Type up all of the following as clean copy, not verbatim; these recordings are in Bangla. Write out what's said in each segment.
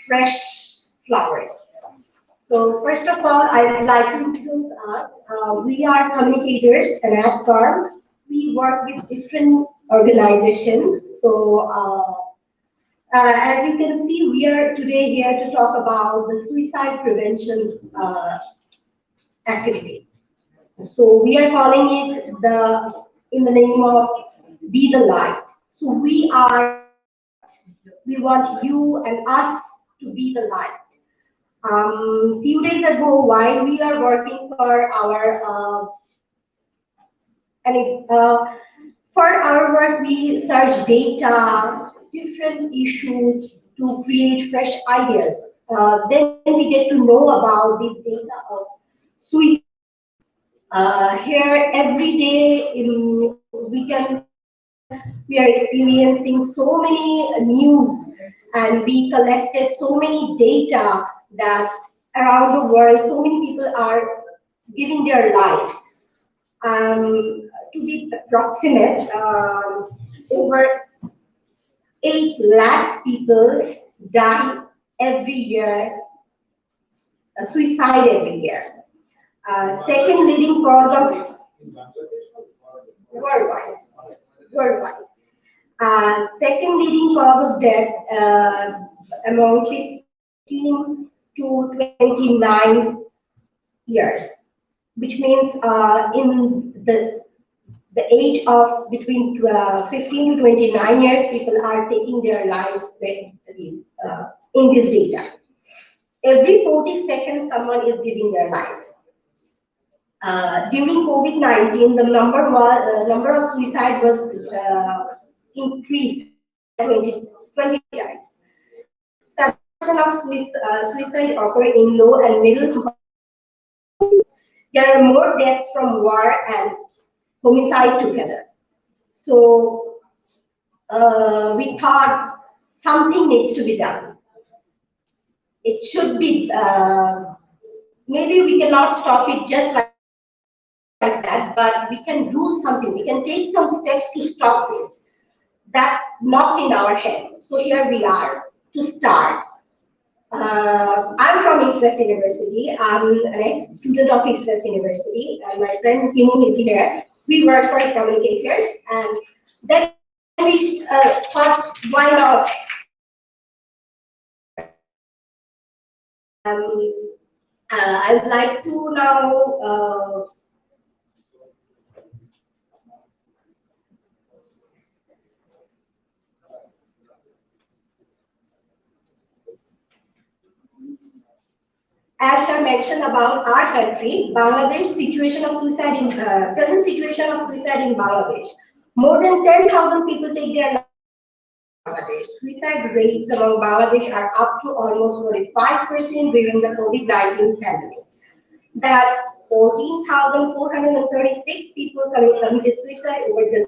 fresh flowers. So first of all, I would like to introduce us. We are communicators, and at firm, we work with different organizations. So as you can see, we are today here to talk about the suicide prevention activity. So we are calling it in the name of Be the Light. So we want you and us to be the light. Few days ago, while we are working for our work, we search data, different issues to create fresh ideas. Then we get to know about this data of suicide. Here, every day, we are experiencing so many news, and we collected so many data that around the world, so many people are giving their lives. To be approximate, over 8 lakhs people die every year, suicide every year. Second leading cause of worldwide. Worldwide. Second leading cause of death among 15 to 29 years, which means in the age of between 15 to 29 years, people are taking their lives in this data. Every 40 seconds, someone is giving their life. During COVID-19, the number of suicide was increased 20 times. 7% of suicide occur in low and middle. There are more deaths from war and homicide together. So we thought something needs to be done. It should be, maybe we cannot stop it just like that, but we can do something. We can take some steps to stop this. That's not in our head. So here we are to start. I'm from East West University. I'm an ex-student of East West University, and my friend Himu is here. We work for Communicators, and then we thought, why not? I would like to now as I mentioned about our country, Bangladesh situation of suicide in present situation of suicide in Bangladesh. More than 10,000 people take their lives in Bangladesh. Suicide rates among Bangladesh are up to almost 45% during the COVID-19 pandemic. That 14,436 people committed suicide over the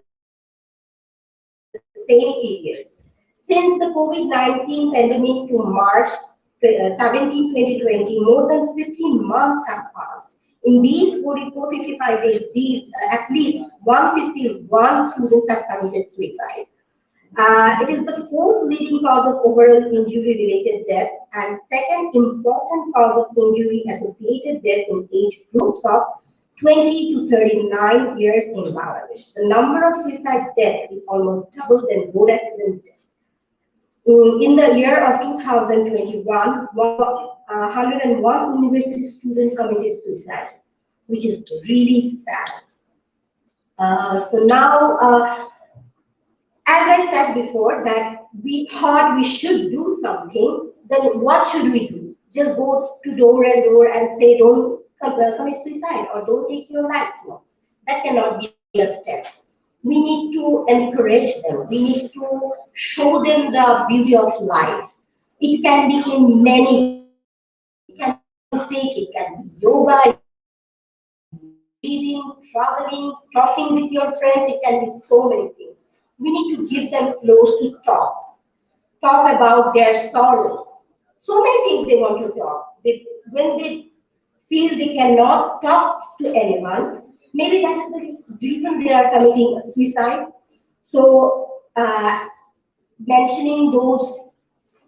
same period. Since the COVID-19 pandemic to March 17, 2020, more than 15 months have passed. In these 44-55 days, at least 151 students have committed suicide. It is the fourth leading cause of overall injury-related deaths and second important cause of injury-associated death in age groups of 20 to 39 years in Bangladesh. The number of suicide deaths is almost double than road accident deaths. In the year of 2021, 101 university students committed suicide, which is really sad. So now, as I said before, that we thought we should do something, then what should we do? Just go to door and door and say, don't commit suicide or don't take your life. No, that cannot be a step. We need to encourage them. We need to show them the beauty of life. It can be in many ways. It can be music, it can be yoga, reading, traveling, talking with your friends. It can be so many things. We need to give them floors to talk about their sorrows. So many things they want to talk. When they feel they cannot talk to anyone, maybe that is the reason they are committing suicide. So, mentioning those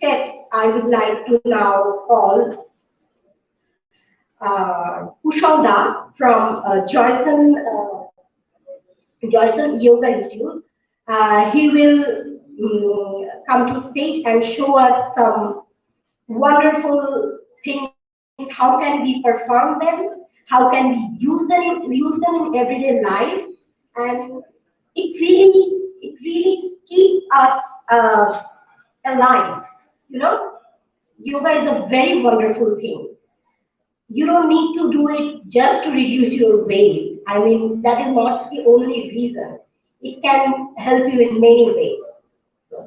steps, I would like to now call Kushalda from Joysan Yoga Institute. He will come to stage and show us some wonderful things. How can we perform them? How can we use them in everyday life? And it really keeps us alive. You know, yoga is a very wonderful thing. You don't need to do it just to reduce your weight. I mean, that is not the only reason. It can help you in many ways. So,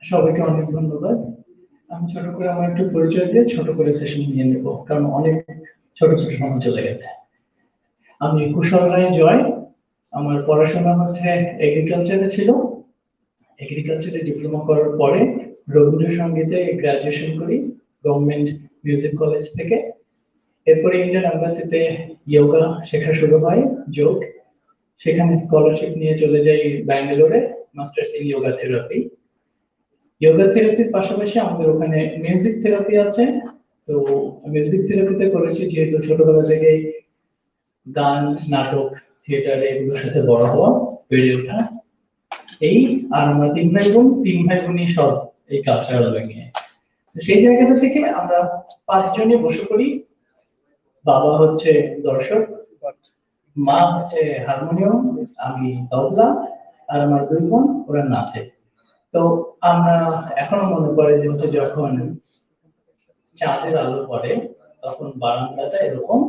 সবাইকে অনেক ধন্যবাদ। আমি ছোট করে আমার একটু পরিচয় দিয়ে ছোট করে সেশন নিয়ে নেব, কারণ অনেক ছোট ছোট সময় চলে গেছে। আমি কুশল রায় জয়। আমার পড়াশোনা হচ্ছে এগ্রিকালচারে ছিল। এগ্রিকালচারে ডিপ্লোমা করার পরে রবীন্দ্রসঙ্গীতে গ্রাজুয়েশন করি গভর্নমেন্ট মিউজিক কলেজ থেকে। এরপরে ইন্ডিয়ান এম্বাসিতে যোগা শেখা শুরু হয়, যোগ। সেখানে স্কলারশিপ নিয়ে চলে যাই ব্যাঙ্গালোরে, masters in yoga therapy. Yoga থেরাপির পাশাপাশি আমাদের ওখানে মিউজিক থেরাপি আছে। তো মিউজিক থেরাপিতে করেছি যেহেতু ছোটবেলা থেকে গান, নাটক, থিয়েটারে এগুলোর সাথে বড় হওয়া, বেড়ে ওঠা। এই আর আমরা তিন ভাই বোনই সব এই কালচারাল নিয়ে। তো সেই জায়গাটা থেকে আমরা পাঁচজনে বসে পড়ি। বাবা হচ্ছে দর্শক, মা হচ্ছে হারমোনিয়াম, আমি তবলা, আর আমার দুই বোন ওরা নাচে। তো আমরা এখনো মনে পড়ে যে হচ্ছে যখন চাঁদের আলো পড়ে তখন বারান্দাটা এরকম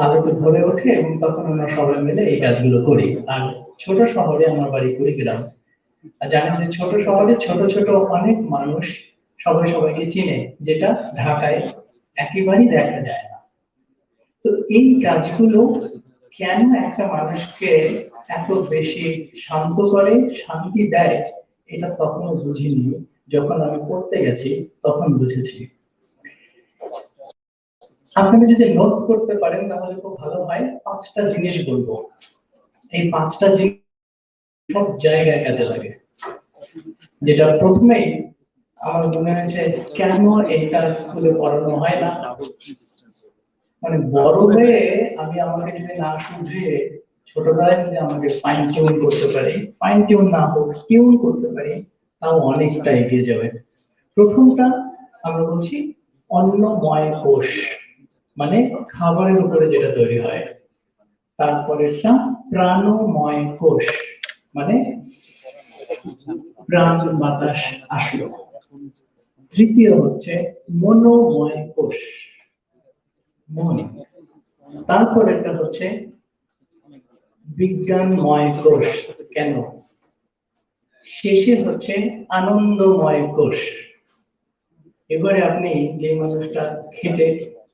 আলোতে ভরে ওঠে এবং তখন আমরা সবাই মিলে এই কাজগুলো করি। আর ছোট শহরে আমার বাড়ি কুড়িগ্রাম। আর জানেন যে ছোট শহরে ছোট ছোট অনেক মানুষ সবাই সবাইকে চিনে, যেটা ঢাকায় একেবারেই দেখা যায় না। তো এই কাজগুলো কেন একটা মানুষকে এত বেশি শান্ত করে, শান্তি দেয়, এটা তখনও বুঝিনি। যখন আমি পড়তে গেছি তখন বুঝেছি। আপনারা যদি নোট করতে পারেন তাহলে খুব ভালো হয়। পাঁচটা জিনিস বলবো, এই পাঁচটা জিনিস সব জায়গায় কাজে লাগে। যেটা প্রথমেই আমার মনে হয়েছে কেন এইটা স্কুলে পড়ানো হয় না। মানে বড় হয়ে আমি আমাকে যদি না শুধরিয়ে ছোটবেলায় যদি আমাকে ফাইন টিউন করতে পারি, ফাইন টিউন না হোক টিউন করতে পারি, তাও অনেকটা এগিয়ে যাবে। প্রথমটা আমরা বলছি অন্নময় কোষ, মানে খাবারের উপরে যেটা তৈরি হয়। তারপরেরটা প্রাণময় কোষ, মানে প্রাণ বাতাস আসলো। তৃতীয় হচ্ছে মনোময় কোষ, মন। তারপরেরটা হচ্ছে বিজ্ঞানময় কোষ, কেন। শেষে হচ্ছে আনন্দময় কোষ। এবারে আপনি যে মানুষটা খেটে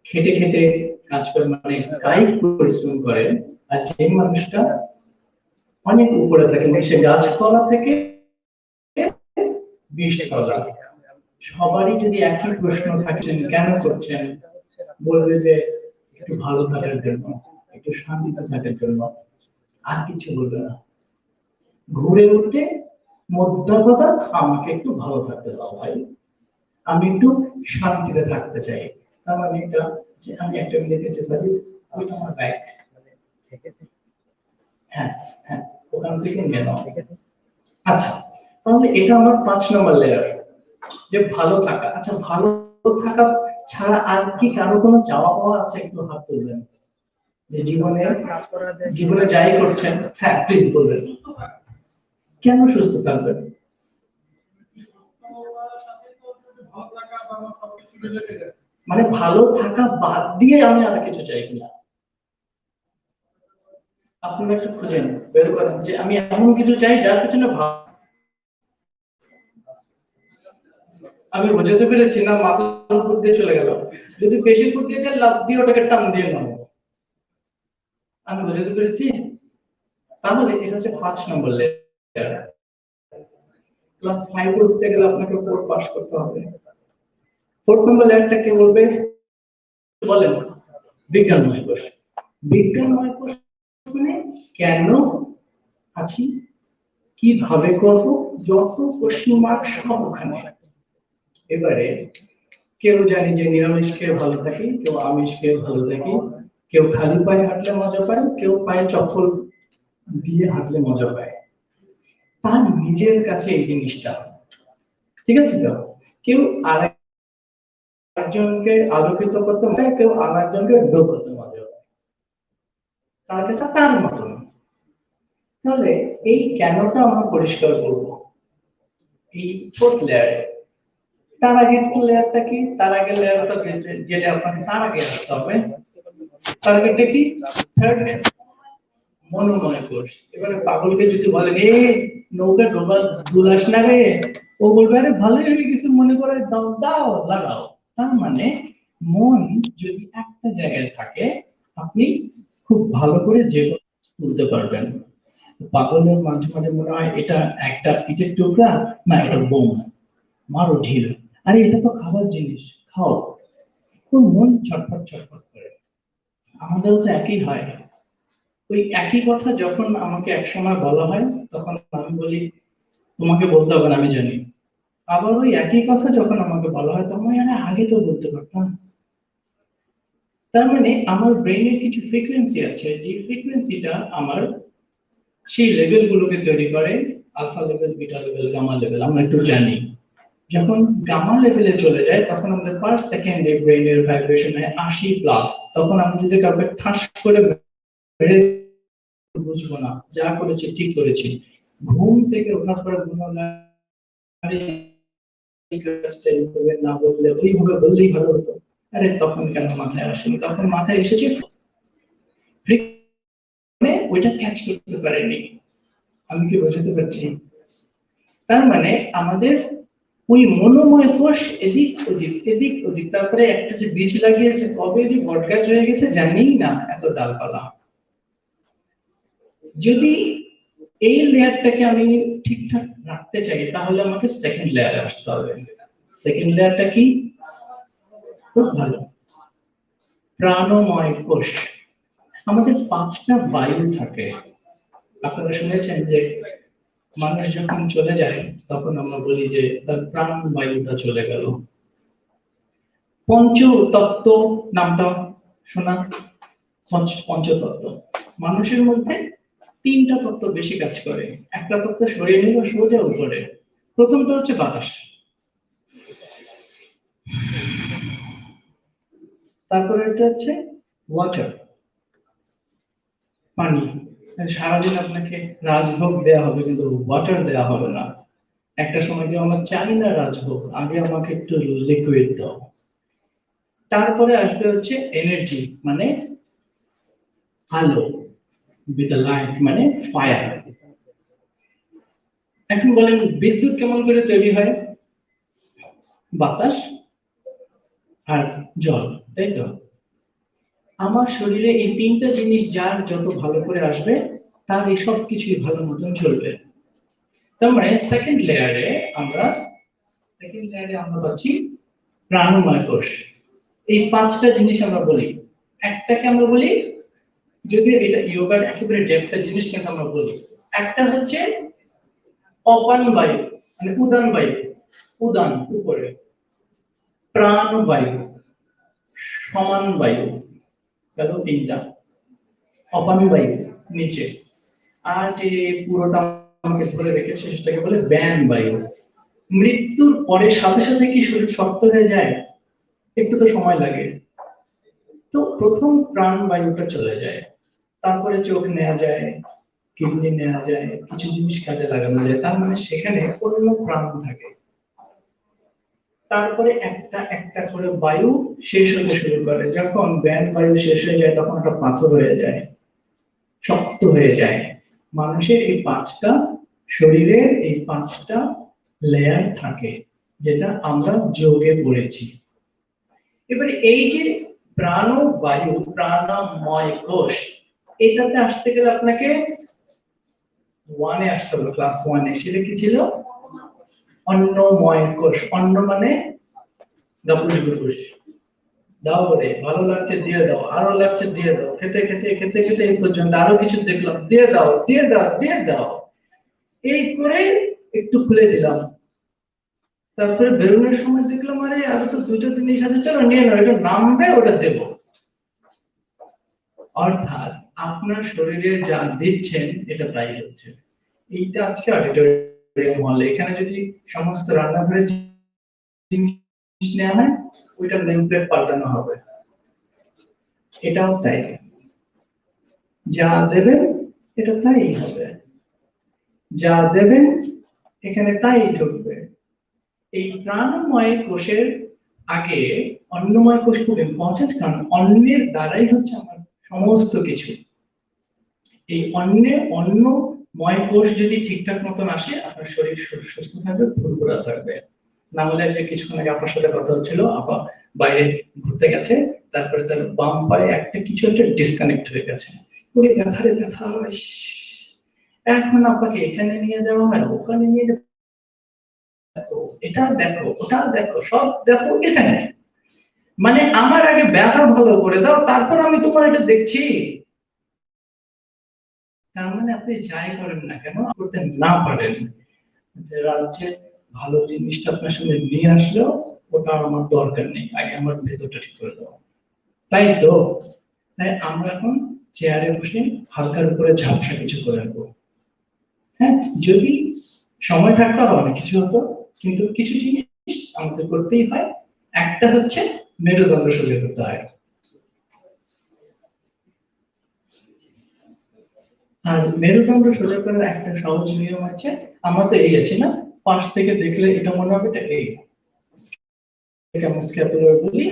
খেটে খেটে কাজ করে, মানে কায়িক পরিশ্রম করে, আর যে মানুষটা অনেক উপরে থাকে, সে গাছতলা থেকে 20 তলা, সবারই যদি একই প্রশ্ন থাকেন কেন করছেন, বলবে যে একটু ভালো থাকার জন্য, একটু শান্তিতে থাকার জন্য, আর কিছু বলবে না। ঘুরে উঠে মোদ্দা কথা, আমাকে একটু ভালো থাকতে দাও ভাই, আমি একটু শান্তিতে থাকতে চাই। তার মানে এটা যে আমি একটা লিখেছি সাজি, ওইটা আমার ব্যাগ। হ্যাঁ হ্যাঁ, ওখান থেকে নিয়ে নাও। আচ্ছা, তাহলে এটা আমার 5 নম্বর লেয়ার, যে ভালো থাকা। আচ্ছা, ভালো থাকা ছাড়া আর কি কারো কোনো চাওয়া পাওয়া আছে? একটু হাত তুলবেন। যে জীবনে যাই করছেন, হ্যাঁ প্লিজ বলবেন। কেন সুস্থ থাকবেন? মানে ভালো থাকা বাদ দিয়ে আমি আর কিছু চাই কিনা? আপনারা একটু খুঁজেন, বের করেন যে আমি এমন কিছু চাই যার পিছনে আমি বোঝাতে পেরেছি না? মাথার উপর দিয়ে চলে গেল। যদি বেশি উপর দিয়ে যায়, লাফ দিয়ে ওটাকে টান দিয়ে নাও। আমি বুঝাতে পেরেছি? তাহলে এটা হচ্ছে 5 নম্বর লেয়ার। ক্লাস 5 এ উঠতে গেলে আপনাকে 4 পাস করতে হবে। 4 নম্বর লেয়ারটাকে বলবে, বলেন, বিজ্ঞানময় কোষ। বিজ্ঞানময় কোষ মানে কেন আছি, কিভাবে করব, যত প্রশ্ন মার্ক সব ওখানে। এবারে কেউ জানি যে নিরামিষ খেয়ে ভালো থাকে, কেউ আমিষ খেয়ে ভালো থাকে, কেউ খালি পায়ে হাঁটলে মজা পায়, কেউ পায়ে চপ্পল দিয়ে হাঁটলে মজা পায়। তার নিজের কাছে এই জিনিসটা, ঠিক আছে তো? কেউ আর একজনকে আলোকিত করতে পারে, কেউ আর একজনকে ডো করতে মজা পায়, তার কাছে তার মতন। তাহলে এই কেনটা আমরা পরিষ্কার করবো এই 4th লেয়ারে। তার আগে লেয়ারটা কি? তার আগে লেয়ারটা যেটা আপনাকে তার আগে আসতে হবে, টার্গেটটা কি? 3rd মনোময় কোষ। এবারে পাগলকে যদি বলেন এ নৌকা ডোবা দুলাস না রে, ও বলবে আরে ভালোই হয়ে গেছে, মনে করে দাও দাও লাগাও। তার মানে মন যদি একটা জায়গায় থাকে, আপনি খুব ভালো করে যে তুলতে পারবেন। পাগলের মাঝে মাঝে মনে হয় এটা একটা ইটের টুকরা, না এটা বোম, মারো ঢিল, আরে এটা তো খাবার জিনিস, খাও। খুব মন ছটফট ছটফট করে। আমাদেরও তো একই হয়। ওই একই কথা যখন আমাকে একসময় বলা হয়, তখন আমি বলি তোমাকে বলতে হবে না, আমি জানি। আবার ওই একই কথা যখন আমাকে বলা হয়, তখন আমি আগে তো বলতে পারতাম। তার মানে আমার ব্রেইনের কিছু ফ্রিকোয়েন্সি আছে, যে ফ্রিকোয়েন্সিটা আমার সেই লেভেলগুলোকে তৈরি করে, alpha level, beta level, gamma level, আমরা একটু জানি। যখন গামা লেভেলে চলে যায়, তখন আমাদের পার সেকেন্ডে ব্রেইনের ভাইব্রেশন হয় 80+। তখন আমি যদি কাউকে ঠাস করে মেরে বুঝবো না, যা করেছি ঠিক করেছি। ঘুম থেকে ওঠার পরে না বললে, ওইভাবে বললেই ভালো হতো, আরে তখন কেন মাথায় আসেনি? তখন মাথায় এসেছে, ওইটা ক্যাচ করতে পারেনি। আমি কি বোঝাতে পারছি? তার মানে আমাদের ওই মনোময় কোষ এদিক ওদিক এদিক ওদিক, তারপরে একটা যে বীজ লাগিয়েছে, কবে যে বটগাছ হয়ে গেছে জানিই না, এত ডালপালা। যদি এই লেয়ারটাকে আমি ঠিকঠাক রাখতে চাই, তাহলে আমাকে 2nd লেয়ারে আসতে হবে। 2nd লেয়ারটা কি? খুব ভালো, প্রাণময় কোষ। আমাদের 5টা বায়ু থাকে। আপনারা শুনেছেন যে মানুষ যখন চলে যায়, তখন আমরা বলি যে তার প্রাণ বায়ুটা চলে গেল। পঞ্চতত্ত্ব নামটা শোনা? পঞ্চতত্ত্ব মানুষের মধ্যে 3টা তত্ত্ব বেশি কাজ করে। একটা তত্ত্ব সরিয়ে নিল সোজা উপরে। প্রথমটা হচ্ছে বাতাস, তারপরে এটা হচ্ছে ওয়াটার, পানি। সারাদিন আপনাকে রাজভোগ দেয়া হবে, কিন্তু ওয়াটার দেয়া হবে না। একটা সময় যে আমরা চাই না রাজভোগ, আগে আমাকে একটু লিকুইড দাও। তারপরে আসবে হচ্ছে এনার্জি, মানে আলো, উইথ লাইট মানে ফায়ার। এখন বলেন বিদ্যুৎ কেমন করে তৈরি হয়? বাতাস আর জল, তাই তো? আমার শরীরে এই 3টা জিনিস যার যত ভালো করে আসবে, তার এই সব কিছুই ভালো মতন চলবে। তার মানে সেকেন্ড লেয়ারে আমরা পাচ্ছি প্রাণময় কোষ। এই 5টা জিনিস আমরা বলি। একটাকে আমরা বলি, যদি এটা যোগার একেবারে ডেপথের জিনিস, কিন্তু আমরা বলি একটা হচ্ছে অপান বায়ু, মানে উদান বায়ু, উদান উপরে, প্রাণ বায়ু, সমান বায়ু, গেল 3টা। অপান বায়ু নিচে, আর যে পুরোটা আমাকে ধরে রেখেছে সেটাকে বলে ব্যান বায়ু। মৃত্যুর পরে সাথে সাথে কি শরীর শক্ত হয়ে যায়? একটু তো সময় লাগে। তো প্রথম প্রাণ বায়ুটা চলে যায়, তারপরে চোখ নেওয়া যায়, কিডনি নেওয়া যায়, কিছু জিনিস কাজে লাগানো যায়, তার মানে সেখানে পূর্ণ প্রাণ থাকে। তারপরে একটা একটা করে বায়ু শেষ হতে শুরু করে। যখন ব্যান বায়ু শেষ হয়ে যায়, তখন একটা পাথর হয়ে যায়, শক্ত হয়ে যায়। মানুষের এই 5টা, শরীরের এই 5টা লেয়ার থাকে, যেটা আমরা যোগে পড়েছি। এবারে এই যে প্রাণবায়ু, প্রাণময় কোষ, এটাতে আসতে গেলে আপনাকে 1 এ আসতে হবে, ক্লাস 1 এ। সেটা কি ছিল? অন্নময় কোষ। অন্ন মানে গপুস, দাও রে, ভালো লাগছে দিয়ে দাও, আরো লাগছে দিয়ে দাও, খেতে খেতে খেতে খেতে এই পর্যন্ত আরো কিছু দেখলাম, দিয়ে দাও দিয়ে দাও দিয়ে দাও, এই করে একটু খুলে দিলাম। তারপরে বেরোনোর সময় দেখলাম আরে আরো তো দুটো জিনিস আছে, চলো নিয়ে নাও, এটা নামবে ওটা দেবো। অর্থাৎ আপনার শরীরে যা দিচ্ছেন এটা তাই হচ্ছে। এইটা আজকে অডিটোরিয়াম হল, এখানে যদি সমস্ত রান্নাঘরের জিনিস নেওয়া হয় ওইটা নেম প্লেট পাল্টানো হবে। এটাও তাই, যা দেবেন এটা তাই হবে, যা দেবেন এখানে তাই ঢুকবে। এই প্রাণময় কোষের আগে অন্নময় কোষ খুব ইম্পর্টেন্ট, কারণ অন্নের দ্বারাই হচ্ছে আমার সমস্ত কিছু। এই অন্নময় কোষ যদি ঠিকঠাক মতন আসে, আপনার শরীর সুস্থ থাকবে, ফুরফুরা থাকবে। না হলে যে কিছুক্ষণ আগে আপনার সাথে কথা হচ্ছিল, আপা বাইরে ঘুরতে গেছে, তারপরে তার বাম পায়ে একটা কিছু একটা ডিসকানেক্ট হয়ে গেছে, ওরে ব্যথারে ব্যথা। এখন আপনাকে এখানে নিয়ে যাওয়া হয়, ওখানে নিয়ে যাওয়া, এটা দেখো ওটা দেখো, সব দেখো এখানে, মানে আমার আগে ব্যথা ভালো করে দাও, তারপর আমি তোমার এটা দেখছি। তার মানে আপনি যাই করেন না কেন, করতে না পারেন, যে রাজ্যে ভালো জিনিসটা আপনার সামনে নিয়ে আসলেও ওটা আমার দরকার নেই, আগে আমার ভেতরটা ঠিক করে দাও। তাই তো, তাই আমরা এখন চেয়ারে বসে হালকার উপরে ঝাপসা কিছু করে রাখবো। হ্যাঁ, যদি সময় থাকতো আরো অনেক কিছু হতো, কিন্তু কিছু জিনিস আমাদের করতেই হয়। একটা হচ্ছে মেরুদণ্ড সোজা করতে হয়। আর মেরুদণ্ড সোজা করার একটা সহজ নিয়ম আছে, আমরা তো এই আছি না, পাশ থেকে দেখলে এটা মনে হবে এটা এই, কেমন স্ক্যাপুলার বলি।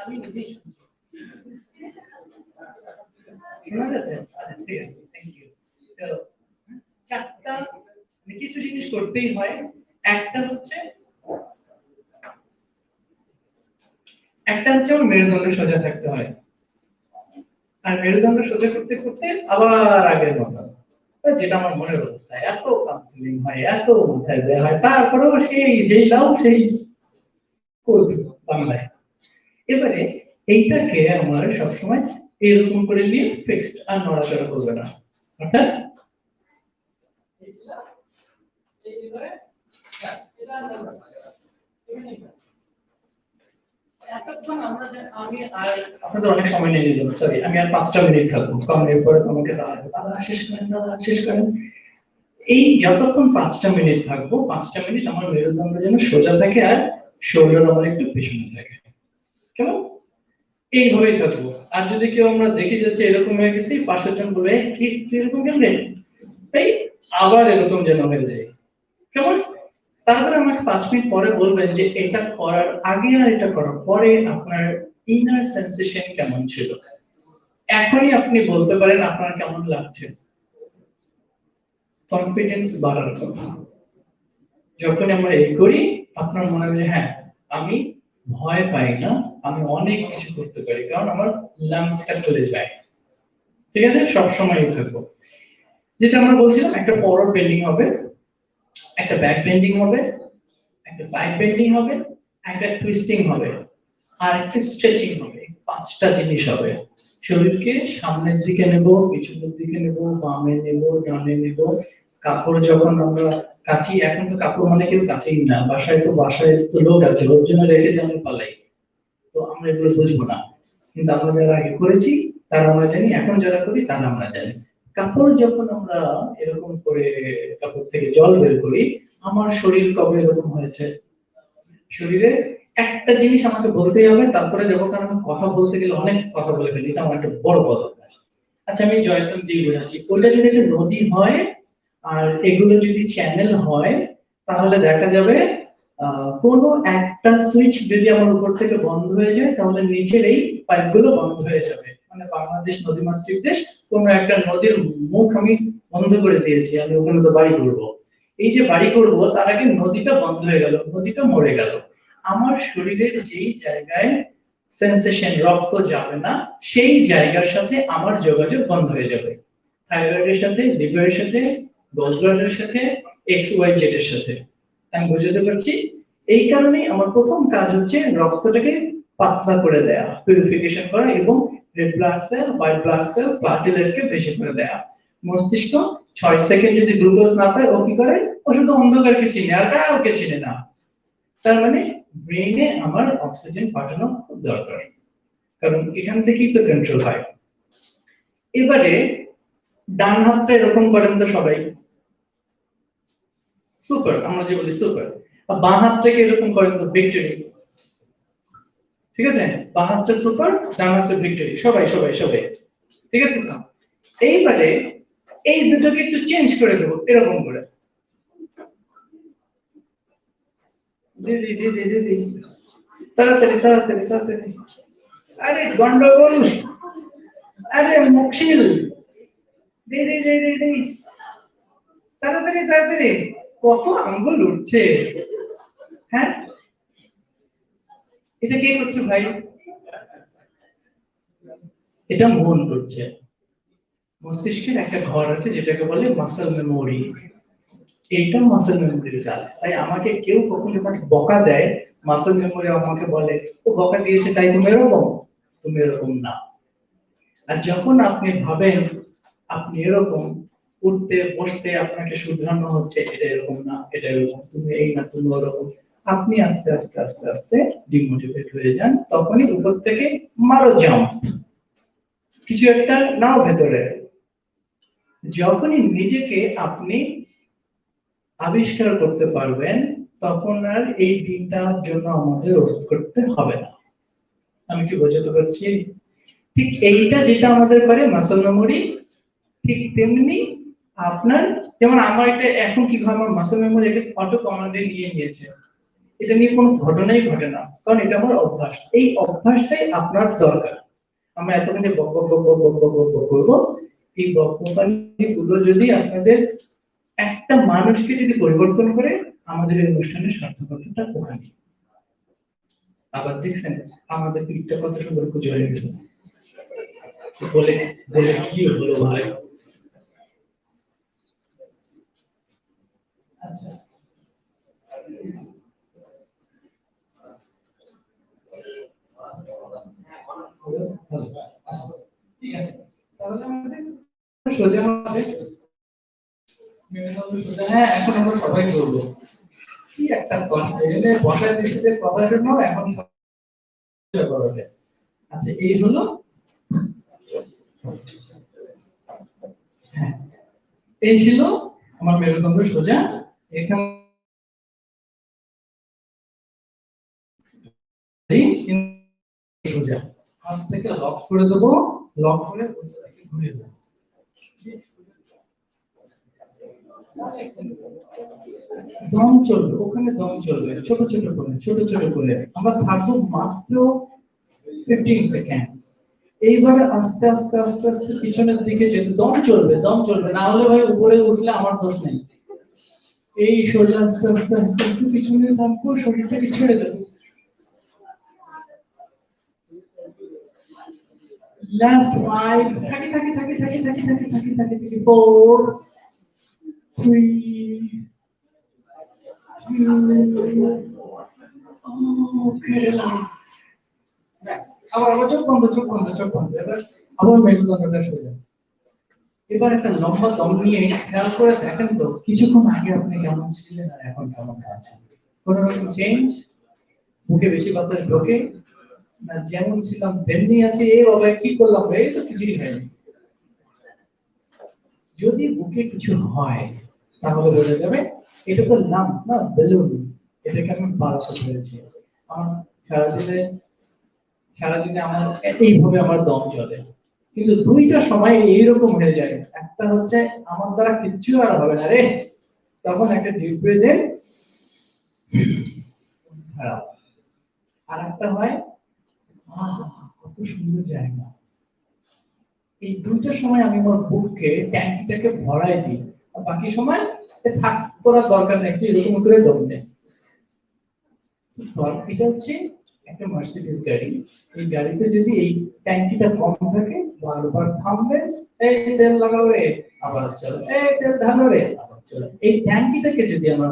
আমি নিজেই শোনা যাচ্ছে? আচ্ছা ঠিক আছে, থ্যাংক ইউ। চলো, চারটা কিছু জিনিস করতেই হয়। একটা হচ্ছে আমার মেরুদণ্ড সোজা থাকতে হয়, আর মেরুদণ্ড সোজা করতে করতে আবার আগের মতো, যেটা আমার মনের অবস্থা, এত কাউন্সিলিং হয়, এত মাথায় দেওয়া হয়, তারপরেও সেই যেই লাউ সেই করবে বাংলায়। এবারে এইটাকে আমার সবসময় এরকম করে নিয়ে ফিক্সড, আর নড়াচড়া করবে না। অর্থাৎ আমি আর আপনাদের অনেক সময় নিয়ে নিলাম, সরি, আমি আর 5টা মিনিট থাকবো, কারণ এরপরে তোমাকে দাদা শেষ করেন, দাদা শেষ করেন। এই যতক্ষণ 5টা মিনিট থাকবো, 5টা মিনিট আমার মেরুদণ্ড যেন সোজা থাকে, আর শোল্ডার আমার একটু পেছনে থাকে, কেমন? এইভাবেই থাকবো। আর যদি কেউ আমরা দেখে যাচ্ছে এরকম হয়ে গেছি, পাশের জন বলে কি তুই এরকম কেমনে, তাই আবার এরকম যেন হয়ে যায়, কেমন? তারপরে আমাকে 5 মিনিট পরে বলবেন যে এটা করার আগে আর এটা করার পরে আপনার ইনার সেন্সেশন কেমন ছিল। এখনই আপনি বলতে পারেন আপনার কেমন লাগছে। কনফিডেন্স বাড়ার কথা। যখন আমরা এই করি, আপনার মনে হবে যে হ্যাঁ, আমি ভয় পাই না, আমি অনেক কিছু করতে পারি, কারণ আমার লাংসটা খুলে যায়। ঠিক আছে, সবসময় থাকবো। যেটা আমরা বলছিলাম, একটা ফরওয়ার্ড বেন্ডিং হবে, একটা ব্যাক বেন্ডিং হবে, একটা সাইড বেন্ডিং হবে, একটা টুইস্টিং হবে, আর একটা স্ট্রেচিং হবে। 5টা জিনিস হবে। শরীরকে সামনের দিকে নেব, পিছনের দিকে নেব, বামে নেব, ডানে নেব, কাপড় যখন আমরা কাচি, এখন তো কাপড় মানে কেউ কাচেই না, বাসায় তো লোক আছে, ওর জন্য রেখে দিয়ে আমরা পালাই, তো আমরা এগুলো বুঝবো না। কিন্তু আমরা যারা আগে করেছি তারা আমরা জানি, এখন যারা করি তারা আমরা জানি। কাপড় যখন আমরা এরকম করে কাপড় থেকে জল বের করি, আমার শরীর কবে এরকম হয়েছে, শরীরে একটা জিনিস আমাকে বলতেই হবে, তারপরে যাবো, কারণ আমি কথা বলতে গেলে অনেক কথা বলে ফেলি, এটা আমার একটা বড় কথা। আচ্ছা আমি জয়সন দিয়ে বোঝাচ্ছি, ওটা যদি একটা নদী হয় আর এগুলো যদি চ্যানেল হয়, তাহলে দেখা যাবে কোনো একটা সুইচ যদি আমার উপর থেকে বন্ধ হয়ে যায়, তাহলে নিচের এই পাইপগুলো বন্ধ হয়ে যাবে। মানে বাংলাদেশ নদীমাতৃক দেশ, কোনো একটা নদীর মুখ আমি বন্ধ করে দিয়েছি, আমি ওখানে তো বাড়ি করবো। এই যে বাড়ি করবো, তার আগে নদীটা বন্ধ হয়ে গেল, নদীটা মরে গেল। আমার শরীরের যেই জায়গায় সেন্সেশন, রক্ত যাবে না, সেই জায়গার সাথে আমার যোগাযোগ বন্ধ হয়ে যাবে। থাইরয়েডের সাথে, লিভারের সাথে, গলব্লাডারের সাথে, এক্স ওয়াই জেড এর সাথে। আমি বুঝতে পারছি। এই কারণেই আমার প্রথম কাজ হচ্ছে রক্তটাকে পাতলা করে দেয়া, পিউরিফিকেশন করা, এবং red blood cell, white blood cell, প্লাটেলেটকে বেশি করে দেয়া। মস্তিষ্ক 6 সেকেন্ড যদি গ্লুকোজ না পায়, ও কি করে? ও শুধু অন্ধকারকে চিনে, আর কাউকে চিনে না। তার মানে ব্রেইনে আমার অক্সিজেন পাঠানো খুব দরকার, কারণ এখান থেকেই তো কন্ট্রোল হয়। এবারে ডান হাতটা এরকম করেন তো সবাই, সুপার, আমরা যে বলি সুপার। আর বাম হাতটাকে এরকম করেন তো ভিক্টরি। ঠিক আছে, বাম হাতটা সুপার, ডান হাতটা ভিক্টরি, সবাই সবাই সবাই। ঠিক আছে তো? এইবারে এই দুটোকে একটু চেঞ্জ করে দেবো, এরকম করে। দিদি দিদি দিদি, তাড়াতাড়ি তাড়াতাড়ি তাড়াতাড়ি। আরে গন্ডগোল, আরে মুশকিল, দিদি দিদি দিদি, তাড়াতাড়ি তাড়াতাড়ি। কত আঙ্গুল উঠছে, হ্যাঁ? এটা কে করছে ভাই? এটা মন করছে। মস্তিষ্কের একটা ঘর আছে যেটাকে বলে মাসল মেমোরি। এইটা মাসল মেমোরির কাজ। তাই আমাকে কেউ কখনো যখন বকা দেয়, মাসল মেমোরি আমাকে বলে ও বকা দিয়েছে তাই তুমি এরকম, তুমি এরকম না। আর যখন আপনি ভাবেন আপনি এরকম, উঠতে বসতে আপনাকে শুধরানো হচ্ছে, এটা এরকম না, এটা এরকম, তুমি এই না, তুমি ওরকম, আপনি আস্তে আস্তে আস্তে আস্তে ডিমোটিভেট হয়ে যান। তখনই উপর থেকে মারো জাম্প, কিছু একটা নাও ভেতরে। যখনই নিজেকে আপনি আবিষ্কার করতে পারবেন, তখন আর এই দিনটার জন্য আমাদের ওয়েট করতে হবে না। আমি কি বোঝাতে পারছি? ঠিক এইটা যেটা আমাদের করে মাসল মেমোরি, ঠিক তেমনি আপনার, যেমন আমার এটা এখন কি হয়, আমার মাসল মেমোরি এটা অটো কমান্ডে নিয়ে নিয়েছে। এটা নিয়ে কোনো ঘটনাই ঘটে না, কারণ এটা আমার অভ্যাস। এই অভ্যাসটাই আপনার দরকার। আমরা এতক্ষণ বক বক বক বক বক বক বক করবো, এই বকবকানি গুলো যদি আপনাদের একটা মানুষকে যদি পরিবর্তন করে, আমাদের এই অনুষ্ঠানের সার্থকতাটা ওখানে। আবার দেখছেন আমাদের পিঠটা কত সুন্দর পুজো হয়ে গেছে, বলে বলে কি হলো ভাই। আচ্ছা ঠিক আছে, তাহলে আমাদের সোজা হবে, সোজা। হ্যাঁ এখন আমরা সবাই করবো। কি একটা কথা, এখানে বসার দৃষ্টিতে কথা জন্য এখন করবে। আচ্ছা এই হলো, হ্যাঁ এই ছিল আমার মেরুদণ্ড সোজা। এখানে সোজা হাত থেকে লক করে দেবো, লক করে ঘুরিয়ে দেবো। দম চলবে, ওখানে দম চলবে, ছোট ছোট করে ছোট ছোট করে আমরা থাকবো মাত্র 15 সেকেন্ড। এইভাবে আস্তে আস্তে আস্তে আস্তে পিছনের দিকে যেতে, দম চলবে, দম চলবে, না হলে ভাই উপরে উঠলে আমার দোষ নেই। এই সোজা আস্তে আস্তে আস্তে আস্তে পিছনে থাকবো, শরীরটাকে ছেড়ে দেবো। লাস্ট 5, থাকি থাকি থাকি থাকি থাকি থাকি থাকি থাকি থাকি 4, 3, 2, ওকে রিল্যাক্স। আবার আবার চোখ বন্ধ চোখ বন্ধ চোখ বন্ধ। এবার আবার মেরুদণ্ডটা সোজা। এবার একটা লম্বা দম নিয়ে খেয়াল করে দেখেন তো কিছুক্ষণ আগে আপনি কেমন ছিলেন আর এখন কেমন আছেন। কোনো রকম চেঞ্জ? মুখে বেশি বাতাস ঢোকে না যেমন ছিলাম তেমনি আছে? এই বাবা কি করলাম, এই তো কিছুই হয়নি। যদি বুকে কিছু হয় তাহলে বোঝা যাবে এটা তো লাম্পস না, বেলুন, এটাকে আমি বাড়াতে পেরেছি। আমার সারাদিনে সারাদিনে আমার এইভাবে আমার দম চলে, কিন্তু দুইটা সময় এইরকম হয়ে যায়। একটা হচ্ছে আমার দ্বারা কিচ্ছু আর হবে না রে, তখন একটা ডিপ ব্রেথ ইন, খারাপ। আর একটা হয় কত সুন্দর জায়গা। এই দুইটা সময় আমি আমার বুককে ট্যাঙ্কিটাকে ভরাই দিই, আর বাকি সময় থাক তোরা দরকার নেই, একটু এরকম করে দম নেই। এটা হচ্ছে একটা মার্সিডিজ গাড়ি। এই গাড়িতে যদি এই ট্যাঙ্কিটা কম থাকে বারবার থামবে, এই তেল লাগাও রে, আবার চলো, এই তেল ঢালো রে, আবার চলো। এই ট্যাঙ্কিটাকে যদি আমরা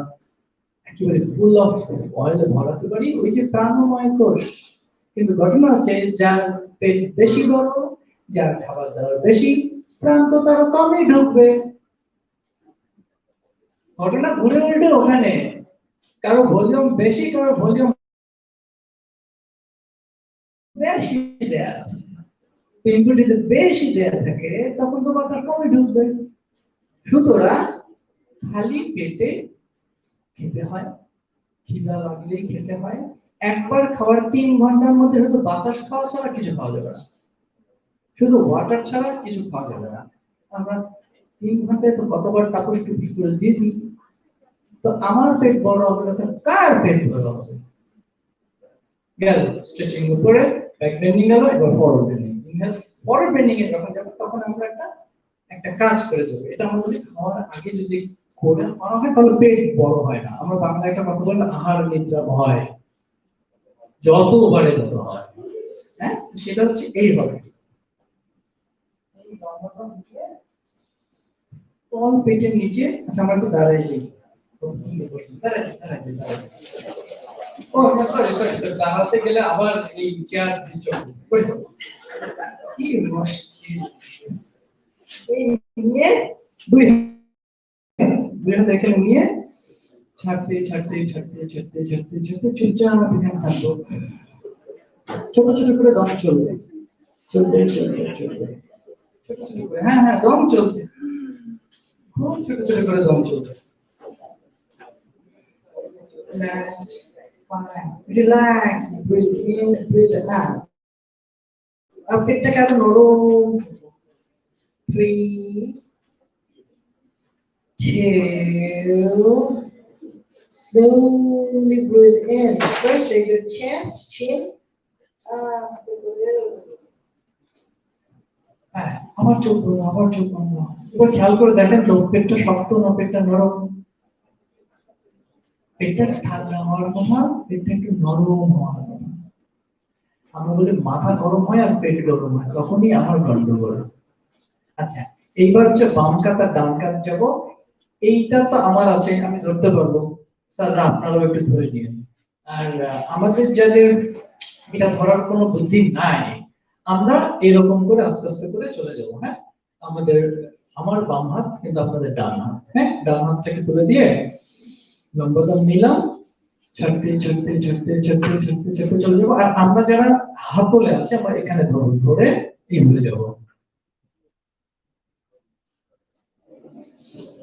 একেবারে ফুল অফ অয়েল ভরাতে পারি, ওই যে প্রাণময় কোষ। কিন্তু ঘটনা হচ্ছে যার পেট বেশি বড়, যার খাবার দাবার বেশি, প্রাণ তো তার কমই ঢুকবে। ঘটনা ঘুরে উল্টে ওখানে, কারো ভলিউম বেশি, কারো ভলিউম বেশি দেয়া আছে। ইনপুট যদি বেশি দেয়া থাকে তখন তো বাতাস কমে ঢুকবে। সুতরাং খালি পেটে খেতে হয়, খিদা লাগলেই খেতে হয়। একবার খাওয়ার 3 ঘন্টার মধ্যে শুধু বাতাস খাওয়া ছাড়া কিছু খাওয়া যাবে না, শুধু ওয়াটার ছাড়া কিছু খাওয়া যাবে না। আমরা 3 ঘন্টায় তো কতবার টাপুস টুপুস করে দিয়ে দিই। তো আমার পেট বড় হবে না তো কার পেট বড় হবে? গেল স্ট্রেচিং উপরে, ব্যাক বেন্ডিং গেল, এবার forward bending. Inhale, forward bending এ যখন যাব তখন আমরা একটা একটা কাজ করে যাব। এটা আমরা বলি খাওয়ার আগে যদি করে করা হয় তাহলে পেট বড় হয় না। আমরা বাংলায় একটা কথা বলি না, আহার নিদ্রা ভয়, যত বাড়ে তত হয়। হ্যাঁ, সেটা হচ্ছে এই হবে। তল পেটের নিচে, আচ্ছা আমরা একটু দাঁড়াই যাই। ও না, সরি সরি সরি, দাঁড়াতে গেলে আবার এই চেয়ার ডিস্টার্ব করবে। কি মুশকিল। এই নিয়ে দুই দুই হাত এখানে নিয়ে ছাড়তে ছাড়তে ছাড়তে ছাড়তে ছাড়তে ছাড়তে চুপচাপ এখানে থাকবো। ছোট ছোট করে দম চলবে, চলবে চলবে চলবে, ছোট ছোট করে। হ্যাঁ হ্যাঁ, দম চলছে, খুব ছোট ছোট করে দম চলবে। Last 5, relax, breathe in, breathe out. আর পেটটা কেন নরম। 3, 2, slowly breathe in. First raise your chest, chin. আবার চোখ বন্ধ, আবার চোখ বন্ধ। এবার খেয়াল করে দেখেন তো পেটটা শক্ত না পেটটা নরম? পেটটা ঠান্ডা হওয়ার কথা, পেটটা একটু নরম হওয়ার কথা। আমরা বলি মাথা গরম হয় আর পেট গরম হয়, তখনই আমার গন্ডগোল। আচ্ছা, এইবার হচ্ছে বাম কাত আর ডান কাত যাব। এইটা তো আমার আছে, আমি ধরতে পারবো, স্যার আপনারাও একটু ধরে নিন। আর আমাদের যাদের এটা ধরার কোনো বুদ্ধি নাই, আমরা এরকম করে আস্তে আস্তে করে চলে যাব। হ্যাঁ, আমাদের আমার বাম হাত কিন্তু আপনাদের ডান হাত। হ্যাঁ, ডান হাতটাকে তুলে দিয়ে লম্বা দম নিলাম, ছাড়তে ছাড়তে ছাড়তে ছাড়তে ছাড়তে ছাড়তে চলে যাবো। আর আমরা যারা হাতলে আছে আমরা এখানে ধরবো, ধরে এইভাবে যাবো।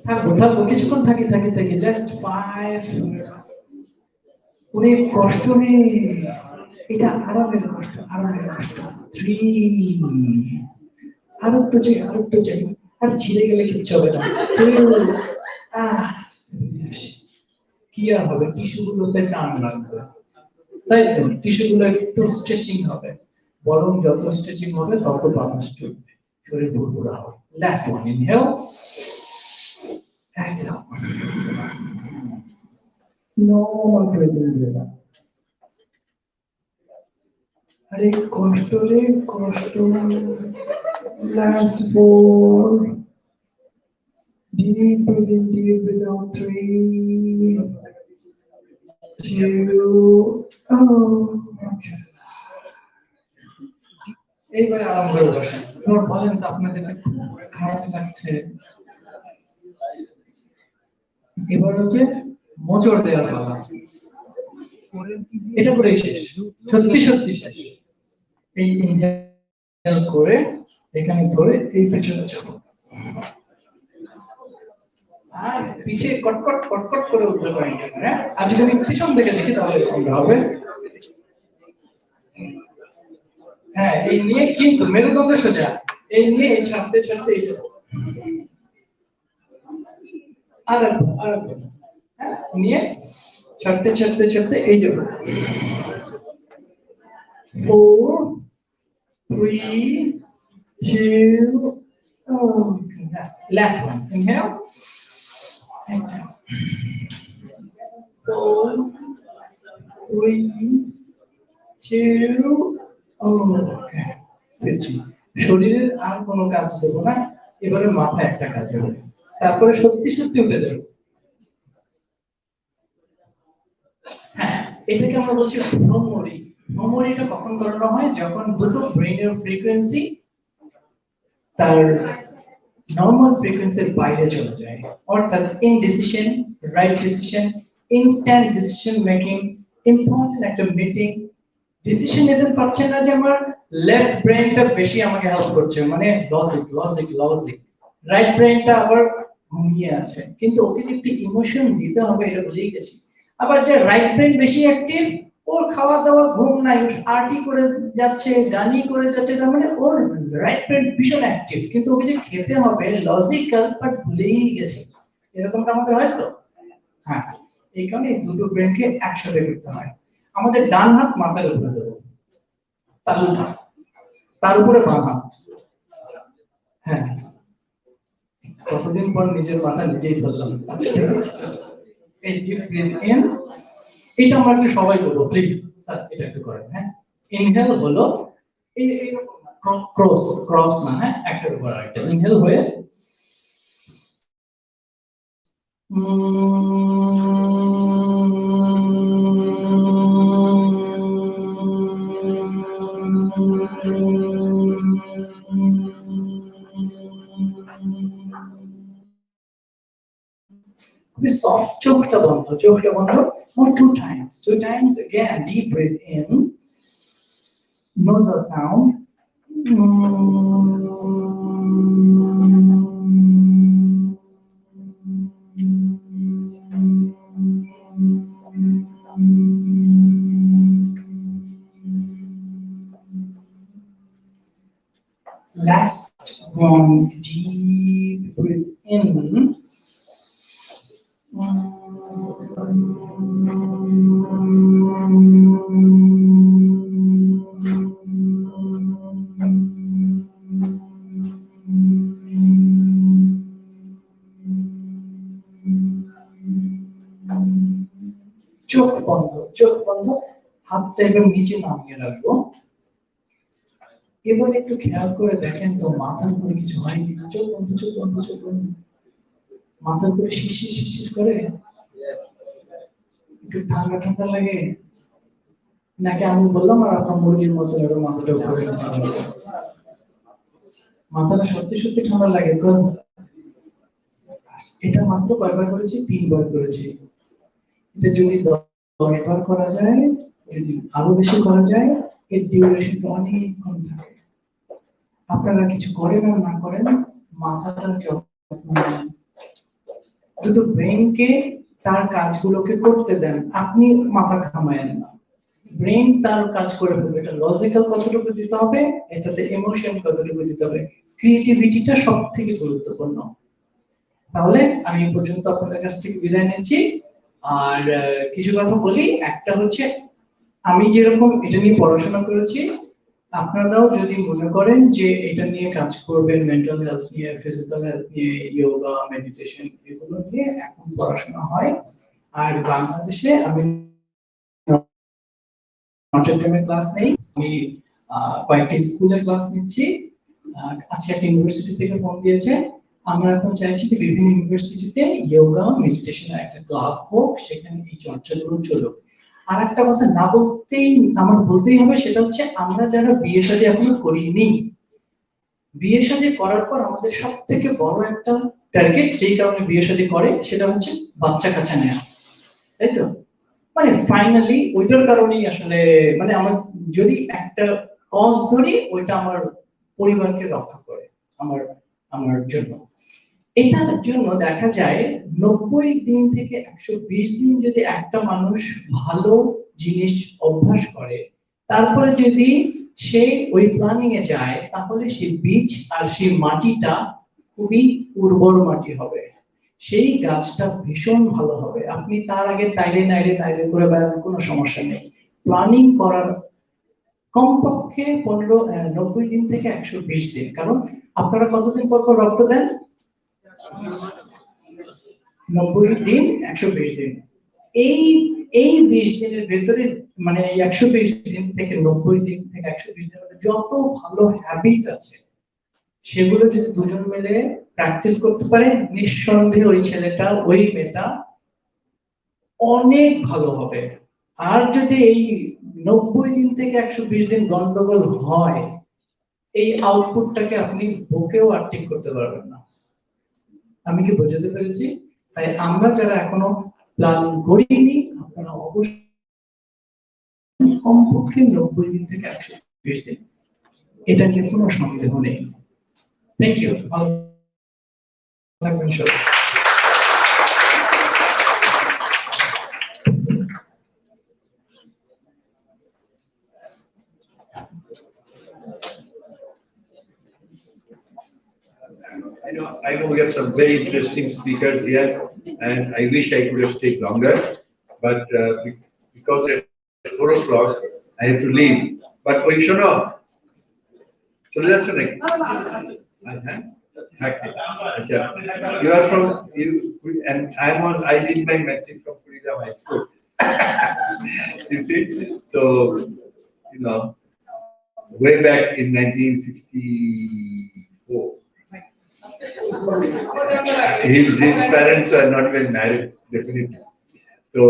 থাকবো থাকবো কিছুক্ষণ, থাকি থাকি থাকি। লাস্ট 5। অনেক কষ্ট নেই, এটা আরামের কষ্ট, আরামের কষ্ট। 3, আরো একটু চাই, আরো একটু চাই। আর ছিঁড়ে গেলে কিচ্ছু হবে না। 2, কি আর হবে, টিস্যুগুলোতে টান লাগবে, তাই তো টিস্যুগুলো একটু স্ট্রেচিং হবে। বরং যত স্ট্রেচিং হবে তত বাতাস ঢুকবে, শরীর ফুরফুরা হবে। Last one, inhale, exhale. Normal breathing দিলাম। আরে কষ্ট রে কষ্ট। Last 4, deep breath in, deep breath out. 3, 2, okay. এইবার আরাম করে বসেন। এবার বলেন তো আপনাদের খারাপ লাগছে। এবার হচ্ছে মোচড় দেওয়ার পালা। এটা করে শেষ, সত্যি সত্যি শেষ। এই ইনহেল করে এখানে ধরে এই পেছনে যাবো, আর পিঠে কটকট কটকট করে উঠতে পারি। হ্যাঁ, আর যদি আমি পিছন থেকে দেখি তাহলে এরকম হবে। হ্যাঁ, এই নিয়ে কিন্তু মেরুদণ্ড সোজা, এই নিয়ে এই ছাড়তে ছাড়তে এই যাবো, আর হ্যাঁ, নিয়ে ছাড়তে ছাড়তে ছাড়তে এই যাবো। 4 3 2 okay, last one. Inhale, exhale. 4 3 2 okay, শরীরের আর কোনো কাজ দেব না, এবারে মাথা একটা কাজ হবে, তারপরে সত্যি সত্যি উঠে যাবে। হ্যাঁ, এটাকে আমরা বলছি ভ্রমরি। ভ্রমরিটা কখন করানো হয়? যখন দুটো ব্রেনের ফ্রিকোয়েন্সি তার নরমাল ফ্রিকোয়েন্সির বাইরে চলে যায়, অর্থাৎ indecision, right decision, instant decision making, important একটা মিটিং ডিসিশন নিতে পারছে না যে আমার লেফট ব্রেনটা বেশি আমাকে হেল্প করছে, মানে লজিক লজিক লজিক, রাইট ব্রেনটা আবার ঘুমিয়ে আছে, কিন্তু ওকে যে একটু ইমোশন দিতে হবে এটা ভুলেই গেছি। আবার যে রাইট ব্রেন বেশি অ্যাক্টিভ, ওর খাওয়া দাওয়া ঘুম নাই, আর্টি করে যাচ্ছে, গানই করে যাচ্ছে, তার মানে ওর রাইট ব্রেন ভীষণ অ্যাক্টিভ, কিন্তু ওকে যে খেতে হবে লজিক্যাল বাট ভুলেই গেছে। এরকমটা আমাদের হয় তো? হ্যাঁ, এই কারণে দুটো ব্রেনকে একসাথে করতে হয়। আমাদের ডান হাত মাথার উপরে দেবো, তালুটা, তার উপরে বাঁ হাত। হ্যাঁ, কতদিন পর নিজের মাথা নিজেই ধরলাম। এই ডিপ ব্রিথ ইন, এটা আমরা একটু সবাই করবো প্লিজ স্যার, এটা একটু করেন। হ্যাঁ, ইনহেল হলো এই ক্রস ক্রস না, হ্যাঁ, একটার উপর আরেকটা ইনহেল হয়ে খুবই সফট, চোখটা বন্ধ, চোখটা বন্ধ, or two times again, deep breath in, nasal sound, last one, deep breath in, চোখ বন্ধ, চোখ বন্ধ, হাতটা এবার নিচে নামিয়ে রাখবো। এবার একটু খেয়াল করে দেখেন তো মাথার উপরে কিছু হয় কিনা। চোখ বন্ধ, চোখ বন্ধ, চোখ বন্ধ, মাথার উপরে শিরশির শিরশির করে, একটু ঠান্ডা ঠান্ডা লাগে নাকি আমি বললাম আর আপনার মুরগির মতো এবার মাথাটা উপরে নিচে নামিয়ে, মাথাটা সত্যি সত্যি ঠান্ডা লাগে তো? এটা মাত্র কয়বার করেছি? 3 বার করেছি। এটা যদি 10 বার করা যায়, যদি আরো বেশি করা যায়, এর ডিউরেশনটা অনেকক্ষণ থাকে। আপনারা কিছু করেন আর না করেন, মাথাটার যত্ন নেন, দুটো ব্রেনকে তার কাজগুলোকে করতে দেন, আপনি মাথা ঘামায়েন না। ব্রেন তার কাজ করে ফেলবে, এটা লজিক্যাল কতটুকু দিতে হবে, এটাতে ইমোশন কতটুকু দিতে হবে, ক্রিয়েটিভিটিটা সবথেকে গুরুত্বপূর্ণ। তাহলে আমি এই পর্যন্ত আপনাদের কাছ থেকে বিদায় নিচ্ছি। আর কিছু কথা বলি, একটা হচ্ছে আমি যেরকম এটা নিয়ে পড়াশোনা করেছি, আপনারাও যদি মনে করেন যে এটা নিয়ে কাজ করবেন, মেন্টাল হেলথ নিয়ে, ফিজিক্যাল হেলথ নিয়ে, যোগা, মেডিটেশন, এগুলো নিয়ে এখন পড়াশোনা হয়। আর বাংলাদেশে আমি নটরডেমে ক্লাস নেই, আমি কয়েকটি স্কুলে ক্লাস নিচ্ছি। আজকে একটা ইউনিভার্সিটি থেকে ফোন দিয়েছে, আমরা এখন চাইছি যে বিভিন্ন ইউনিভার্সিটিতে যোগা মেডিটেশনের একটা ক্লাব হোক, সেখানে এই চর্চাগুলো চলুক। আর একটা কথা না বলতেই, আমার বলতেই হবে, সেটা হচ্ছে আমরা যারা বিয়ে শাদী এখনো করিনি, বিয়ে শাদী করার পর আমাদের সবথেকে বড় একটা টার্গেট যেই কারণে বিয়ে শাদী করে সেটা হচ্ছে বাচ্চা কাচ্চা নেওয়া, তাই তো? মানে ফাইনালি ওইটার কারণেই আসলে মানে আমার যদি একটা কজ ধরি ওইটা আমার পরিবারকে রক্ষা করে আমার আমার জন্য। এটার জন্য দেখা যায় 90 দিন থেকে 120 দিন যদি একটা মানুষ ভালো জিনিস অভ্যাস করে, তারপরে যদি সে ওই প্ল্যানিং এ যায়, তাহলে সেই বীজ আর সেই মাটিটা খুবই উর্বর মাটি হবে, সেই গাছটা ভীষণ ভালো হবে। আপনি তার আগে তাইলে করে বেড়ানোর কোনো সমস্যা নেই। প্ল্যানিং করার কমপক্ষে 90 দিন থেকে 120 দিন। কারণ আপনারা কতদিন পর পর রক্ত দেন? 90 দিন, 120 দিন। এই এই 20 দিনের ভেতরে মানে এই 120 দিন থেকে 90 দিন থেকে 120 দিনের মধ্যে যত ভালো হ্যাবিট আছে সেগুলো যদি দুজন মিলে প্র্যাকটিস করতে পারে, নিঃসন্দেহে ওই ছেলেটা ওই মেয়েটা অনেক ভালো হবে। আর যদি এই 90 দিন থেকে 120 দিন গন্ডগোল হয়, এই আউটপুটটাকে আপনি বুকেও আর্টিক করতে পারবেন না। আমি কি বোঝাতে পেরেছি? তাই আমরা যারা এখনো প্ল্যানিং করিনি, আপনারা অবশ্যই কমপক্ষে 90 দিন থেকে 120 দিন, এটা নিয়ে কোনো সন্দেহ নেই। থ্যাংক ইউ, ভালো থাকবেন সবাই। I know we have some very interesting speakers here, and I wish I could have stayed longer, but because at 4 o'clock I have to leave. But we should know. চলে যাচ্ছ নাকি? You are from you, and I did my metric from Freedom High School. You see, so you know, way back in 1964. His parents were not even married, definitely. So,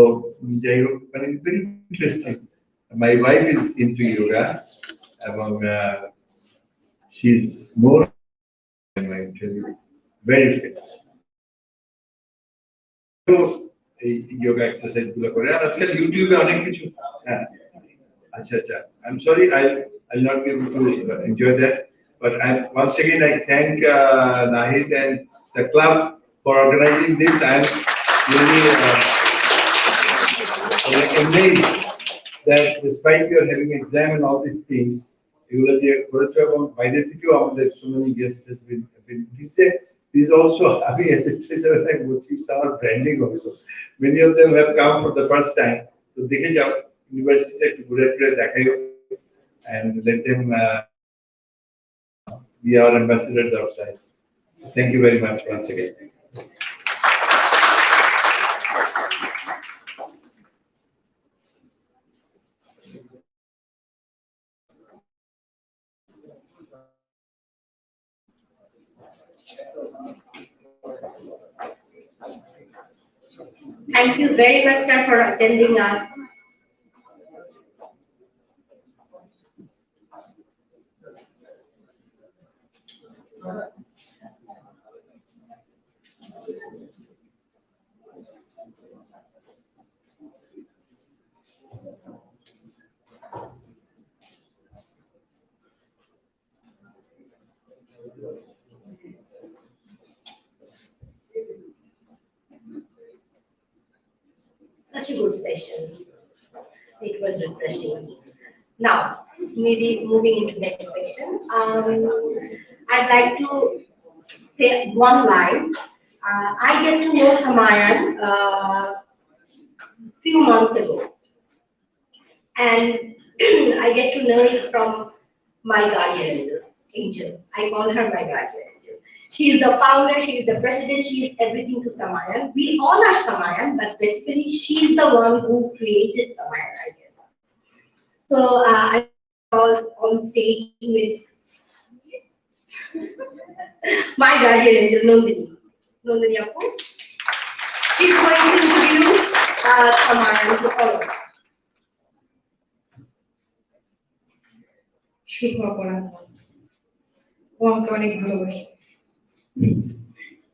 very interesting. My wife is into yoga, among she's more than my interview, very fit. So, yoga exercise গুলো করে আর আজকাল ইউটিউবে অনেক কিছু আচ্ছা I'm sorry I'll not be able to enjoy that, but once again I thank Nahid and the club for organizing this. I'm really amazed that despite your having exam and all these things, এগুলো যে করেছো এবং বাইরে থেকেও আমাদের so many guests have been this also আমি as a treasurer like বলছি our branding also. Many of them have come for the first time, তো দেখে যাও ইউনিভার্সিটিতে একটু ঘুরে ফিরে দেখাইও and let them be our ambassadors outside. So thank you very much once again. Thank you very much, sir, for attending us. Such a good session. It was refreshing. Now, maybe moving into next section. I'd like to say one line. I get to know Samayan few months ago, and I get to know it from my guardian angel. I call her my guardian angel. She is the founder, she is the president, she is everything to Samayan. We all are Samayan, but basically she is the one who created Samayan, I guess. So I call on stage with my guardian angel, Nandini. Nandini Appu. She's going to introduce Samayan to all of us. শুভ অপরাহ্ন। ও আমাকে অনেক ভালোবাসে,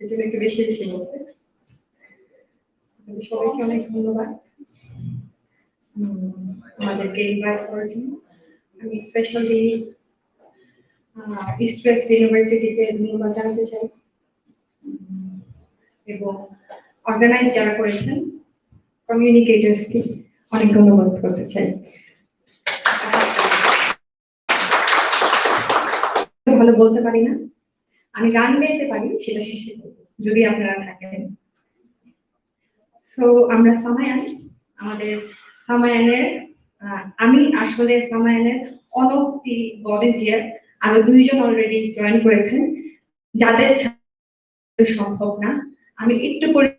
এই জন্য একটু বেশি বেশি বলছে। সবাইকে অনেক ধন্যবাদ আমাদেরকে ইনভাইট করার জন্য। আমি স্পেশালি ইস্ট ওয়েস্ট ইউনিভার্সিটিতে ধন্যবাদ জানাতে চাই, এবং অর্গানাইজ যারা করেছেন কমিউনিকেটরসকে অনেক ধন্যবাদ করতে চাই। ভালো বলতে পারি না, আমি গান গাইতে পারি, সেটা শেষে বলবো যদি আপনারা থাকেন। তো আমরা সামায়ান, আমাদের সামায়ানের আমি আসলে সামায়ানের অনক্তি ভলেন্টিয়ার, আরো 2 জন অলরেডি জয়েন করেছেন, যাদের সম্ভব না। আমি একটু পরে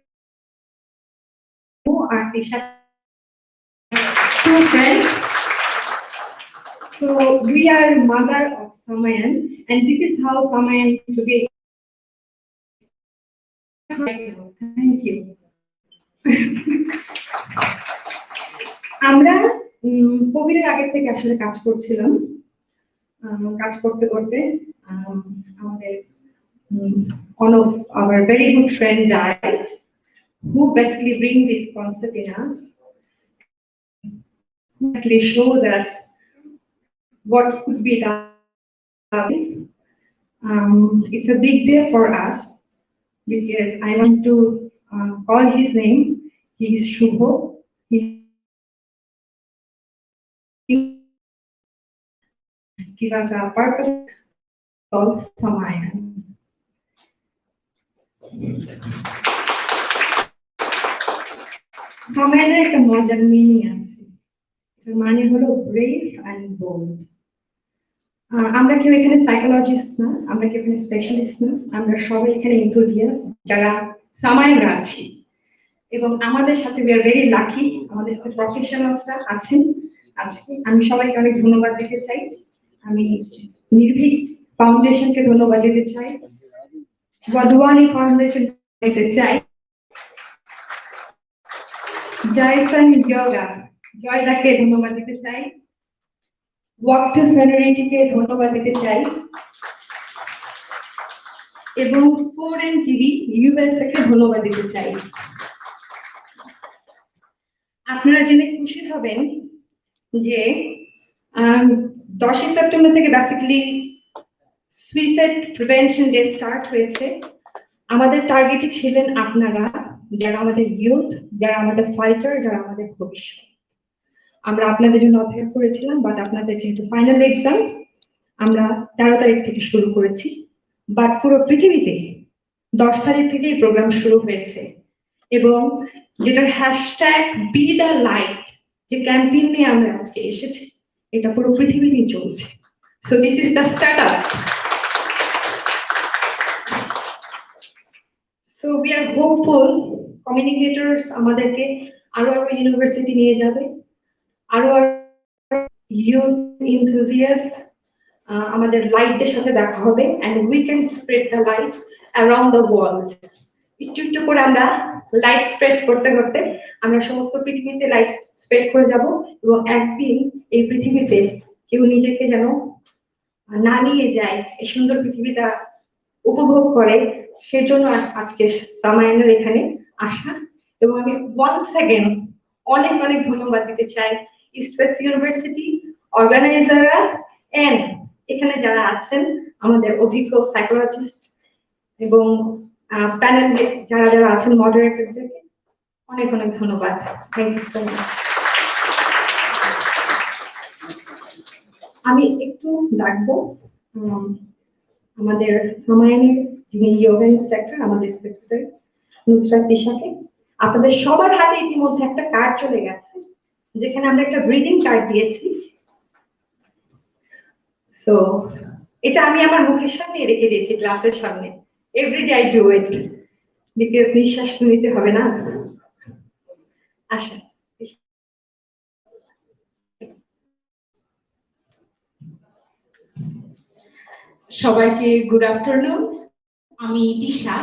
আর Tisha, 2 friends. So we are mother of Samayan, and this is how Samayan today. Thank you. আমরা কোভিডের আগে থেকে আসলে কাজ করছিলাম, কাজ করতে করতে আমাদের one of our very good friend died, who basically bring this concept in us, actually shows us what could be done. It's a big day for us because I want to call his name. He is Shubho. He give us a purpose called Samayan. Samayaner একটা মজার মিনিং আছে, এর মানে হলো ব্রেভ অ্যান্ড বোল্ড। আমরা কেউ এখানে সাইকোলজিস্ট না, আমরা কেউ এখানে স্পেশালিস্ট না, আমরা সবাই এখানে এনথুজিয়াস্ট যারা সামায়ানরা আছি, এবং আমাদের সাথে we are very lucky, আমাদের সাথে প্রফেশনালসরা আছেন আজকে। আমি সবাইকে অনেক ধন্যবাদ দিতে চাই। আমি নির্ভীক ফাউন্ডেশনকে ধন্যবাদ দিতে চাই, ওয়াধওয়ানি ফাউন্ডেশন দিতে চাই, জয়সান যোগা জয়দাকে ধন্যবাদ দিতে চাই, To Serenity কে ধন্যবাদ দিতে চাই, এবং 4M টিভি ইউএসএ কে ধন্যবাদ দিতে চাই। আপনারা জেনে খুশি হবেন যে 10 সেপ্টেম্বর থেকে basically suicide prevention day start হয়েছে। আমাদের টার্গেটে ছিলেন আপনারা, যারা আমাদের ইউথ, যারা আমাদের ফাইটার, যারা আমাদের ভবিষ্যৎ। আমরা আপনাদের জন্য অপেক্ষা করেছিলাম, বাট আপনাদের যেহেতু ফাইনাল এক্সাম, আমরা 13 তারিখ থেকে শুরু করেছি, বাট পুরো পৃথিবীতে 10 তারিখ থেকে এই প্রোগ্রাম শুরু হয়েছে, এবং যেটার হ্যাশট্যাগ বি দ্য লাইট, যে ক্যাম্পেইন নিয়ে আমরা আজকে এসেছি, এটা পুরো পৃথিবীতেই চলছে। So this is the startup. So we are hopeful communicators আমাদেরকে আরো ইউনিভার্সিটি নিয়ে যাবে, আরো ইউথ ইনথুজিয়াস্ট আমাদের লাইটদের সাথে দেখা হবে, and we can spread the light around the world. একটু একটু করে আমরা লাইট স্প্রেড করতে করতে আমরা সমস্ত পৃথিবীতে লাইট স্প্রেড করে যাব, এবং একদিন এই পৃথিবীতে কেউ নিজেকে যেন না নিয়ে যায়, এই সুন্দর পৃথিবীটা উপভোগ করে। সেজন্য আজকে সামায়ানের এখানে আসা, এবং আমি ওয়ান্স অ্যাগেন অনেক অনেক ধন্যবাদ দিতে চাই ইস্ট ওয়েস্ট ইউনিভার্সিটি অর্গানাইজাররা, এন্ড এখানে যারা আছেন আমাদের অভিজ্ঞ সাইকোলজিস্ট এবং প্যানেলে যারা যারা আছেন মডারেটরদেরকে অনেক অনেক ধন্যবাদ। Thank you so much. আমি একটু ডাকবো আমাদের সামায়ানের যিনি যোগা ইনস্ট্রাক্টর, আমাদের সেক্রেটারি নুসরাত তিশাকে। আপনাদের সবার হাতে ইতিমধ্যে একটা কার্ড চলে গেছে, যেখানে আমরা একটা ব্রিদিং কার্ড দিয়েছি। সো এটা আমি আমার মুখের সামনে রেখে দিয়েছি, ক্লাসের সামনে। Everyday I do it, because নিঃশ্বাস নিতে হবে না। আশা সবাইকে গুড আফটারনুন। আমি তিশা,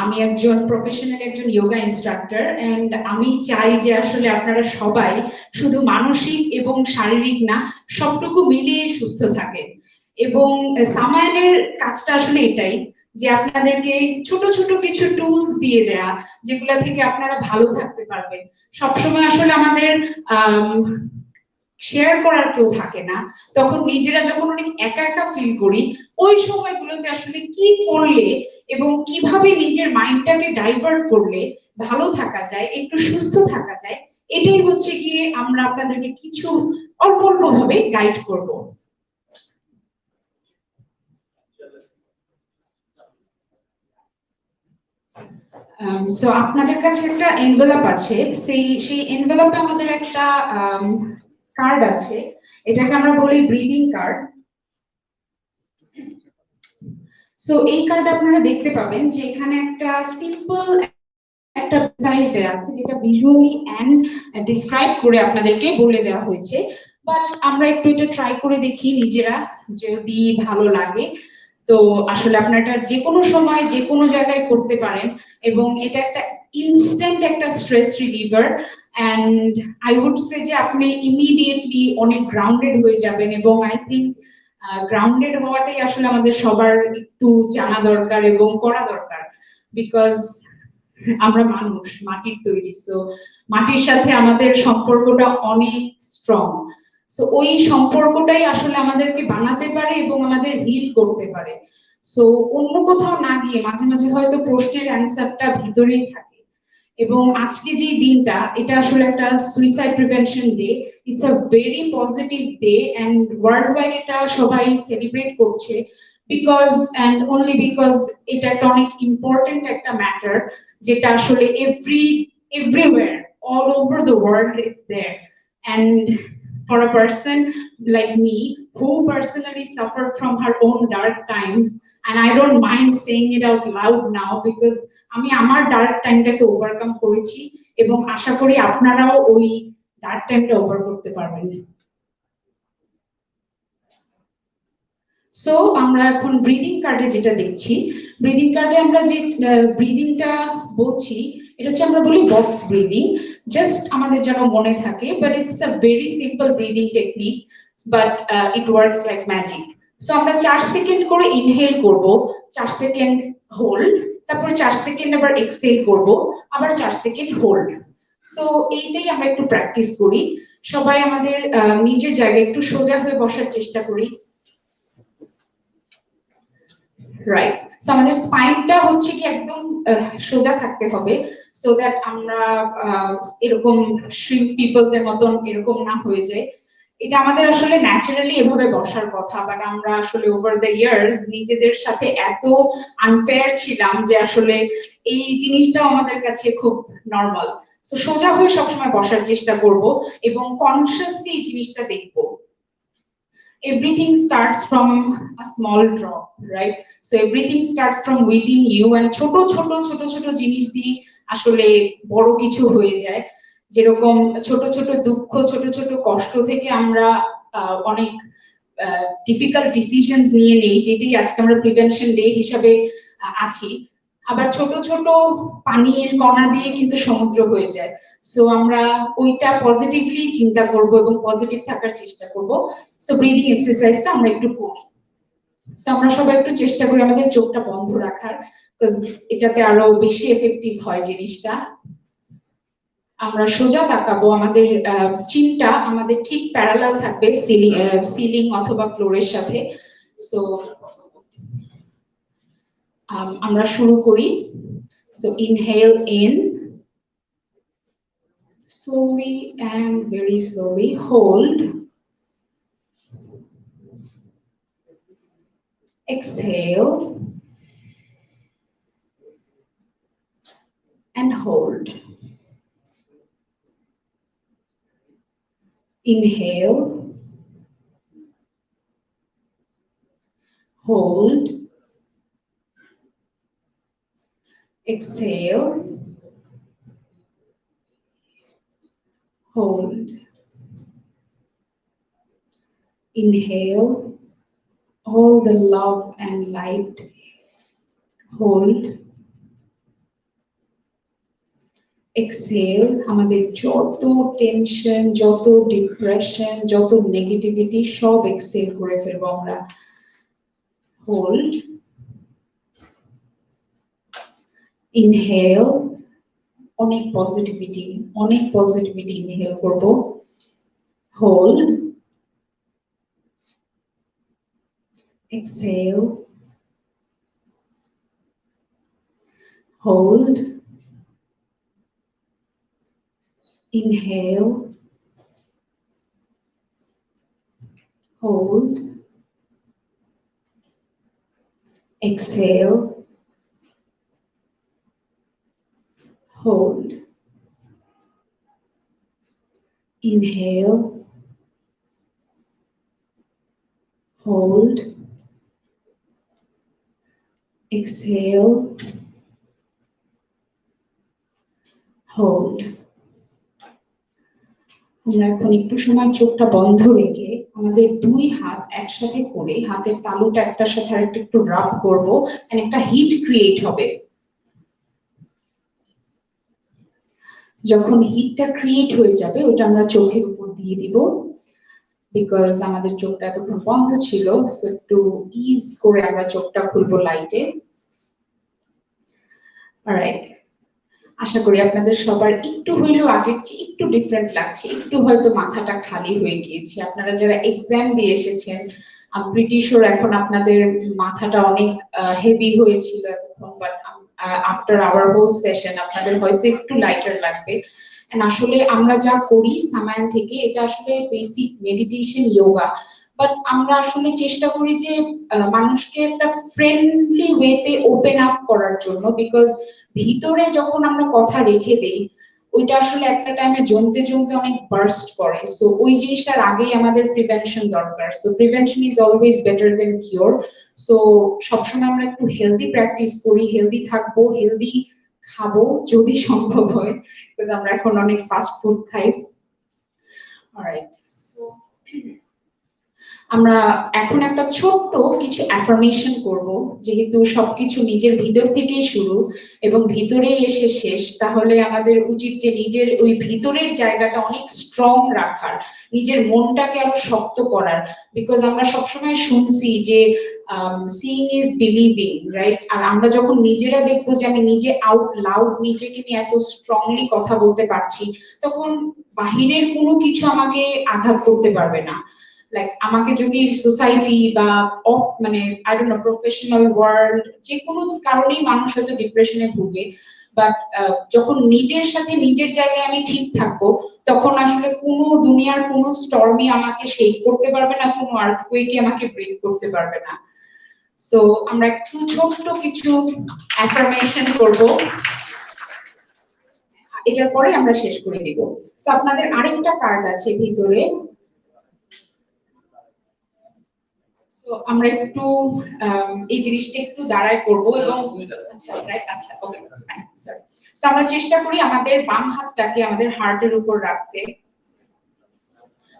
আমি একজন প্রফেশনাল একজন যোগা ইনস্ট্রাক্টর, এন্ড আমি চাই যে আসলে আপনারা সবাই শুধু মানসিক এবং শারীরিক না, সবটুকু মিলিয়ে সুস্থ থাকে। এবং সামায়ানের কাজটা আসলে এটাই যে আপনাদেরকে ছোট ছোট কিছু টুলস দিয়ে দেয়া যেগুলা থেকে আপনারা ভালো থাকতে পারবেন। সবসময় আসলে আমাদের শেয়ার করার কেউ থাকে না, তখন নিজেরা যখন অনেক একা একা ফিল করি ওই সময়গুলোতে আসলে কি করলে এবং কিভাবে নিজের মাইন্ডটাকে ডাইভার্ট করলে ভালো থাকা যায়, একটু সুস্থ থাকা যায়, এটাই হচ্ছে গিয়ে আমরা আপনাদেরকে কিছু অল্প অল্প ভাবে গাইড করব। সো আপনাদের কাছে একটা এনভেলপ আছে, সেই এনভেলপে আমাদের একটা কার্ড আছে, এটাকে আমরা বলি ব্রিদিং কার্ড। সো এই কার্ড আপনারা দেখতে পাবেন যে এখানে একটা সিম্পল একটা সাইজ দেওয়া আছে যেটা ভিজুয়ালি এন্ড ডিসক্রাইব করে আপনাদেরকে বলে দেওয়া হয়েছে, বাট আমরা একটু এটা ট্রাই করে দেখি নিজেরা, যদি ভালো লাগে তো আসলে আপনারা এটা যে কোনো সময় যে কোনো জায়গায় করতে পারেন এবং এটা একটা ইনস্ট্যান্ট একটা stress reliever and I would say যে আপনি ইমিডিয়েটলি অনেক গ্রাউন্ডেড হয়ে যাবেন এবং আই থিংক গ্রাউন্ডেড হওয়াটাই আসলে আমাদের সবার একটু জানা দরকার এবং করা দরকার, বিকজ আমরা মানুষ, মাটির তৈরি, সো মাটির সাথে আমাদের সম্পর্কটা অনেক স্ট্রং। সো ওই সম্পর্কটাই আসলে আমাদেরকে বানাতে পারে এবং আমাদের হিল করতে পারে। সো অন্য কোথাও না গিয়ে মাঝে মাঝে হয়তো প্রশ্নের অ্যান্সারটা ভিতরেই থাকে। এবং আজকে যে দিনটা, এটা আসলে একটা suicide prevention day, it's a very positive day and worldwide এটা সবাই সেলিব্রেট করছে বিকজ এন্ড অনলি বিকজ এটা একটা অনেক ইম্পর্টেন্ট একটা ম্যাটার যেটা আসলে everywhere all over the world it's there. And for a person like me who personally suffered from her own dark times, and I don't mind saying it out loud now because আমি আমার ডার্ক টাইমটাকে ওভারকাম করেছি এবং আশা করি আপনারাও ওই ডার্ক টাইমটা ওভার করতে পারবেন। সো আমরা এখন ব্রিদিং কার্ডে যেটা দেখছি, ব্রিদিং কার্ডে আমরা যে ব্রিদিংটা বলছি এটা হচ্ছে আমরা বলি বক্স ব্রিদিং, জাস্ট আমাদের যেন মনে থাকে, but it's a very simple breathing technique, but it works like magic. So আমরা 4 সেকেন্ড করে ইনহেল করব, 4 সেকেন্ড হোল্ড, তারপর 4 সেকেন্ড আবার এক্সহেল করব, আবার 4 সেকেন্ড হোল্ড। সো এইটাই আমরা একটু প্র্যাকটিস করি। সবাই আমাদের নিজের জায়গায় একটু সোজা হয়ে বসার চেষ্টা করি। রাইট, সো আমাদের স্পাইনটা হচ্ছে কি একদম সোজা থাকতে হবে, সো দ্যাট আমরা এরকম শ্রিম্প পিপলদের মতন এরকম না হয়ে যায়। এটা আমাদের আসলে ন্যাচারালি এভাবে বসার কথা, বাট আমরা আসলে ওভার দ্য ইয়ার্স নিজেদের সাথে এত আনফেয়ার ছিলাম যে আসলে এই জিনিসটাও আমাদের কাছে খুব নর্মাল। সো সোজা হয়ে সবসময় বসার চেষ্টা করব এবং কনসিয়াসলি এই জিনিসটা দেখবো। Everything starts from a small drop, right? So everything starts from within you, and ছোট ছোট ছোট ছোট জিনিস দিয়ে আসলে বড় কিছু হয়ে যায়। যেরকম ছোট ছোট দুঃখ, ছোট ছোট কষ্ট থেকে আমরা অনেক ডিফিকাল্ট ডিসিশনস নিয়ে নেই, যেটি আজকে আমরা প্রিভেনশন ডে হিসাবে আছি। আবার ছোট ছোট পানির কণা দিয়ে কিন্তু সমুদ্র হয়ে যায়। সো আমরা ওইটা পজিটিভলি চিন্তা করব এবং পজিটিভ থাকার চেষ্টা করব। সো ব্রিদিং এক্সারসাইজটা আমরা একটু করি। সো আমরা সবাই একটু চেষ্টা করি আমাদের চোখটা বন্ধ রাখার, বিকজ এটাতে আরো বেশি এফেক্টিভ হয় জিনিসটা। আমরা সোজা তাকাবো, আমাদের চিনটা আমাদের ঠিক প্যারালাল থাকবে সিলিং অথবা ফ্লোরের সাথে। সো আমরা শুরু করি। So inhale in, slowly and very slowly hold, exhale and hold, inhale, hold, exhale, hold, inhale all the love and light, hold, exhale আমাদের যত টেনশন, যত ডিপ্রেশন, যত নেগেটিভিটি সব এক্সহেল করে ফেলবো আমরা। hold, inhale, অনেক পজিটিভিটি inhale করব, hold, exhale, hold, inhale, hold, exhale, hold, inhale, hold, exhale, hold. আমরা এখন একটু সময় চোখটা বন্ধ রেখে আমাদের দুই হাত একসাথে করে হাতের তালুটা একটার সাথে আরেকটা একটু রাব করব, and একটা হিট ক্রিয়েট হবে। যখন হিটটা ক্রিয়েট হয়ে যাবে ওটা আমরা চোখের উপর দিয়ে দিব, বিকজ আমাদের চোখটা এতক্ষণ বন্ধ ছিল, সো একটু ইজ করে আমরা চোখটা খুলবো লাইটে। অলরাইট, আশা করি আপনাদের সবার একটু হইলেও আগের চেয়ে একটু ডিফারেন্ট লাগছে, একটু হয়তো মাথাটা খালি হয়ে গিয়েছে। আপনারা যারা এক্সাম দিয়ে এসেছেন, আমি প্রিটি শিওর এখন আপনাদের মাথাটা অনেক হেভি হয়েছিল এতক্ষণ, but after our whole session আপনাদের হয়তো একটু লাইটার লাগবে। এন্ড আসলে আমরা যা করি সামায়ান থেকে, এটা আসলে বেসিক মেডিটেশন যোগা, বাট আমরা আসলে চেষ্টা করি যে মানুষকে একটা ফ্রেন্ডলি ওয়েতে ওপেন আপ করার জন্য, বিকজ ভিতরে যখন আমরা কথা রেখে দেই ওইটা আসলে একটা টাইমে জমতে জমতে অনেক বার্স্ট করে। সো ওই জিনিসটার আগেই আমাদের প্রিভেনশন দরকার। So prevention is always better then cure. So সবসময় আমরা একটু হেলদি প্র্যাকটিস করি, হেলদি থাকবো, হেলদি খাবো যদি সম্ভব হয়, বিকজ আমরা এখন অনেক ফাস্ট ফুড খাই। অলরাইট, সো আমরা এখন একটা ছোট্ট কিছু অ্যাফার্মেশন করব, যেহেতু সবকিছু নিজের ভিতর থেকেই শুরু এবং ভিতরেই এসে শেষ, তাহলে আমাদের উচিত যে নিজের ওই ভিতরের জায়গাটা অনেক স্ট্রং রাখার, নিজের মনটাকে আরো শক্ত করার। বিকজ আমরা সবসময় শুনছি যে সিইং ইজ বিলিভিং, রাইট? আর আমরা যখন নিজেরা দেখবো যে আমি নিজে আউট লাউড নিজেকে নিয়ে এত স্ট্রংলি কথা বলতে পারছি, তখন বাহিরের কোনো কিছু আমাকে আঘাত করতে পারবে না। লাইক আমাকে যদি সোসাইটি বা অফ মানে I don't know professional world যে কোনো কারণেই মানুষ হয়তো ডিপ্রেশনে ভুগে, বাট যখন নিজের সাথে নিজের জায়গায় আমি ঠিক থাকবো, তখন আসলে কোনো দুনিয়ার কোনো স্টর্মই আমাকে শেক করতে পারবে না, কোনো আর্থকুয়েকই আমাকে ব্রেক করতে পারবে না। সো আমরা একটু ছোট্ট কিছু অ্যাফার্মেশন করব, এটার পরে আমরা শেষ করে দিব। সো আপনাদের আরেকটা কার্ড আছে ভিতরে, সো আমরা একটু এই জিনিসটা একটু দাঁড়ায় করব এবং আচ্ছা রাইট, আচ্ছা ওকে ফাইন স্যার। সো আমরা চেষ্টা করি আমাদের বাম হাতটাকে আমাদের হার্টের উপর রাখতে,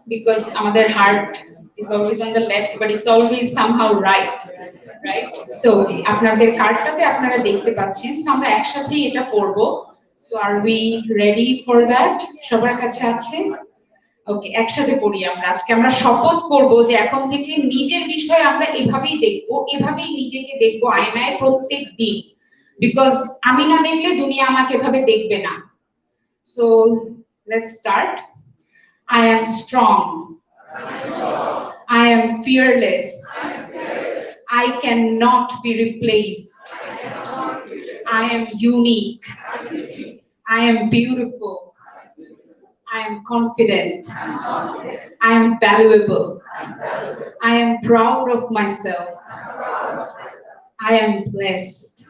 বিকজ আমাদের heart is always on the left but it's always somehow right. So আপনাদের কার্ডটাতে আপনারা দেখতে পাচ্ছেন, সো আমরা একসাথে এটা করব। So are we ready for that? সবার কাছে আছে? ওকে, একসাথে পড়ি আমরা। আজকে আমরা শপথ করব যে এখন থেকে নিজের বিষয় আমরা এভাবেই দেখব, এভাবেই নিজেকে দেখব আয়নায় প্রত্যেক দিন, বিকজ আমি না দেখলে দুনিয়া আমাকে এভাবে দেখবে না। So let's start. I am strong. I am fearless. I cannot be replaced. I am unique. I am beautiful. I am confident. I am valuable. I am proud of myself. I am blessed.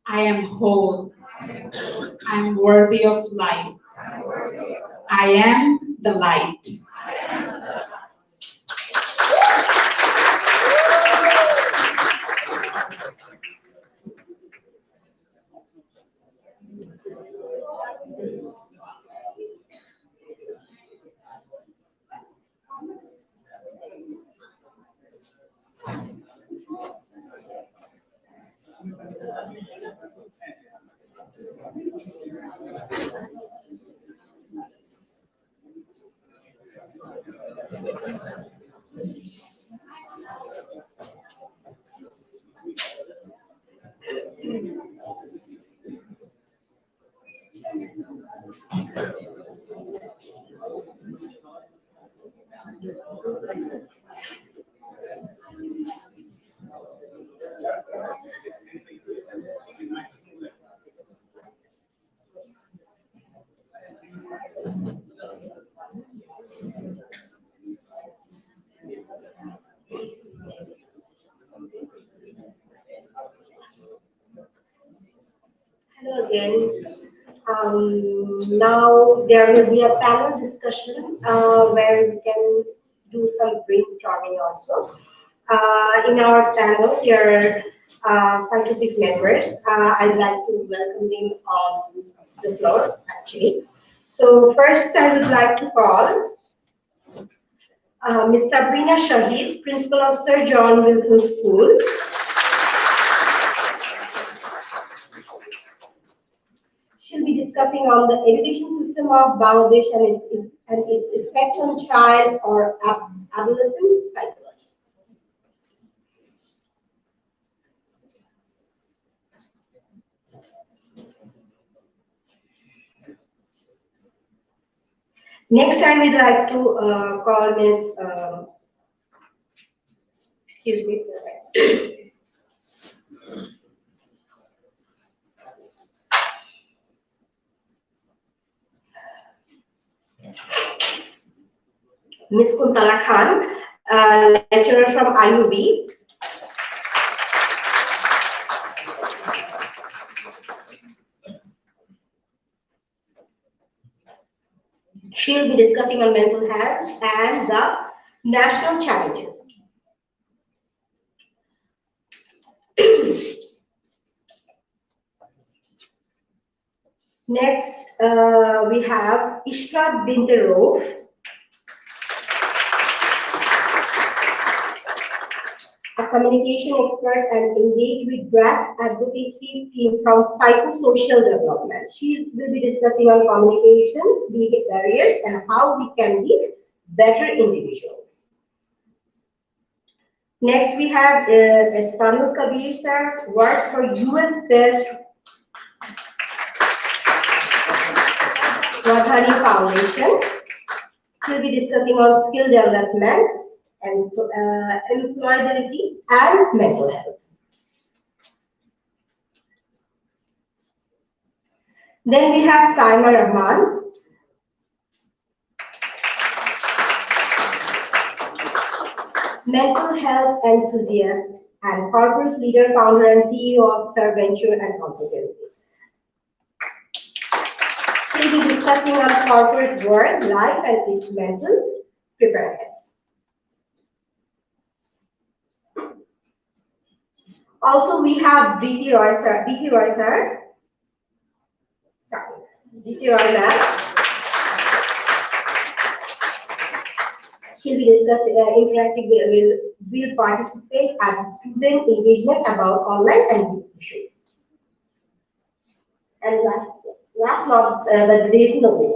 I am whole. I am worthy of life. I am the light. Hello again. Now there will be a panel discussion where we can do some brainstorming also. In our panel, there are 5 to 6 members. I'd like to welcome them on the floor, actually. So first, I would like to call Ms. Sabrina Shahid, Principal of Sir John Wilson School. She'll be discussing on the education system of Bangladesh and its effect on child or adolescent psychology. Next, I would like to call Ms. Excuse me. Ms. Kuntala Khan, lecturer from IUB. She'll be discussing on mental health and the national challenges. Next, we have Ishrat Bint Rauf, a communication expert and engaged with draft advocacy team from psychosocial development. She will be discussing on communications, behavior barriers, and how we can be better individuals. Next, we have Espanol Kabir sir, works for US-based Wadhwani Foundation. He'll be discussing on skill development and employability and mental health. Then we have Saima Rahman. Mental health enthusiast and corporate leader, founder and CEO of Sir Venture and Consultancy. She'll be discussing on corporate work, life, and its mental preparedness. Also, we have D.T. Roy sir. D.T. Roy ma'am. She'll be discussing interactive will participate as student engagement about online and youth issues. And last not but there is no way.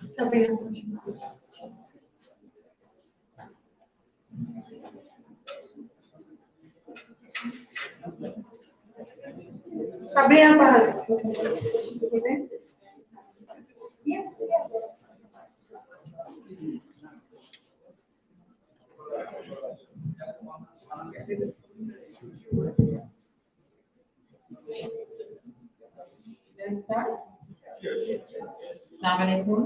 Sabrina. Sabrina. Yes. আসসালামু আলাইকুম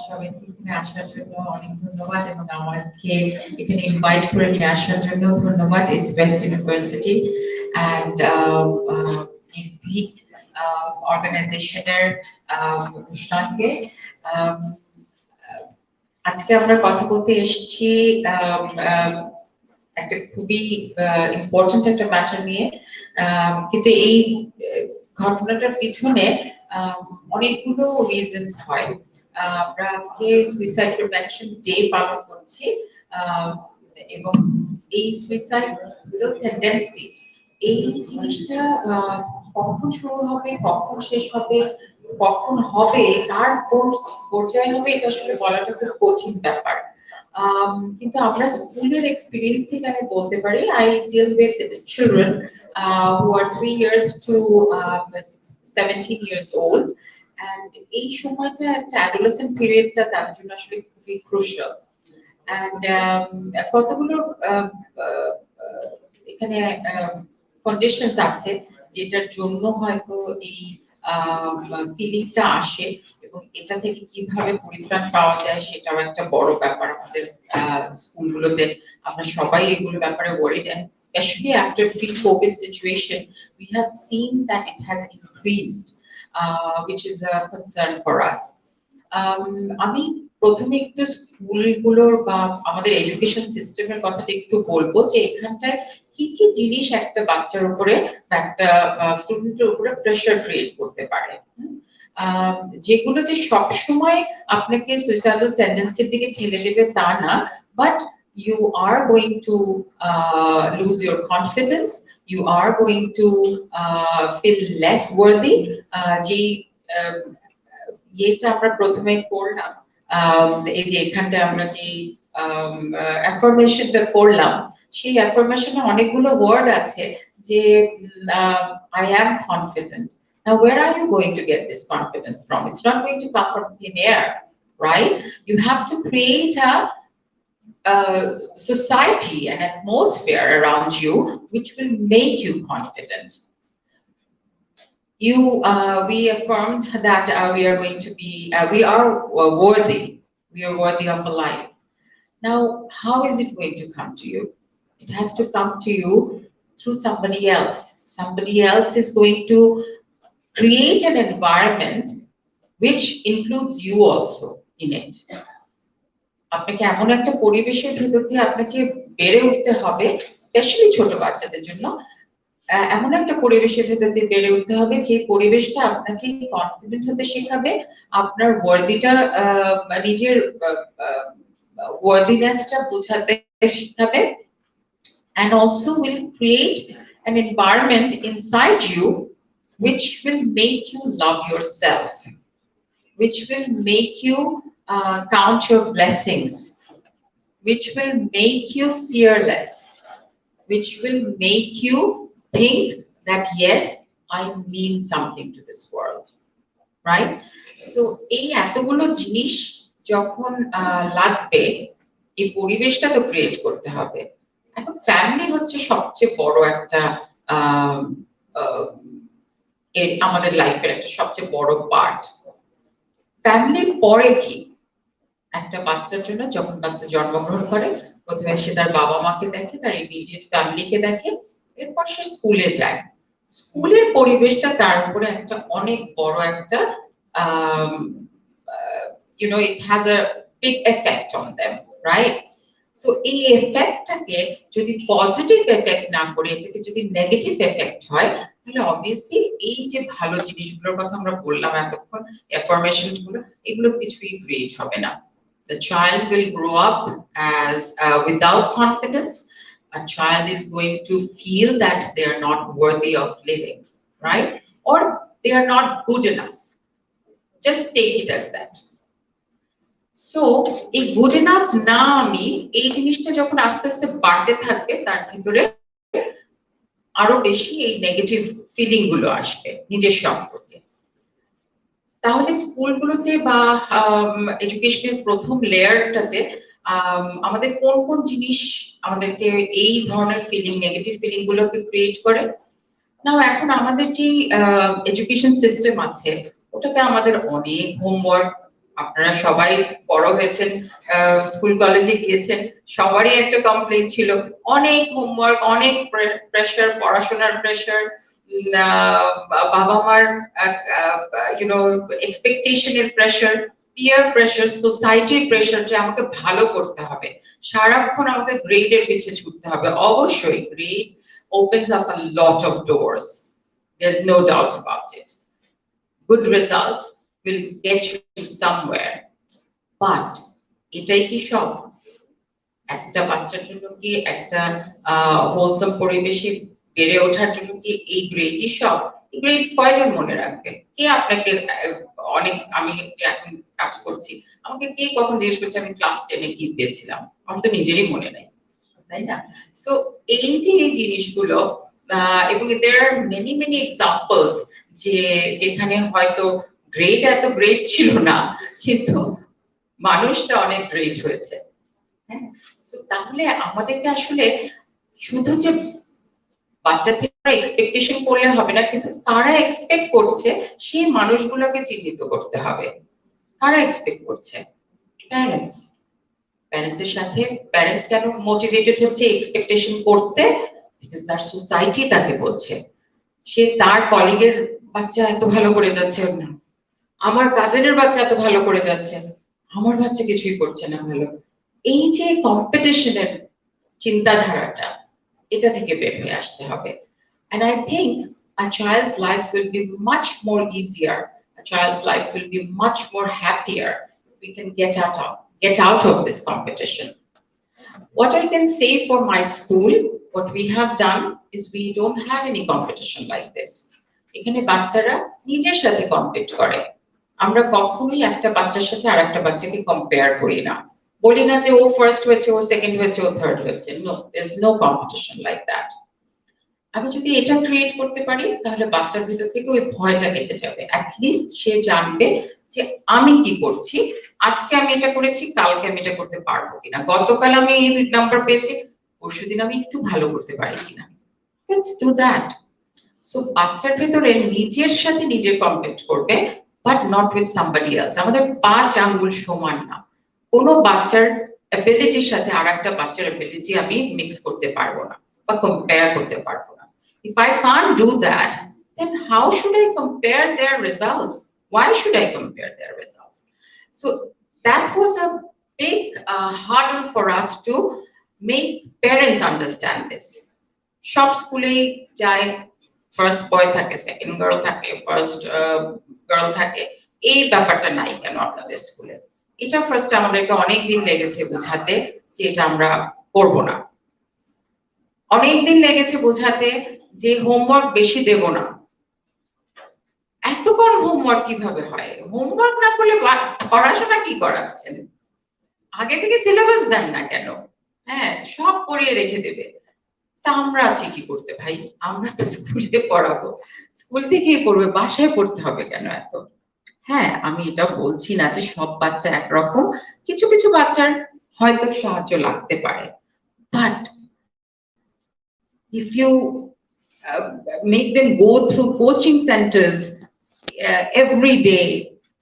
সবাইকে এখানে আসার জন্য অনেক ধন্যবাদ এবং আমাকে এখানে ইনভাইট করে নিয়ে আসার জন্য ধন্যবাদ ইস্ট ইউনিভার্সিটি এন্ড নির্ভিক অর্গানাইজেশনের অনুষ্ঠানকে আজকে আমরা কথা বলতে এসেছি একটা খুবই ইম্পর্টেন্ট একটা ম্যাটার নিয়ে কিন্তু এই ঘটনাটার পিছনে অনেকগুলো রিজনস হয়। আমরা আজকে সুইসাইড প্রিভেনশন ডে পালন করছি, এবং এই সুইসাইড টেন্ডেন্সি, এই জিনিসটা কখন শুরু হবে, কখন শেষ হবে, কখন হবে, কার কোন পর্যায়ে হবে, এটা আসলে বলাটা খুব কঠিন ব্যাপার। কিন্তু আমরা স্কুলের এক্সপিরিয়েন্স থেকে আমি বলতে পারি, I deal with children who are 3 years to 17 years old, and এই সময়টা একটা অ্যাডোলেসেন্ট পিরিয়ডটা তাদের জন্য আসলে খুবই ক্রুশিয়াল। and কতগুলো এখানে কন্ডিশনস আছে যেটার জন্য হয়তো এই ফিলিংটা আসে, এবং এটা থেকে কিভাবে পরিত্রাণ পাওয়া যায় সেটাও একটা বড় ব্যাপার আমাদের স্কুলগুলোতে। আমরা সবাই এগুলো ব্যাপারে worried, and especially after pre-COVID situation we have seen that it has increased, which is a concern for us. আমি প্রথমে একটু স্কুলগুলোর বা আমাদের এডুকেশন সিস্টেমের কথাটা একটু বলবো, যে এখানটায় কি কি জিনিস একটা বাচ্চার উপরে, একটা স্টুডেন্টের উপরে প্রেসার ক্রিয়েট করতে পারে, যেগুলো যে সব সময় আপনাকে সুইসাইডাল টেন্ডেন্সির দিকে ঠেলে দেবে তা না, but you are going to lose your confidence, you are going to feel less worthy, যে এটা আমরা প্রথমে করলাম, এই যে এখানটায় আমরা যে অ্যাফার্মেশনটা করলাম, সেই অ্যাফার্মেশনে অনেকগুলো ওয়ার্ড আছে যে I am confident. Now where are you going to get this confidence from? It's not going to come from thin air, right? You have to create a society, an atmosphere around you which will make you confident. We affirmed that we are going to be, we are worthy. We are worthy of a life. Now, how is it going to come to you? It has to come to you through somebody else. Somebody else is going to create an environment which includes you also in it. আপনাকে এমন একটা পরিবেশের ভিতর দিয়ে আপনাকে বেড়ে উঠতে হবে, স্পেশালি ছোট বাচ্চাদের জন্য এমন একটা পরিবেশের ভিতর দিয়ে বেড়ে উঠতে হবে যে পরিবেশটা আপনাকে কনফিডেন্ট হতে শেখাবে, আপনার ওয়ার্দিটা, নিজের ওয়ার্দিনেসটা বোঝাতে শেখাবে, and also will create an environment inside you which will make you love yourself, which will make you count your blessings, which will make you fearless, which will make you think that yes, I mean something to this world, right? So এই এতগুলো জিনিস যখন লাগবে, এই পরিবেশটা তো ক্রিয়েট করতে হবে। এখন ফ্যামিলি হচ্ছে সবচেয়ে বড় একটা আমাদের লাইফের একটা সবচেয়ে বড় পার্ট। ফ্যামিলির পরে কি একটা বাচ্চার জন্য, যখন বাচ্চা জন্মগ্রহণ করে, প্রথমে সে তার বাবা মাকে দেখে, তার ইমিডিয়েট ফ্যামিলিকে দেখে, এরপর সে স্কুলে যায়। স্কুলের পরিবেশটা তার উপরে একটা অনেক বড় একটা it has a big effect on them, right? So এই এফেক্টটাকে যদি পজিটিভ এফেক্ট না করে এটাকে যদি নেগেটিভ এফেক্ট হয়, তাহলে অবভিয়াসলি এই যে ভালো জিনিসগুলোর কথা আমরা বললাম এতক্ষণ, অ্যাফার্মেশন গুলো, এগুলো কিছুই ক্রিয়েট হবে না। The child will grow up as without confidence. A child is going to feel that they are not worthy of living, right? Or they are not good enough. Just take it as that. So a good enough না আমি, এই জিনিসটা যখন আস্তে আস্তে বাড়তে থাকবে, তার ভিতরে আরো বেশি এই নেগেটিভ ফিলিং গুলো আসবে নিজের সম্পর্কে। তাহলে স্কুলগুলোতে বা এডুকেশনের প্রথম লেয়ারটাতে আমাদের কোন কোন জিনিস আমাদেরকে এই ধরনের ফিলিং, নেগেটিভ ফিলিং গুলোকে ক্রিয়েট করে? নাও এখন আমাদের যে এডুকেশন সিস্টেম আছে, ওটাতে আমাদের অনেক হোমওয়ার্ক। আপনারা সবাই বড় হয়েছেন, স্কুল কলেজে গিয়েছেন, সবারই একটা কমপ্লেইন ছিল, অনেক হোমওয়ার্ক, অনেক প্রেসার, পড়াশোনার প্রেসার, বাবা মার এক্সপেকটেশনের প্রেসার, পিয়ার প্রেসার, সোসাইটির প্রেসার যে আমাকে ভালো করতে হবে, সারাক্ষণ আমাকে গ্রেডের পিছে ছুটতে হবে। অবশ্যই grade opens up a lot of doors, there's no doubt about it, good results will get you somewhere. But এটাই কি সব? একটা বাচ্চার জন্য কি একটা হোলসাম পরিবেশে বেড়ে ওঠার জন্য কি এই গ্রেডই সব? এই গ্রেড কয়জন মনে রাখবে? কে আপনাকে অনেক, আমি এখন কাজ করছি, আমাকে কে কখন জিজ্ঞেস করছে আমি ক্লাস 10 এ কি পেয়েছিলাম? আমার তো নিজেরই মনে নেই, তাই না? সো এই যে এই জিনিসগুলো, এবং there are many examples যে যেখানে হয়তো গ্রেড এত গ্রেড ছিল না কিন্তু মানুষটা অনেক গ্রেট হয়েছে। হ্যাঁ, সো তাহলে আমাদেরকে আসলে শুধু যে বাচ্চা থেকে এক্সপেকটেশন করলে হবে না, কিন্তু কারা এক্সপেক্ট করছে সেই মানুষগুলোকে চিহ্নিত করতে হবে। কারা এক্সপেক্ট করছে? প্যারেন্টস। প্যারেন্টসের সাথে প্যারেন্টস কেন মোটিভেটেড হচ্ছে এক্সপেকটেশন করতে? বিকজ তার সোসাইটি তাকে বলছে, সে তার কলিগের বাচ্চা এত ভালো করে যাচ্ছে না, আমার কাজিনের বাচ্চা এত ভালো করে যাচ্ছে, আমার বাচ্চা কিছুই করছে না ভালো। এই যে কম্পিটিশনের চিন্তাধারাটা, এটা থেকে বের হয়ে আসতে হবে। And I think a child's life will be much more easier, a child's life will be much more happier if we can get out of this competition. What I can say for my school, what we have done is we don't have any competition like this. এখানে বাচ্চারা নিজের সাথে কম্পিট করে। আমরা কখনোই একটা বাচ্চার সাথে আরেকটা বাচ্চাকে কম্পেয়ার করি না, বলি না যে ও ফার্স্ট হয়েছে, ও সেকেন্ড হয়েছে, ও থার্ড হয়েছে। No, there's no competition like that. আমি যদি এটা ক্রিয়েট করতে পারি তাহলে বাচ্চার ভিতর থেকে ওই ভয়টা কেটে যাবে। অ্যাটলিস্ট সে জানবে যে আমি কি করছি, আজকে আমি এটা করেছি, কালকে আমি এটা করতে পারবো কিনা, গতকাল আমি এই নাম্বার পেয়েছি, পরশুদিন আমি একটু ভালো করতে পারি কিনা। Let's do that. সো বাচ্চার ভেতরে নিজের সাথে নিজে কম্পিট করবে, but not with somebody else. আমাদের 5 আঙ্গুল সমান না, কোনো বাচ্চার অ্যাবিলিটির সাথে আরেকটা বাচ্চার অ্যাবিলিটি আমি মিক্স করতে পারবো না বা কম্পেয়ার করতে পারবো না। If I can't do that, then how should I compare their results? Why should I compare their results? So that was a big hurdle for us to make parents understand this. সব স্কুলে যায়, ফার্স্ট বয় থাকে, সেকেন্ড গার্ল থাকে, ফার্স্ট গার্ল থাকে, এই ব্যাপারটা নাই কেন আপনাদের স্কুলে? এটা ফার্স্ট আমাদেরকে অনেক দিন লেগেছে বোঝাতে যে এটা আমরা করব না। অনেক দিন লেগেছে বোঝাতে যে হোমওয়ার্ক বেশি দেব না। এত কম হোমওয়ার্ক কিভাবে হয়? হোমওয়ার্ক না করলে পড়াশোনা কি করাচ্ছেন? আগে থেকে সিলেবাস দেন না কেন? হ্যাঁ, সব করিয়ে রেখে দেবে। তা আমরা আছি কি করতে ভাই? আমরা তো স্কুলে পড়াবো, স্কুল থেকেই পড়বে, বাসায় পড়তে হবে কেন এত? হ্যাঁ, আমি এটা বলছি না যে সব বাচ্চা একরকম, কিছু কিছু বাচ্চার হয়তো সাহায্য লাগতে পারে, but if you make them go through coaching centers every day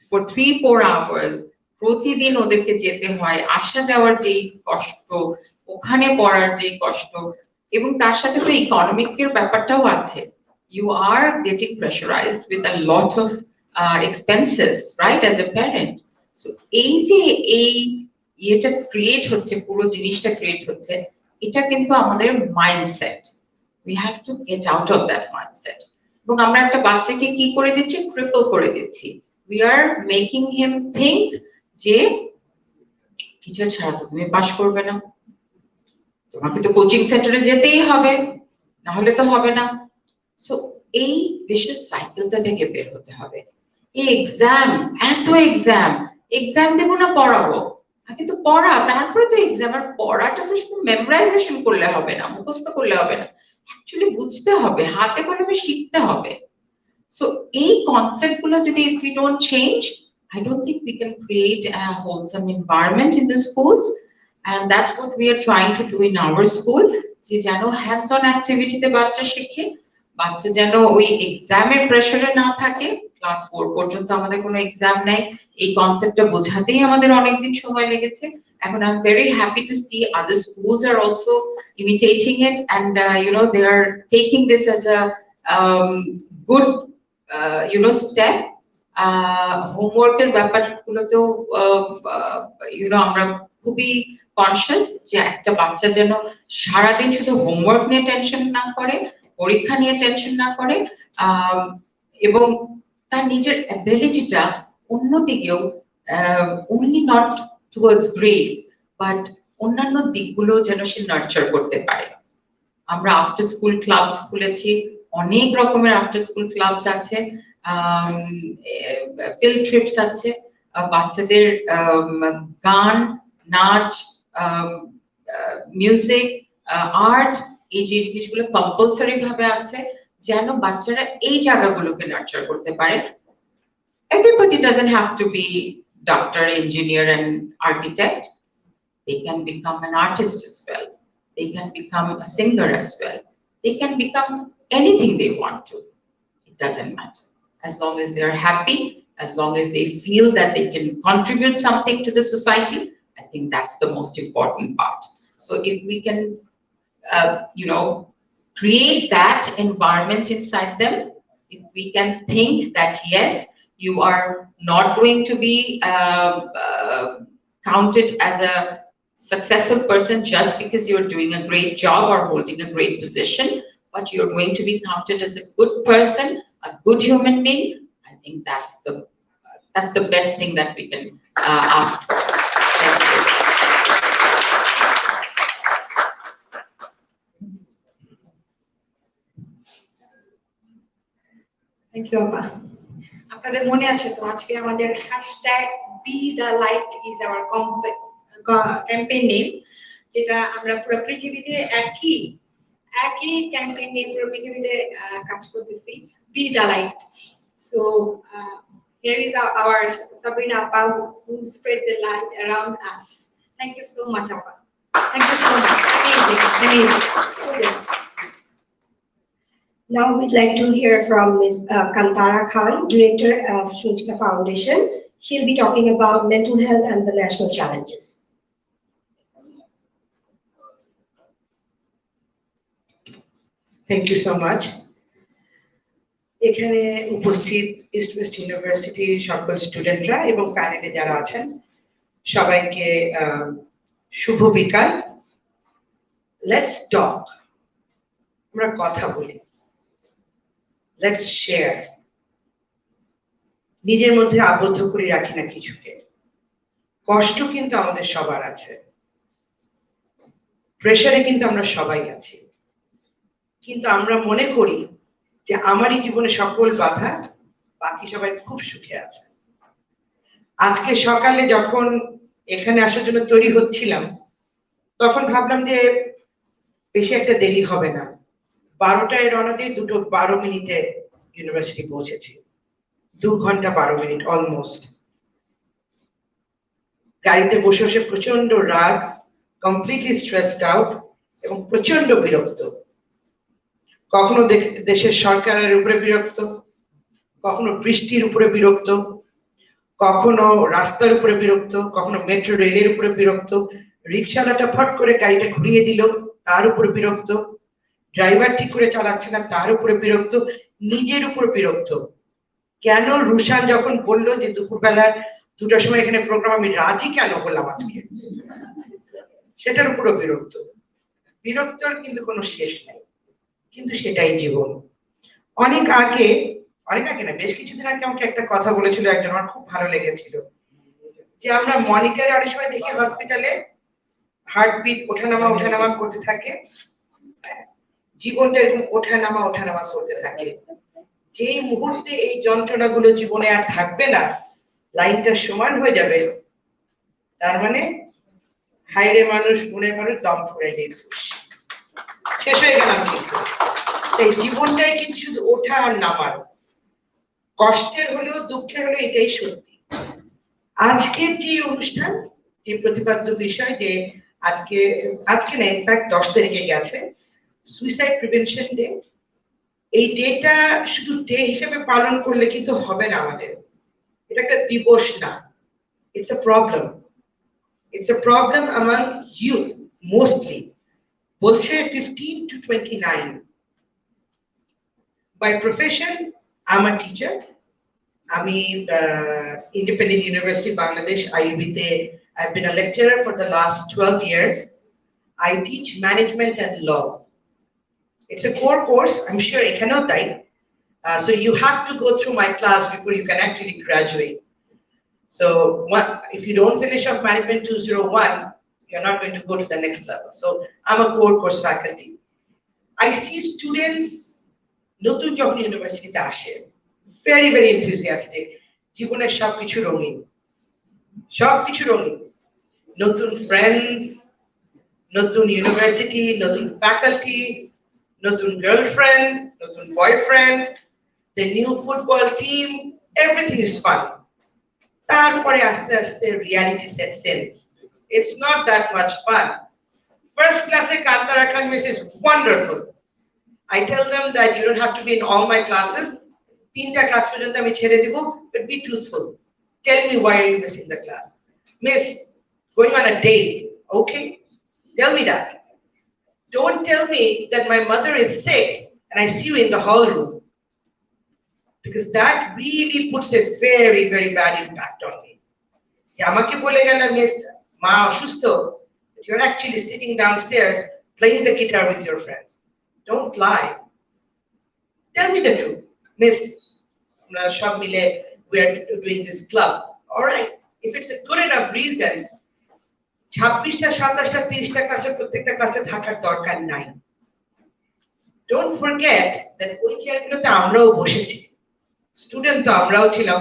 for 3-4 hours, প্রতিদিন ওদেরকে যেতে হয়, আসা যাওয়ার যেই কষ্ট, ওখানে পড়ার যেই কষ্ট, এবং তার সাথে তো ইকোনমিকের ব্যাপারটাও আছে। You are getting pressurized with a lot of expenses, right, as a parent. So এই যে এই এটা ক্রিয়েট হচ্ছে, পুরো জিনিসটা ক্রিয়েট হচ্ছে, এটা কিন্তু আমাদের mindset. We have to get out of that mindset. এবং আমরা একটা বাচ্চাকে কি করে দিচ্ছি? ক্রিপল করে দিচ্ছি। We are making him think যে টিচার ছাড়া তো তুমি পাস করবে না, তোমাকে তো কোচিং সেন্টারে যেতেই হবে, না হলে তো হবে না। সো এই ভিশাস সাইকেলটা থেকে বের হতে হবে। এই এক্সাম, এত এক্সাম দেবো না পড়াবো, আগে তো পড়া, তারপরে তো এক্সাম। আর পড়াটা তো শুধু মেমোরাইজেশন করলে হবে না, মুখস্থ করলে হবে না, অ্যাকচুয়ালি বুঝতে হবে, হাতে কলমে শিখতে হবে। সো এই কনসেপ্ট গুলো যদি if we don't change, I don't think we can create a wholesome environment in the schools, and that's what we are trying to do in our school. যে যেন হ্যান্ডস অন অ্যাক্টিভিটিতে বাচ্চা শেখে, বাচ্চা যেন ওই এক্সামের প্রেসারে না থাকে। ক্লাস 4 পর্যন্ত আমাদের কোনো এক্সাম নাই, এই কনসেপ্টটা বোঝাতেই আমাদের অনেকদিন সময় লেগেছে। এখন I'm very happy to see other schools are also imitating it, and they are taking this as a good step. হোমওয়ার্কের ব্যাপারগুলোতেও আমরা খুবই কনসিয়াস যে একটা বাচ্চা যেন সারাদিন শুধু হোমওয়ার্ক নিয়ে টেনশন না করে, পরীক্ষা নিয়ে টেনশন না করে, এবং তার নিজের অ্যাবিলিটিটা অন্যদিকেও only not towards grades but অন্যান্য দিকগুলো যেন সে নার্চার করতে পারে। আমরা আফটার স্কুল ক্লাবস খুলেছি, অনেক রকমের আফটার স্কুল ক্লাবস আছে, ফিল্ড ট্রিপস আছে, বাচ্চাদের গান, নাচ, মিউজিক, আর্ট, এই জিনিসগুলো কম্পালসারি ভাবে আছে যেন বাচ্চারা এই জায়গাগুলোকে নার্চার করতে পারে। Everybody doesn't have to be doctor, engineer and architect. They can become an artist as well. They can become a singer as well. They can become anything they want to. It doesn't matter. As long as they are happy, as long as they feel that they can contribute something to the society, I think that's the most important part. So if we can, create that environment inside them, if we can think that yes, you are not going to be counted as a successful person just because you're doing a great job or holding a great position, but you're going to be counted as a good person, a good human being. I think that's the best thing that we can ask for. Thank you. Thank you আপা। আপনাদের মনে আছে তো আজকে আমাদের #BeTheLight ক্যাম্পেইন নেম, যেটা আমরা পুরো পৃথিবীতে একই ক্যাম্পেইন নিয়ে পুরো পৃথিবীতে কাজ করতেছি, B the light. So here is our Sabrina Appa who spread the light around us. Thank you so much, Appa. Thank you so much. Amazing. Now we'd like to hear from Ms. Kantara Khan, Director of Shunchika Foundation. She'll be talking about mental health and the national challenges. Thank you so much. এখানে উপস্থিত ইস্ট ওয়েস্ট ইউনিভার্সিটির সকল স্টুডেন্টরা এবং প্যানেলে যারা আছেন সবাইকে শুভ বিকাল। লেটস টক, আমরা কথা বলি, লেটস শেয়ার। নিজের মধ্যে আবদ্ধ করে রাখি না কিছুকে। কষ্ট কিন্তু আমাদের সবার আছে, প্রেসারে কিন্তু আমরা সবাই আছি, কিন্তু আমরা মনে করি যে আমারই জীবনে সকল বাধা, বাকি সবাই খুব সুখে আছে। আজকে সকালে যখন এখানে আসার জন্য তৈরি হচ্ছিলাম তখন ভাবলাম যে বেশি একটা দেরি হবে না, 12টায় রওনা দিয়ে 2:12 ইউনিভার্সিটি পৌঁছেছি, 2 ঘন্টা 12 মিনিট অলমোস্ট। গাড়িতে বসে বসে প্রচন্ড রাগ, কমপ্লিটলি স্ট্রেসড আউট এবং প্রচন্ড বিরক্ত। কখনো দেশের সরকারের উপরে বিরক্ত, কখনো বৃষ্টির উপরে বিরক্ত, কখনো রাস্তার উপরে বিরক্ত, কখনো মেট্রো রেলের উপরে বিরক্ত, রিক্সাওয়ালাটা ফট করে গাড়িটা ঘুরিয়ে দিল তার উপরে বিরক্ত, ড্রাইভার ঠিক করে চালাচ্ছে না তার উপরে বিরক্ত, নিজের উপর বিরক্ত। কেন রুশান যখন বললো যে দুপুরবেলা 2টার সময় এখানে প্রোগ্রাম, আমি রাজি কেন হলাম আজকে, সেটার উপরও বিরক্ত। বিরক্তর কিন্তু কোনো শেষ নাই, কিন্তু সেটাই জীবন। অনেক আগে না, বেশ কিছুদিন আগে আমাকে একটা কথা বলেছিল একজন, আমার খুব ভালো লেগেছিল, যে আমরা মনিটরে অনেক সময় দেখি হসপিটালে হার্টবিট ওঠানামা করতে থাকে, জীবনটা এরকম ওঠানামা করতে থাকে। যেই মুহূর্তে এই যন্ত্রণাগুলো জীবনে আর থাকবে না, লাইনটা সমান হয়ে যাবে, তার মানে হাইরে মানুষ, মনের মানুষ দম ফুরাইলে শেষ হয়ে গেলাম। কিন্তু এই জীবনটাই কিন্তু শুধু ওঠা আর নামার, কষ্টের হলেও দুঃখের হলেও এটাই সত্যি। আজকের যে অনুষ্ঠান, যে প্রতিপাদ্য বিষয়, যে আজকে না, ইনফ্যাক্ট 10 তারিখে গেছে সুইসাইড প্রিভেনশন ডে। এই ডেটা শুধু ডে হিসেবে পালন করলে কিন্তু হবে না আমাদের, এটা একটা দিবস না, it's a problem. It's a problem among youth mostly, বলছে 15 to 29। By profession I'm a teacher, আমি Independent University Bangladesh IUB তে I've been a lecturer for the last 12 years. I teach management and law. It's a core course, I'm sure এখানেও তাই। So you have to go through my class before you can actually graduate. So if you don't finish off Management 201, you're not going to go to the next level. So I'm a core course faculty. I see students নতুন যখন ইউনিভার্সিটিতে আসে very very enthusiastic, জীবনের সবকিছু রঙিন, সবকিছু রঙিন, নতুন ফ্রেন্ডস, নতুন ইউনিভার্সিটি, নতুন ফ্যাকাল্টি, নতুন গার্লফ্রেন্ড, নতুন boyfriend, the new football team, everything is fun. তারপরে আস্তে আস্তে reality sets in. It's not that much fun. First class Kantara Miss is wonderful. I tell them that you don't have to be in all my classes. Tinta class purjont ami chhere dibo, but be truthful. Tell me why are you missing the class? Miss, going on a date, okay? Tell me that. Don't tell me that my mother is sick and I see you in the hall room. Because that really puts a very, very bad impact on me. Amake bole gela miss ma oshusto, but you're actually sitting downstairs playing the guitar with your friends. Don't lie. Tell me the truth. Miss, shab mile we are doing this club. All right. If it's a good enough reason, 26টা 27টা 30টা ক্লাসে প্রত্যেকটা ক্লাসে থাকার দরকার নাই। Don't forget that ওই চেয়ারগুলোতে আমরাও বসেছি, স্টুডেন্ট তো আমরাও ছিলাম,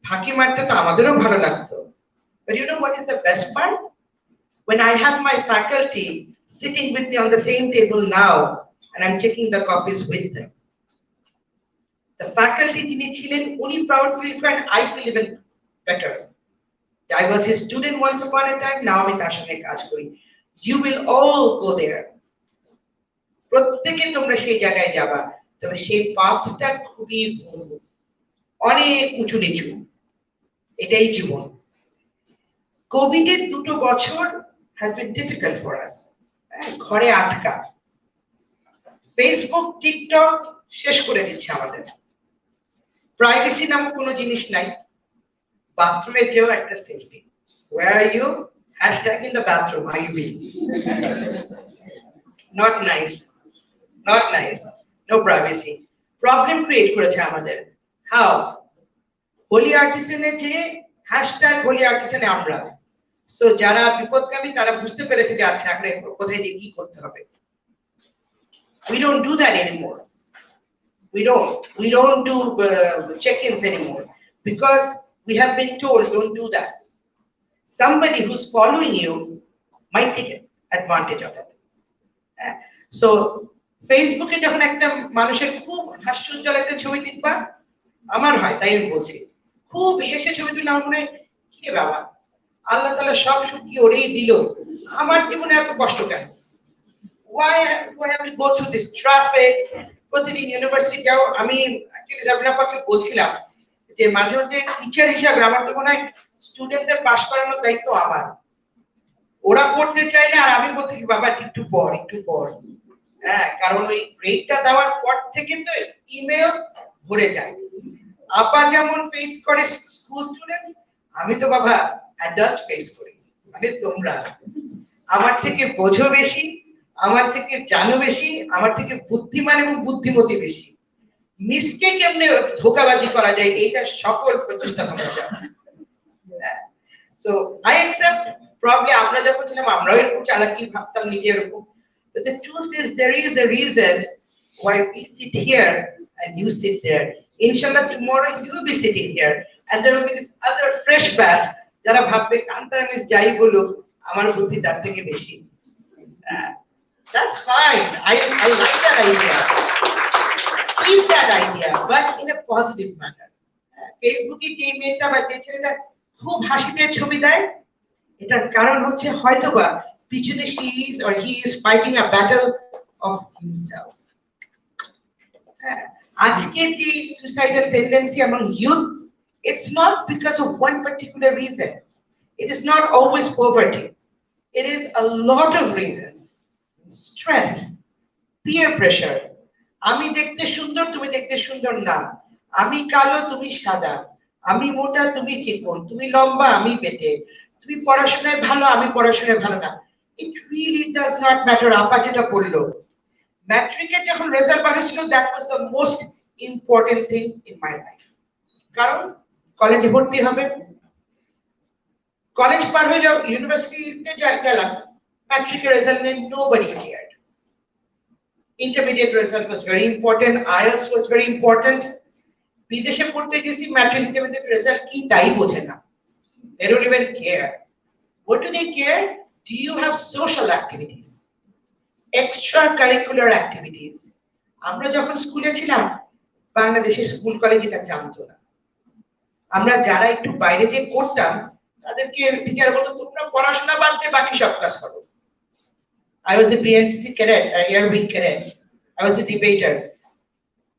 ফাঁকি মারতে তো আমাদেরও ভালো লাগতো। But you know what is the best part? When I have my faculty sitting with me on the same table now and I'm checking the copies with them, the faculty যিনি ছিলেন উনি proud feel করেন, I feel even better. I was his student once upon a time, now আমি তার সঙ্গে কাজ করি. You will all go there. প্রত্যেকে তোমরা সেই জায়গায় যাবা, তবে সেই পাথটা খুবই অনেক উঁচু নিচু, এটাই জীবন। কোভিডের 2 বছর has been difficult for us. ঘরে আটকা, ফেসবুক টিকটক শেষ করে দিচ্ছে আমাদের। প্রাইভেসি নামক কোনো জিনিস নাই। বাথরুমে যেও একটা selfie, where are you? Hashtag in the bathroom, are you being? Not nice, not nice. No privacy. Problem create করেছে আমাদের। How? হোলি আর্টিসানে যে hashtag হোলি আর্টিসানে আমরা, so যারা বিপদগামী তারা বুঝতে পেরেছে যে আচ্ছা এখন কোথায় যে কি করতে হবে। We don't do that anymore. We don't do check-ins anymore because we have been told don't do that. Somebody who's following you might take advantage of it. So ফেসবুকে যখন একটা মানুষের খুব হাস্যোজ্জ্বল একটা ছবি দেখবা, আমার হয় তাই আমি বলছি, খুব হেসে ছবি তুলে আমার মনে হয় কি রে বাবা, আল্লাহ তাআলা সব সুখ কি ওরেই দিল, আমার জীবনে এত কষ্ট কেন? Why have to go through this traffic? প্রতিদিন ইউনিভার্সিটি যাও। আমি অ্যাকচুয়ালি জাবিনা পাকে বলছিলাম যে মাঝে মাঝে টিচার হিসাবে আমার তো মনে হয় স্টুডেন্টদের পাস করানোর দায়িত্ব আমার। ওরা পড়তে চায় না আর আমি বলছি বাবা একটু পড়। হ্যাঁ, কারণ ওই গ্রেডটা দেওয়ার পর থেকে তো ইমেল ভরে যায়। আপা যেমন ফেস করে স্কুল স্টুডেন্টস, আমি তো বাবা অ্যাডাল্ট ফেস করি। মানে তোমরা আমার থেকে বোঝো বেশি, আমার থেকে জানো বেশি, আমার থেকে বুদ্ধিমান এবং বুদ্ধিমতী বেশি। মিসকে কেমনে ধোঁকাবাজি করা যায় এইটা সকল প্রচেষ্টা তোমরা জানো। So I accept probably আমরা যখন ছিলাম আমরাও এরকম চালাকি ভাবতাম নিজে এরকম, but the truth is there is a reason why we sit here and you sit there. Inshallah tomorrow you will be sitting here and there will be this other fresh batch যারা ভাববে কান্তারা মিস যাই বলুক আমার বুদ্ধি তার থেকে বেশি। That's fine. I like that idea. Keep that idea, but in a positive manner. ফেসবুকে যে মেয়েটা বা যে ছেলেটা খুব হাসিতে ছবি দেয়, এটার কারণ হচ্ছে হয়তোবা পিছনে she is or he is fighting a battle of himself. আজকে যে suicidal tendency among youth, it's not because of one particular reason. It is not always poverty. It is a lot of reasons. Stress, peer pressure. আমি দেখতে সুন্দর, তুমি দেখতে সুন্দর না। আমি কালো, তুমি সাদা। আমি মোটা, তুমি চিকন। তুমি লম্বা, আমি পেটে। তুমি পড়াশোনায় ভালো, আমি পড়াশোনায় ভালো না। It really does not matter. আপা যেটা বললো, ম্যাট্রিকের যখন রেজাল্ট বার হয়েছিল, that was the most important thing in my life. কারণ কলেজে ভর্তি হবে, কলেজ পার হয়ে যাও, ইউনিভার্সিটিতে গেলাম, ম্যাট্রিকের রেজাল্ট নেই, nobody cared. Intermediate result was very important, IELTS was very important. বিদেশে পড়তে গেছি, ম্যাট্রিক ইন্টারমিডিয়েট রেজাল্ট কি তাই বোঝে না, they don't even care. What do they care? Do you have social activities, extracurricular activities? আমরা যখন স্কুলে ছিলাম, বাংলাদেশের স্কুল কলেজ এটা জানতো না। আমরা যারা একটু বাইরে যে করতাম, তাদেরকে টিচার বলতো তোমরা পড়াশোনা বাদ দিয়ে বাকি সব কাজ করো। I was a PNCC cadet, a Nirvik cadet. I was a debater.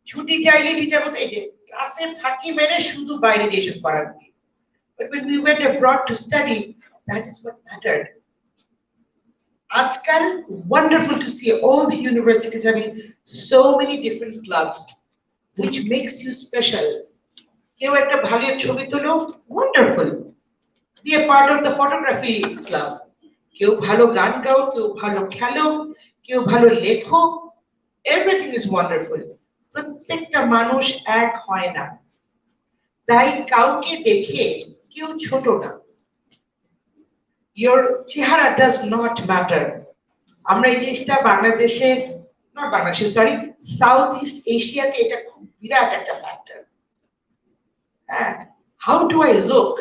ছুটি চাইলে টিচার বলতো এই যে ক্লাসে ফাঁকি মেরে শুধু বাইরে দিয়ে এসব করাচ্ছি। But when we went abroad to study, that is what mattered. આજકાલ wonderful to see all the universities having so many different clubs, which makes you special. কেউ একটা ভালো ছবি তোলো, wonderful. Be a part of the photography club. কেউ ভালো গান গাও, কেউ ভালো খেলো, কেউ ভালো লেখো, everything is wonderful. প্রত্যেকটা মানুষ এক হয় না, তাই কাউকে দেখে কেউ ছোট না। Your চেহারা does not matter. আমরা এই জিনিসটা বাংলাদেশে, not বাংলাদেশে, সরি, সাউথ ইস্ট এশিয়াতে এটা খুব বিরাট একটা factor. How do I look?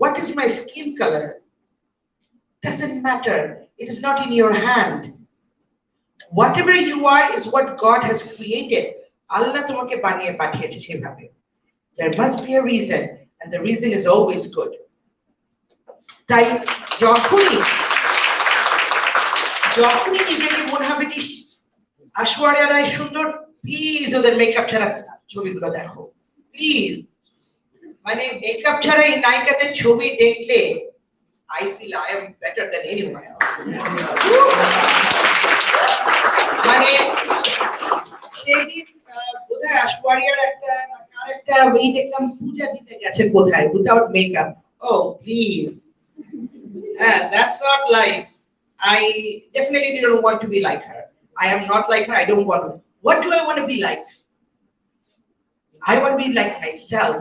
What is my skin color? Doesn't matter. It is not in your hand. Whatever you are is what God has created. Allah তোমাকে বানিয়ে পাঠিয়েছে সেভাবে। There must be a reason, and the reason is always good. তাই যখনই নিজেকে মনে হবে কি আশওয়ারিয়া রায় সুন্দর, প্লিজ ওদের মেকআপ ছাড়া ছবিগুলো দেখো, প্লিজ। মানে মেকআপ ছাড়া এই নায়িকাদের ছবি দেখলে I feel I am better than anyone else. মানে সেদিন বোধহয় আশওয়ারিয়ার একটা ওই দেখলাম পূজা দিতে গেছে কোথায়, without makeup. Oh please, that's not life. I definitely don't want to be like her. I am not like her. I don't want to. What do I want to be like? I want to be like myself.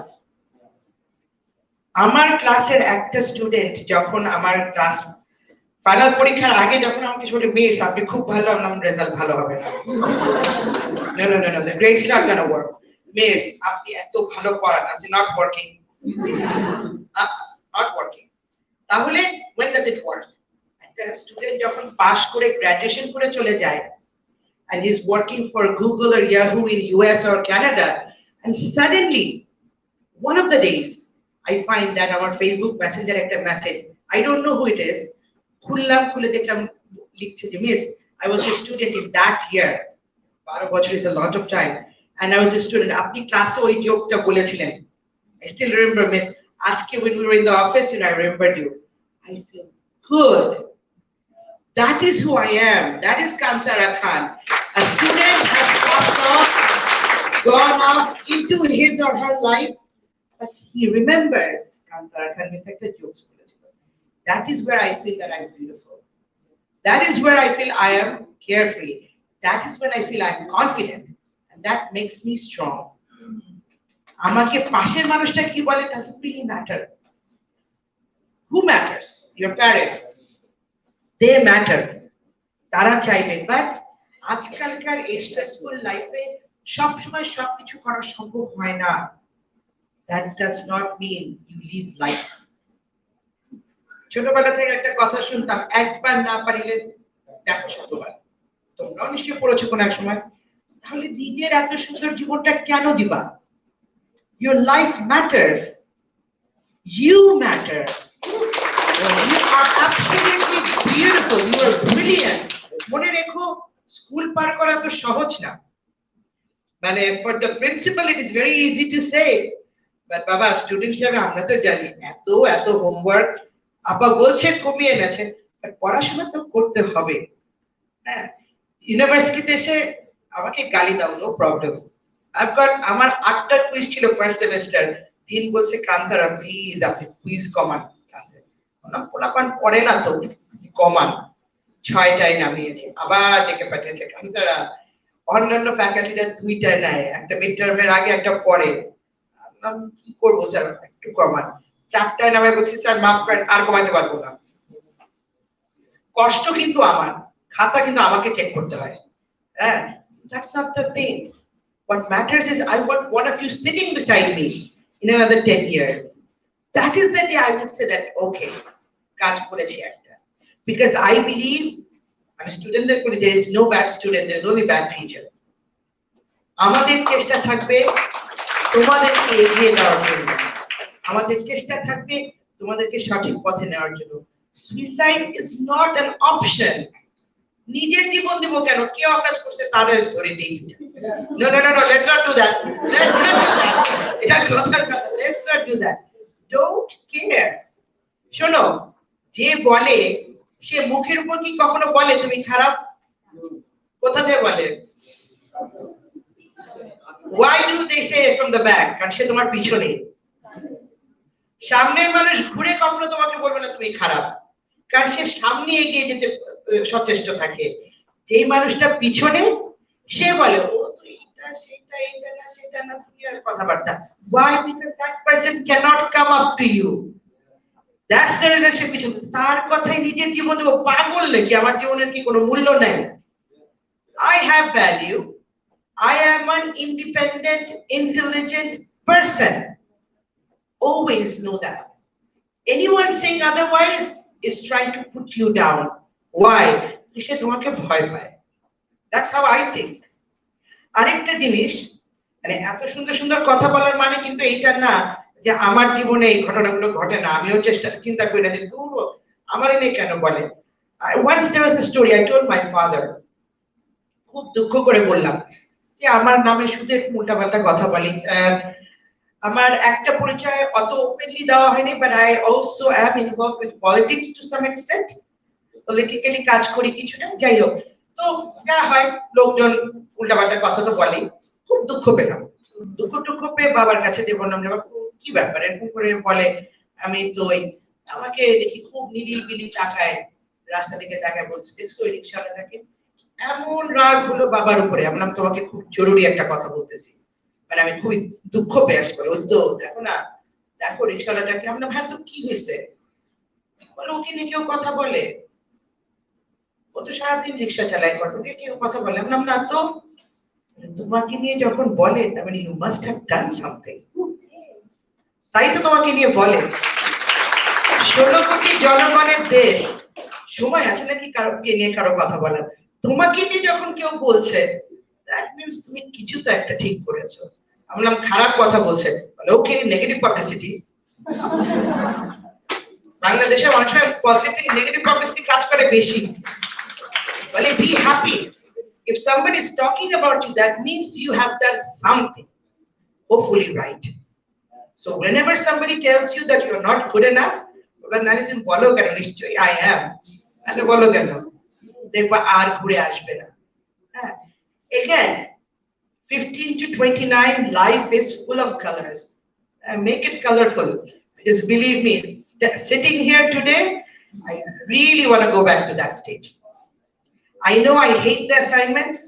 আমার ক্লাসের একটা স্টুডেন্ট যখন আমার ক্লাস ফাইনাল পরীক্ষার আগে যখন আমাকে বলে মিস আপনি খুব ভালো, আমার রেজাল্ট ভালো হবে না, no, the grade's not going to work. Miss আপনি এত ভালো পড়ান, আপনি not working. তাহলে when does it work? একটা স্টুডেন্ট যখন পাস করে গ্র্যাজুয়েশন করে চলে যায় and he's working for Google or Yahoo in US or Canada, and suddenly one of the days I find that our Facebook Messenger একটা message, I don't know who it is, খুলে দেখলাম লিখছে যে miss I was a student in that year, 12 বছর is a lot of time, and I was a student, আপনি ক্লাসে ওই জোকটা বলেছিলেন, I still remember miss, আজকে when we were in the office and I remembered you. I feel good. That is who I am. That is Kantara Khan. A student has gone off into his or her life, but he remembers Kantara Khan is like the jokes. That is where I feel that I'm beautiful. That is where I feel I am carefree. That is when I feel I'm confident, and that makes me strong. আমাকে পাশের মানুষটা কি বলে doesn't really matter. Who matters? Your parents. They matter. তারা চাইবে, বাট আজকালকার এই স্ট্রেসফুল লাইফে সবসময় সবকিছু করা সম্ভব হয় না। That does not mean you live life. ছোটবেলা থেকে একটা কথা শুনতাম, একবার না পারিলে দেখো শতবার। তোমরাও নিশ্চয়ই পড়েছো কোনো এক সময়। তাহলে নিজের এত সুন্দর জীবনটা কেন দিবা? Your life matters. You matter. You are absolutely beautiful. You are brilliant. মনে রেখো, স্কুল পার করা তো সহজ না। মানে for the principal it is very easy to say, but বাবা স্টুডেন্ট হিসেবে আমরা তো জানি এত হোমওয়ার্ক আপা বলছে কমিয়ে এনেছে, বাট পড়াশোনা তো করতে হবে। হ্যাঁ, ইউনিভার্সিটিতে এসে আমাকে গালি দাও, নো প্রবলেম। আমার 8টা কুইজ ছিল ফার্স্ট সেমিস্টার, দিন বলছে কান্তারা প্লিজ আপনি কুইজ কমান ক্লাসে, পোলাপান পড়ে না তো কমান, 6টায় নামিয়েছি, আবার ডেকে পাঠিয়েছে কান্তারা অন্যান্য ফ্যাকাল্টিরা 2টা নেয়, একটা মিড টার্মের আগে একটা পরে। আমি কি করবো স্যার, একটু কমান। 4টায় নামে বলছি স্যার মাফ করেন, আর কমাতে পারবো না। কষ্ট কিন্তু আমার, খাতা কিন্তু আমাকে চেক করতে হয়। হ্যাঁ, that's not the thing. What matters is I want one of you sitting beside me in another 10 years. That is the day I would say that okay, কাজ করেছি একটা। Because I believe, I'm a student, there is no bad student, there is only bad teacher. আমাদের চেষ্টা থাকবে তোমাদেরকে এগিয়ে দেওয়ার জন্য, আমাদের চেষ্টা থাকবে তোমাদেরকে সঠিক পথে নেওয়ার জন্য। Suicide is not an option. নিজের জীবন দিব কেন, কে অকাজ করছে তাদের ধরে দিই। No no no no, let's not do that, let's not do that. এটা কথার কথা, let's not do that. Don't care. শোনো, যে বলে সে মুখের উপর কি কখনো বলে তুমি খারাপ? কোথা থেকে বলে? Why do they say it from the back? কারণ সে তোমার পিছনে। সামনের মানুষ ঘুরে কখনো তোমাকে বলবে না তুমি খারাপ, কারণ সে সামনে এগিয়ে যেতে সচেষ্ট থাকে। যেই মানুষটা পিছনে, সে বলে ও তুই এটা সেটা, এটা না সেটা না, দুনিয়ার কথাবার্তা। Why? Because that person cannot come up to you. That's the reason সে পিছনে। তার কথাই নিজের জীবন দেবো, পাগল নাকি? আমার জীবনের কি কোনো মূল্য নাই? I have value. I am an independent, intelligent person. Always know that. Anyone saying otherwise is trying to put you down. Why? সে তোমাকে ভয় পায়। That's how I think. আরেকটা জিনিস, মানে এত সুন্দর সুন্দর কথা বলার মানে কিন্তু এইটা না যে আমার জীবনে এই ঘটনাগুলো ঘটে না, আমিও চিন্তা করি না যে দূর আমার এনে কেন বলে। Once there was a story, I told my father, খুব দুঃখ করে বললাম যে আমার নামে সুদের উল্টাপাল্টা কথা বলি। আমার একটা পরিচয় অত ওপেনলি দেওয়া হয়নি, but I also am involved with politics to some extent. Politically কাজ করি কিছুটা, যাই হোক। তো যা হয়, লোকজন উল্টাপাল্টা কথা তো বলে, খুব দুঃখ পেলাম। দুঃখ পেয়ে বাবার কাছে যে বললাম, কি ব্যাপার এরকম করে বলে। আমি তো আমাকে দেখি খুব নিরিবিলি তাকায়, রাস্তা থেকে তাকায়, বলছে দেখছো ওই রিক্সাওয়ালাটাকে। এমন রাগ হলো বাবার উপরে। আমি তোমাকে খুব জরুরি একটা কথা বলতেছি, মানে আমি খুবই দুঃখ পেয়ে আসবো। ওই তো দেখো না, দেখো রিক্সাওয়ালাটাকে। আমরা ভাই তো কি হয়েছে? বলে ওকে নিয়ে কেউ কথা বলে, ও তো সারাদিন রিক্সা চালায়, ওকে কেউ কথা বলে। আমরা না তো, তোমাকে নিয়ে যখন বলে তার মানে you must have done something, তাই তো তোমাকে নিয়ে বলে। 16 কোটি জনগণের দেশ, সময় আছে নাকি কারোকে নিয়ে কারো কথা বলার? তোমাকে নিয়ে যখন কেউ বলছে, দ্যাট মিন্স তুমি কিছু তো একটা ঠিক করেছো। আমরা খারাপ কথা বলছে, বলে ওকে নেগেটিভ পাবলিসিটি। বাংলাদেশে অনেক সময় পজিটিভ থেকে নেগেটিভ পাবলিসিটি কাজ করে বেশি। বলে be happy. If somebody is talking about you, that means you have done something, hopefully right. So whenever somebody tells you that you're not good enough, নালে তুমি বলো কেন, নিশ্চয়ই I am, নালে বলো কেন, দেখবা আর ঘুরে আসবে না। Again, 15 to 29, life is full of colors. Make it colorful. Because believe me, sitting here today, I really want to go back to that stage. I know I hate the assignments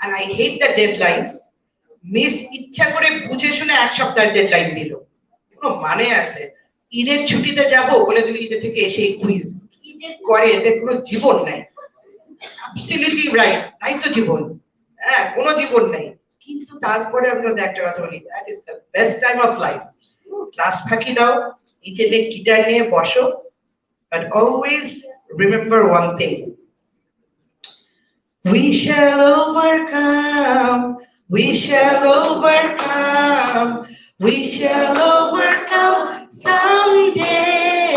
and I hate the deadlines. Miss ইচ্ছা করে বুঝে শুনে এক সপ্তাহের ডেডলাইন দিল, কোনো মানে আছে? ঈদের ছুটিতে যাব বলে তুমি ঈদের থেকে এসে কুইজ কি যে করে, এদের কোনো জীবন নাই। অ্যাবসলিউটলি রাইট, নাই তো জীবন, হ্যাঁ কোনো জীবন নাই। কিন্তু তারপরে আমি একটা কথা বলি, that is the best time of life. Class ফাঁকি দাও, নিচে গিটার নিয়ে বসো, but always remember one thing, we shall overcome, we shall overcome, we shall overcome someday.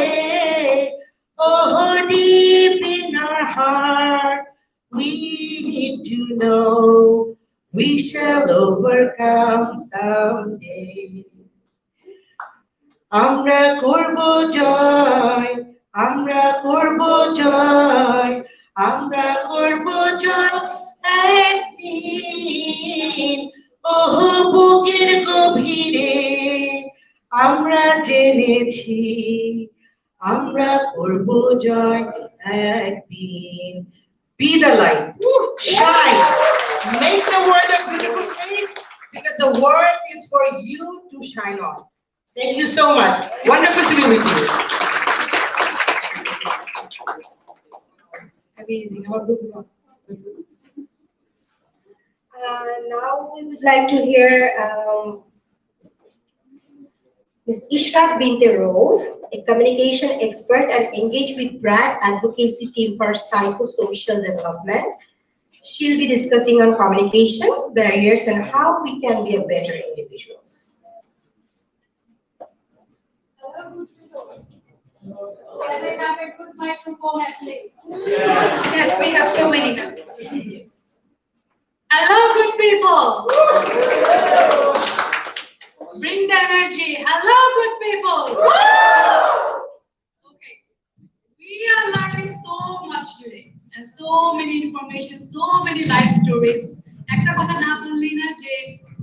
Oh, deep in our heart, we need to know we shall overcome someday. আমরা করব জয়, আমরা করব জয়, আমরা করব জয় একদিন। ওহ বুকের গভীরে আমরা জেনেছি, আমরা করব জয় একদিন। Be the light, shine, Make the world a beautiful place because the world is for you to shine on. Thank you so much. Wonderful to be with you. Amazing. Now we would like to hear Ms. Ishraq Binte Rauf, a communication expert and engaged with BRAD advocacy team for psychosocial development. She'll be discussing on communication barriers and how we can be a better individuals. Can I have a good microphone at least? Yes, we have so many members. Hello, good people. Bring the energy. Hello, good people. Okay, we are learning so much today, and so many information, so many life stories. একটা কথা না বললেই না যে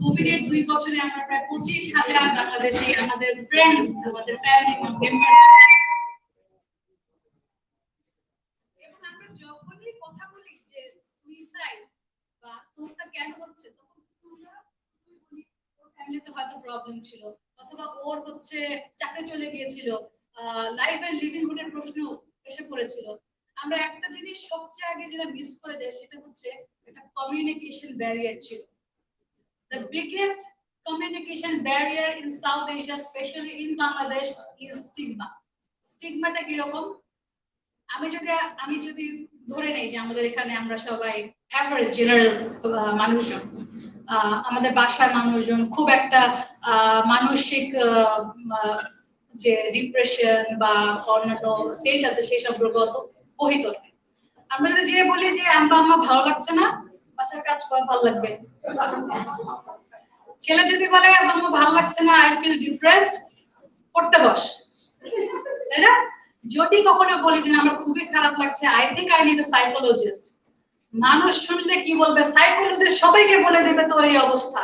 কোভিড এর 2 বছরে আমরা প্রায় 25,000 বাংলাদেশী আমাদের ফ্রেন্ডস, আমাদের ফ্যামিলি মেম্বার, এবং আমরা যখনই কথা বলি যে সুইসাইড বা আত্মহত্যা কেন হচ্ছে, তখন তোমরা বলি ওর ফ্যামিলিতে হয়তো প্রবলেম ছিল, অথবা ওর হচ্ছে চাকরি চলে গিয়েছিল, লাইফ এন্ড লিভিংহুডের প্রশ্ন এসে পড়েছিল। আমরা একটা জিনিস সবচেয়ে আগে যেটা মিস করে যাই সেটা হচ্ছে একটা কমিউনিকেশন ব্যারিয়ার ছিল। The biggest communication barrier in South Asia, especially in Bangladesh, is stigma. Stigma-টা কি রকম? আমি যদি ধরে নেই যে আমাদের এখানে আমরা সবাই এভারেজ জেনারেল মানুষজন, আমাদের বাসার মানুষজন খুব একটা মানসিক যে ডিপ্রেশন বা অন্যান্য স্টেট আছে সেই সব রোগত বহিত নয়। আমরা যদি যে বলি যে আমার ভালো লাগছে না, বাসার কাজ কর ভালো লাগবে। ছেলে যদি বলে আমার ভালো লাগছে না, আই ফিল ডিপ্রেসড, পড়তে বস, তাই না? যদি কখনো বলি যে আমার খুবই খারাপ লাগছে, I think I need a psychologist, মানুষ শুনলে কি বলবে? সাইকোলজিস্ট সবাইকে বলে দেবে তোর এই অবস্থা।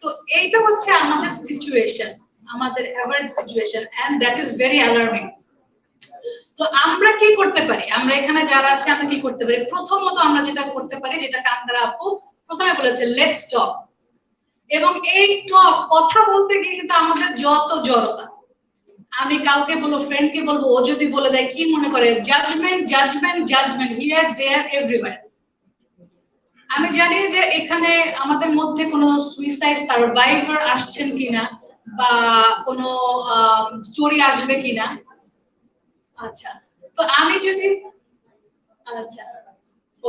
তো এইটা হচ্ছে আমাদের সিচুয়েশন, আমাদের average situation, and that is very alarming. তো আমরা কি করতে পারি? আমরা এখানে যারা আছে আমরা কি করতে পারি? প্রথমত আমরা যেটা করতে পারি, যেটা কান্দারা আপু প্রথমে বলেছে, লেটস টক। এবং এই টক, কথা বলতে গিয়ে কিন্তু আমাদের যত জড়তা, আমি কাউকে বলবো, ফ্রেন্ডকে বলবো, ও যদি বলে দেয় কি মনে করে? Judgement, judgement, judgement, here there everywhere. আমি জানি যে এখানে আমাদের মধ্যে কোনো সুইসাইড সার্ভাইভার আসছেন কিনা বা কোনো স্টোরি আসবে কিনা। আচ্ছা, তো আমি যদি, আচ্ছা,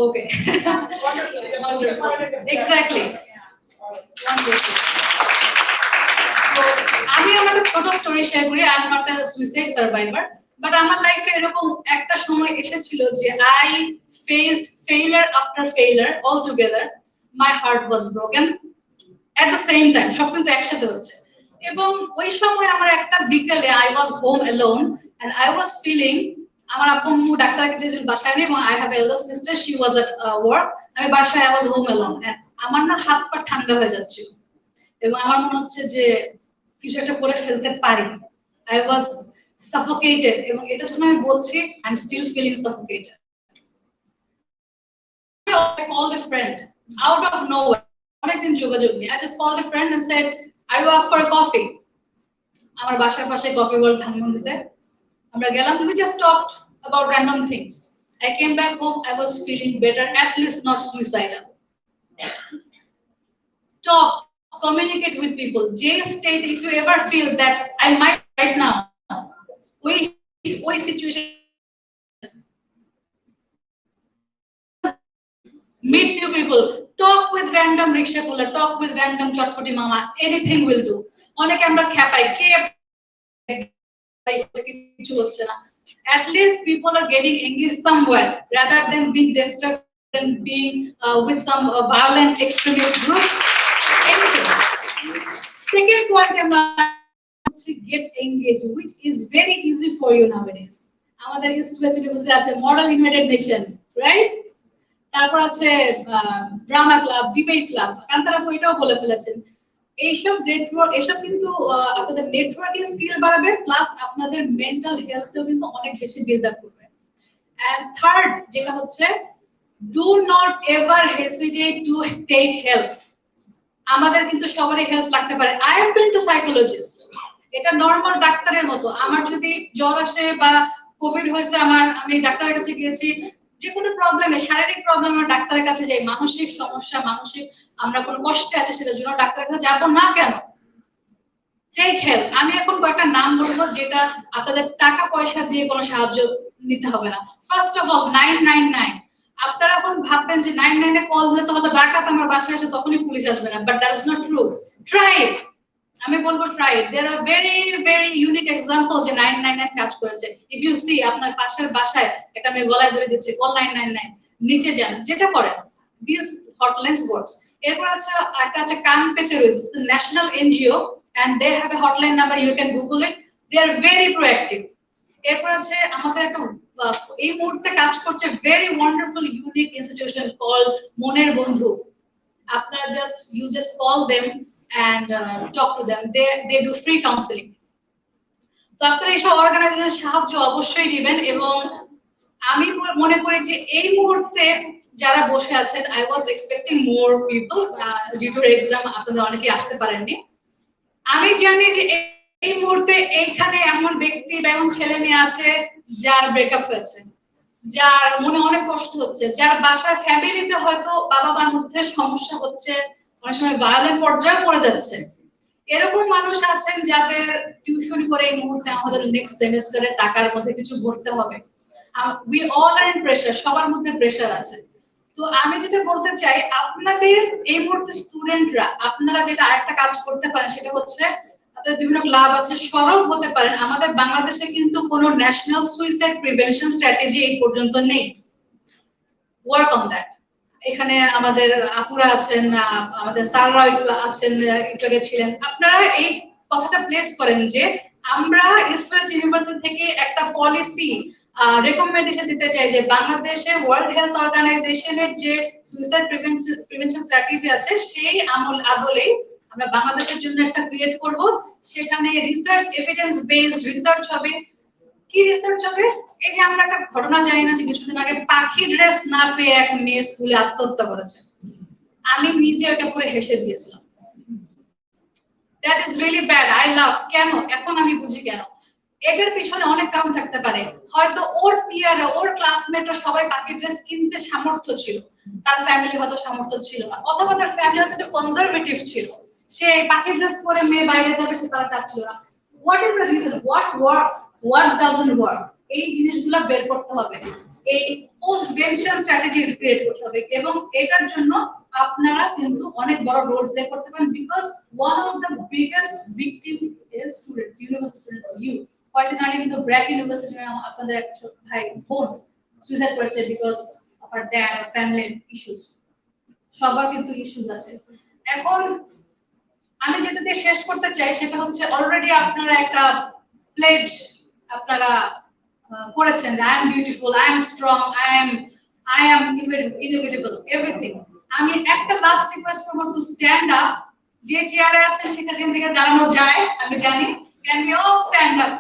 ওকে, এক্স্যাক্টলি, আমি আমাকে ছোট স্টোরি শেয়ার করি। I am not a suicide survivor, but আমার লাইফে এরকম একটা সময় এসেছিল যে I faced failure after failure all together. My heart was broken at the same time, সব কিন্তু একসাথে হচ্ছে। এবং ওই সময় আমার একটা বিকেলে I was home alone and I was feeling, আমার আব্বু ডাক্তারের কাছে বাসায় নেই এবং I have elder sister, she was at work, আমি বাসায়, আই ওয়াজ হোম অ্যালোন। আমার না হাত পা ঠান্ডা হয়ে যাচ্ছিল এবং আমার মনে হচ্ছে যে কিছু একটা করে ফেলতে পারি। আই ওয়াজ সাফোকেটেড, এবং এটা যখন আমি বলছি I am still feeling suffocated. I called a friend out of nowhere. অনেকদিন যোগাযোগ নেই। I just called a friend and said, "Are you up for a coffee?" আমার বাসার পাশে কফি ওয়ার্ল্ড ধানমন্ডিতে আমরা গেলাম। We just talked about random things. I came back home, I was feeling better, at least not suicidal. Talk, communicate with people. J state, if you ever feel that I might right now, we situation, meet new people, talk with random rickshaw puller, talk with random chotpoti mama, anything will do. Oneke amra khapai ke kichu hocche na. At least people are getting engaged somewhere rather than being destructive, than being with some violent extremist group. Anything. Second point, to get engaged, which is very easy for you nowadays. Amader East West University ache Model United Nation, right? তারপর আছে drama club, debate club, Kantara বইটাও বলে ফেলেছেন। এইসব নেটওয়ার্ক, এসব কিন্তু আপনাদের নেটওয়ার্কিং স্কিল বাড়াবে, প্লাস আপনাদের মেন্টাল হেলথও কিন্তু অনেক বেশি বিল্ড আপ করবে। and third যেটা হচ্ছে do not ever hesitate to take help. আমাদের কিন্তু সবারই হেল্প লাগতে পারে। I am going to psychologist, এটা নরমাল ডাক্তারের মতো। আমার যদি জ্বর আসে বা কোভিড হয়েছে, আমি ডাক্তারের কাছে গিয়েছি, যে কোনো প্রবলেমে, শারীরিক প্রবলেম, আমরা ডাক্তারের কাছে যাই। মানসিক সমস্যা, মানসিক আমরা কোনো কষ্টে আছে, সেটার জন্য ডাক্তারের কাছে যাবো না কেন? Take help. আমি এখন কয়েকটা নাম বলবো যেটা আপনাদের টাকা পয়সা দিয়ে কোনো সাহায্য নিতে হবে না। First of all 999। আপনারা এখন ভাববেন যে 99 এ কল দিলে তো হয়তো ডাকাত আমার বাসায় আসে, তখনই পুলিশ আসবে না, but that is not true. Try it. আমি বলবো try it. There are very very unique examples যে 999 কাজ করেছে। ইফ ইউ সি আপনার পাশের বাসায় একটা মেয়ে গলায় ধরে দিচ্ছে, কল 999, নিচে যান, যেটা করেন, দিস হটলাইনস ওয়ার্কস। এরপর আছে একটা আছে কান পেতে রয়েছে, national NGO, and they have a hotline number, you can google it, they are very proactive. এরপর আছে আমাদের একটা এই মুহূর্তে কাজ করছে very wonderful unique institution called মনের বন্ধু। আপনারা you just call them and talk to them, they do free counseling. তো আপনারা এইসব অর্গানাইজেশনের সাহায্য অবশ্যই দিবেন। এবং আমি মনে করি যে এই মুহূর্তে যারা বসে আছেন, I was expecting more people due to exam, আপনাদের অনেকে আসতে পারেননি। আমি জানি যে এই মুহূর্তে এইখানে এমন ব্যক্তি বা এমন ছেলে মেয়ে আছে যার ব্রেকআপ হয়েছে, যার মনে অনেক কষ্ট হচ্ছে, যার বাসায় ফ্যামিলিতে হয়তো বাবা মার মধ্যে সমস্যা হচ্ছে, অনেক সময় ভায়োলেন্ট পর্যায়ে পড়ে যাচ্ছে। এরকম মানুষ আছেন যাদের টিউশন করে এই মুহূর্তে আমাদের নেক্সট সেমিস্টারে টাকার মধ্যে কিছু ভরতে হবে। We all are in pressure, সবার মধ্যে প্রেসার আছে। তো আমি যেটা বলতে চাই, আপনাদের এই মুহূর্তে স্টুডেন্টরা, আপনারা যেটা আরেকটা কাজ করতে পারেন সেটা হচ্ছে আপনাদের বিভিন্ন ক্লাব আছে, সরব হতে পারেন। আমাদের বাংলাদেশে কিন্তু কোনো ন্যাশনাল সুইসাইড প্রিভেনশন স্ট্র্যাটেজি এই পর্যন্ত নেই। Work on that. এখানে আমাদের আপুরা আছেন, আমাদের স্যাররা আছেন, একটু আগে ছিলেন। আপনারা এই কথাটা প্লেস করেন যে আমরা স্পেস ইউনিভার্সিটি থেকে একটা পলিসি রেকমেন্ডেশন দিতে চাই যে বাংলাদেশে ওয়ার্ল্ড হেলথ অর্গানাইজেশনের যে সুইসাইড প্রিভেনশন স্ট্র্যাটেজি আছে সেই আদলেই আমরা বাংলাদেশের জন্য একটা ক্রিয়েট করব। সেখানে রিসার্চ, এভিডেন্স বেসড রিসার্চ হবে। কি রিসার্চ হবে? এই যে আমরা একটা ঘটনা জানি না যে কিছুদিন আগে পাখি ড্রেস না পেয়ে এক মেয়ে স্কুলে আত্মহত্যা করেছে। আমি নিজে এটা পড়ে হেসে দিয়েছিলাম। That is really bad. I loved. কেন? এখন আমি বুঝি কেন। এটার পিছনে অনেক কারণ থাকতে পারে। হয়তো ওর পিয়ার, ওর ক্লাসমেটরা সবাই পাখি ড্রেস কিনতে সামর্থ্য ছিল, তার ফ্যামিলি হয়তো সামর্থ্য ছিল না, অথবা তার ফ্যামিলি হয়তো একটু কনজারভেটিভ ছিল, সে পাখি ড্রেস পরে মেয়ে বাইরে যাবে সে তারা চাচ্ছিল না। What is the reason? What works, what doesn't work? এই জিনিসগুলো বের করতে হবে। এই পোস্ট ভেনশন স্ট্র্যাটেজি ক্রিয়েট করতে হবে। এবং এটার জন্য আপনারা কিন্তু অনেক বড় রোল প্লে করতে পারেন, because one of the biggest victim is students, university students. কয়েকদিন আগে কিন্তু ব্র্যাক ইউনিভার্সিটি আপনাদের এক ভাই বোন সুইসাইড করেছে বিকজ অফ হার ড্যাড আর ফ্যামিলি ইস্যুস। সবার কিন্তু ইস্যুস আছে। এখন আমি যেটা দিয়ে শেষ করতে চাই সেটা হচ্ছে অলরেডি আপনারা একটা প্লেজ আপনারা করেছেন, I am beautiful, I am strong, I am inevitable, everything. আমি একটা লাস্ট রিকোয়েস্ট করব, টু স্ট্যান্ড আপ। যে চেয়ারে আছেন সেখান থেকে দাঁড়ানো যায়, আমি জানি। Can we all stand up?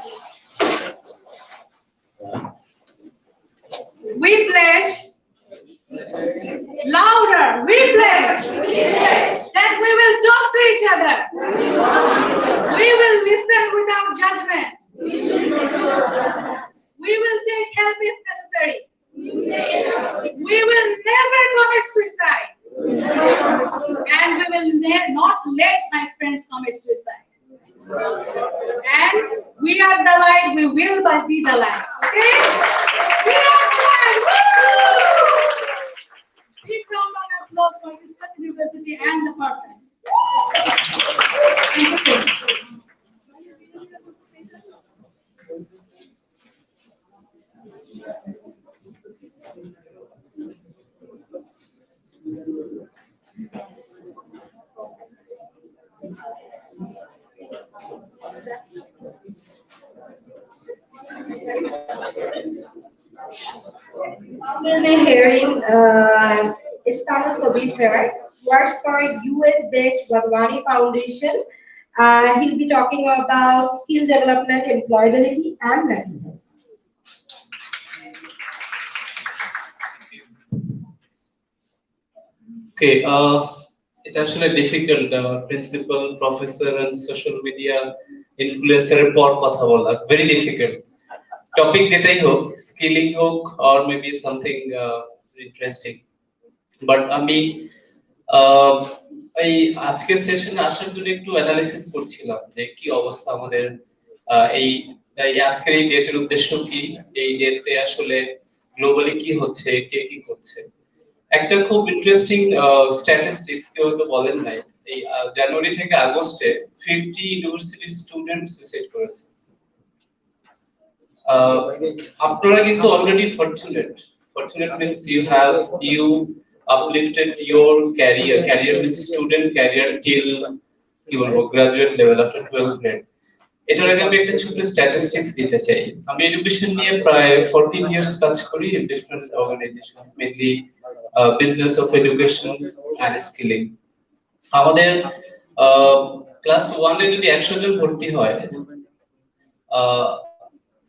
We pledge, louder, we pledge that we will talk to each other. We will listen without judgment. We will take help if necessary. We will never commit suicide. And we will not let my friends commit suicide. And we are the light, we will be the light. Okay? We are the light. Woo! Big round of applause for Christmas University and the partners. Thank you so much. We'll be hearing Istanbul Kabir sir, works for US-based Wadhwani Foundation. He'll be talking about skill development, employability, and mental health. Okay, এটা আসলে difficult principal professor and social media ইনফ্লুয়েন্সারের পর কথা বলা, ভেরি ডিফিকাল্ট। টপিক যেটাই হোক, স্কিলিং হোক or maybe something interesting, but আমি আহ, এই আজকের সেশনে আসার জন্য একটু অ্যানালিসিস করছিলাম যে কি অবস্থা আমাদের এই আজকের এই ডেটের উদ্দেশ্য কি, এই ডেটে আসলে গ্লোবালি কি হচ্ছে, কে কি করছে। একটা খুব ইন্টারেস্টিং স্ট্যাটিস্টিক্স কেউ তো বলেন নাই, এই জানুয়ারি থেকে আগস্টে 50 ইউনিভার্সিটি স্টুডেন্ট সুইসাইড করেছে। আপনারা কিন্তু already fortunate means you uplifted your career with student career till কি বলবো graduate level after 12th grade. এটার আগে আমি একটা ছোট স্ট্যাটিস্টিক্স দিতে চাই। আমি এডুকেশন নিয়ে প্রায় 14 ইয়ার্স কাজ করি in different organisation, mainly business of education and skilling. আমাদের ক্লাস 1 এ যদি 100 জন ভর্তি হয়,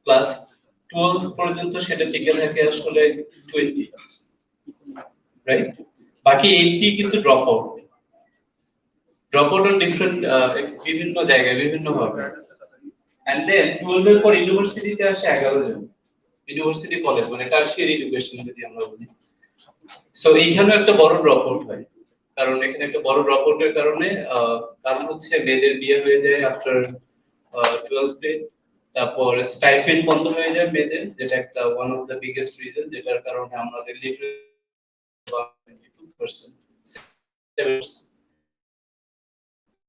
ক্লাস 12 পর্যন্ত সেটা টিকে থাকে আসলে 20, রাইট? বাকি 80 কিন্তু ড্রপ আউট অন ডিফারেন্ট বিভিন্ন জায়গায় বিভিন্ন ভাবে। এন্ড দেন 12 এর পর ইউনিভার্সিটিতে আসে 11 জন, ইউনিভার্সিটি কলেজ মানে টারশিয়ারি এডুকেশন যদি আমরা বলি। সো এইখানে একটা বড় ড্রপ আউট হয়, কারণ এখানে একটা বড় ড্রপ আউটের কারণে কারণ হচ্ছে মেয়েদের বিয়ে হয়ে যায় আফটার 12th গ্রেড, তারপর স্টাইপেন্ড বন্ধ হয়ে যায় মেয়েদের, যেটা একটা one of the biggest reason, যেটার কারণে আমাদের লিটারেলি 22%, 7%।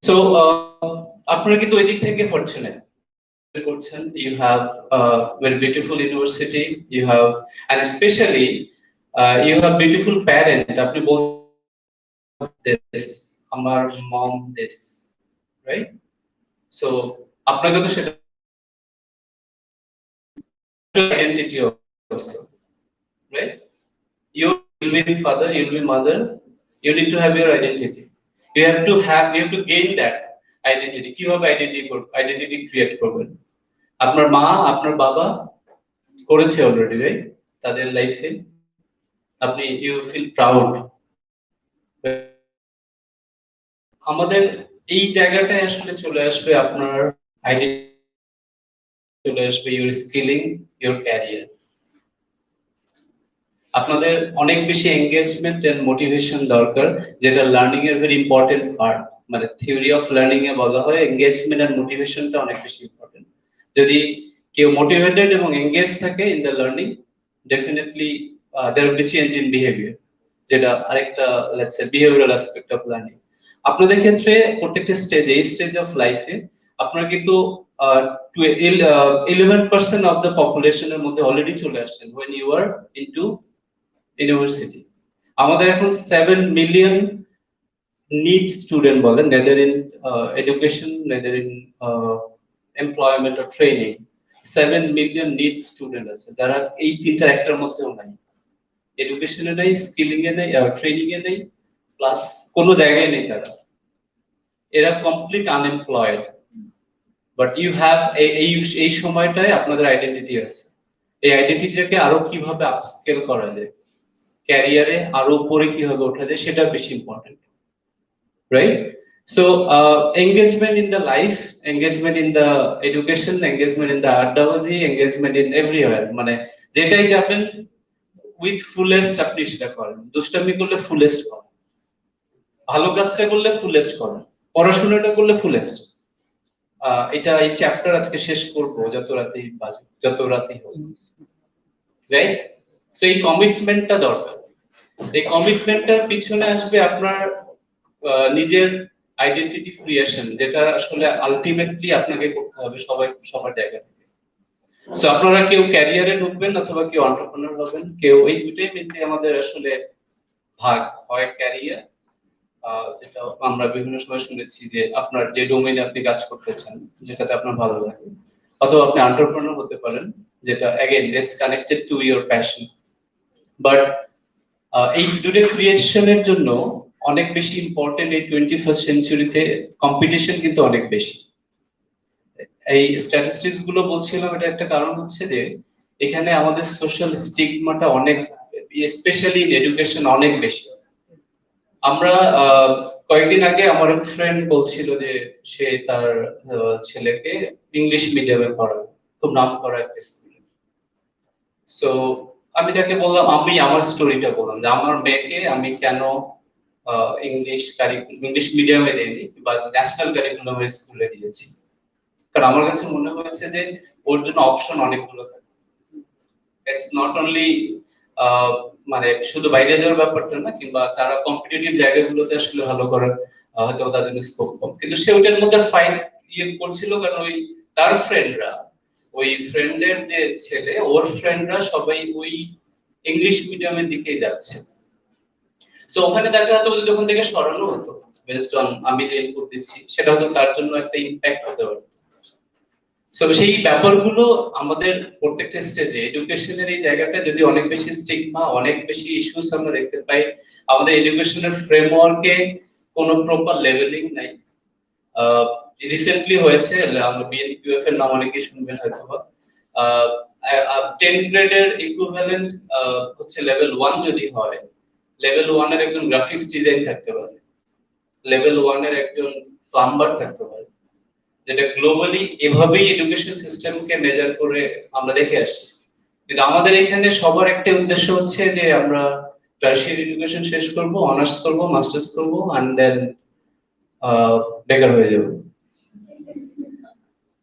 সো আপনারা কিন্তু ওই দিক থেকে ফরচুনেট করছেন, you have a very beautiful university, you have, and especially you have beautiful parent, আপনি বলতেন this আমার mom this, right? So আপনাকে তো সেটা identity also, right? You will be father, you will be mother, you need to have your identity, you have to gain that identity। কিভাবে আইডেন্টিটি ক্রিয়েট করবেন? আপনার মা আপনার বাবা করেছে অলরেডি, রাইট? তাদের লাইফে আপনি ইউ ফিল প্রাউড। আমাদের এই জায়গাটায় আসলে চলে আসবে আপনার আইডেন্টিটি, চলে আসবে ইউর স্কিলিং, ইউর ক্যারিয়ার। আপনাদের অনেক বেশি এনগেজমেন্ট এন্ড মোটিভেশন দরকার, যেটা লার্নিং এর ভেরি ইম্পর্টেন্ট পার্ট। মানে থিওরি অফ লার্নিং এ বলা হয় এনগেজমেন্ট এন্ড মোটিভেশনটা অনেক বেশি ইম্পর্টেন্ট। যদি কেউ মোটিভেটেড এবং এনগেজ থাকে in the learning, definitely there will be change in behaviour, যেটা আরেকটা let's say behavioural aspect of learning. আপনাদের ক্ষেত্রে প্রত্যেকটা স্টেজ অফ লাইফে আপনারা কিন্তু 11% অফ দ্য পপুলেশনের মধ্যে অলরেডি চলে আসছেন when you are into university. আমাদের এখন 7 মিলিয়ন নিড স্টুডেন্ট বলেন, neither in education, neither in employment or training. 7 million NEET student আছে যারা এই তিনটার একটার মধ্যেও নাই, এডুকেশনে নেই, স্কিলিং এ নেই, ট্রেনিং এ নেই, প্লাস কোনো জায়গায় নেই তারা। এরা complete unemployed. But you have এই সময়টায় আপনাদের আইডেন্টিটি আছে। এই আইডেন্টিটিটাকে আরো কিভাবে আপস্কেল করা যায়, ক্যারিয়ারে আরো উপরে কিভাবে ওঠা যায়, সেটা বেশি important, right? So engagement in the life, engagement in the education, engagement in the আড্ডাবাজি, এঙ্গেজমেন্ট ইন এভরিওয়্যার। মানে যেটাই যাবেন উইথ ফুলেস্ট আপনি সেটা করেন। দুষ্টামি করলে ফুলেস্ট করেন, ভালো কাজটা করলে ফুলেস্ট করেন, পড়াশোনাটা করলে ফুলেস্ট। এটা এই চ্যাপ্টার আজকে শেষ করব যত রাতেই হোক, রাইট? সো এই কমিটমেন্টটা দরকার। এই কমিটমেন্টটার পিছনে আসবে আপনার নিজের আইডেন্টিটি ক্রিয়েশন, যেটা আসলে আলটিমেটলি আপনাকে করতে হবে সবার জায়গা থেকে। সো আপনারা কেউ ক্যারিয়ারে ঢুকবেন অথবা কেউ এন্টারপ্রেনার হবেন, কেউ এই দুটোই মিলে আমাদের আসলে ভাগ হয় ক্যারিয়ার, যেটা আমরা বিভিন্ন সময় শুনেছি যে আপনার যে ডোমেইনে আপনি কাজ করতে চান, যেটাতে আপনার ভালো লাগে, অথবা আপনি এন্টারপ্রেনার হতে পারেন, যেটা again it's connected to your passion. But এই দুটো ক্রিয়েশনের জন্য অনেক বেশি ইম্পর্টেন্ট, এই 21st সেঞ্চুরিতে কম্পিটিশন কিন্তু অনেক বেশি। এই স্ট্যাটিস্টিক্স গুলো বলছিলাম, এটা একটা কারণ হচ্ছে যে এখানে আমাদের সোশ্যাল স্টিগমাটা অনেক, স্পেশালি ইন এডুকেশন, অনেক বেশি। আমরা কয়েকদিন আগে আমার এক ফ্রেন্ড বলছিল যে সে তার ছেলেকে ইংলিশ মিডিয়ামে পড়াবে, খুব নাম করা একটা স্কুলে। সো আমি তাকে বললাম, আমি আমার স্টোরিটা বললাম যে আমার মেয়েকে আমি কেন ইংলিশ মিডিয়ামে দিইনি বা ন্যাশনাল কারিকুলামের স্কুলে দিয়েছি। কারণ আমার কাছে মনে হয়েছে যে ওর জন্য অপশন অনেকগুলো থাকে। ইটস নট অনলি মানে শুধু বাইরে যাওয়ার ব্যাপারটা না, কিংবা তারা কম্পিটিটিভ জায়গাগুলোতে আসলে ভালো করার হয়তো তাদের স্কোপ কম, কিন্তু সে ওটার মধ্যে ফাইট করছিল কারণ ওই তার ফ্রেন্ডরা, ওই ফ্রেন্ডের যে ছেলে ওর ফ্রেন্ডরা সবাই ওই ইংলিশ মিডিয়ামের দিকেই যাচ্ছে। সো ওখানে তাকে হয়তো যখন থেকে সরানো হতো বেসড অন আমি যে ইনপুট দিচ্ছি, সেটা হয়তো তার জন্য একটা ইম্প্যাক্ট হতে পারে। সো সেই ব্যাপারগুলো আমাদের প্রত্যেকটা স্টেজে এডুকেশনের এই জায়গাটা যদি অনেক বেশি স্টিগমা, অনেক বেশি ইস্যুস আমরা দেখতে পাই, আমাদের এডুকেশনের ফ্রেমওয়ার্কে কোনো প্রপার লেভেলিং নাই। রিসেন্টলি হয়েছে, আমরা বিএনপিএফ এর নাম অনেকেই শুনবেন হয়তো, 10 গ্রেডের ইকুইভ্যালেন্ট হচ্ছে লেভেল 1 যদি হয়, লেভেল 1 এর একজন গ্রাফিক্স ডিজাইন থাকতে পারে, লেভেল 1 এর একজন প্লাম্বার থাকতে পারে, যেটা গ্লোবালি এভাবেই এডুকেশন সিস্টেমকে মেজার করে আমরা দেখে আসছি। কিন্তু আমাদের এখানে সবার একটা উদ্দেশ্য হচ্ছে যে আমরা টার্সিয়ারি এডুকেশন শেষ করব, অনার্স করব, মাস্টার্স করব, এন্ড দেন বেকার হয়ে যাব।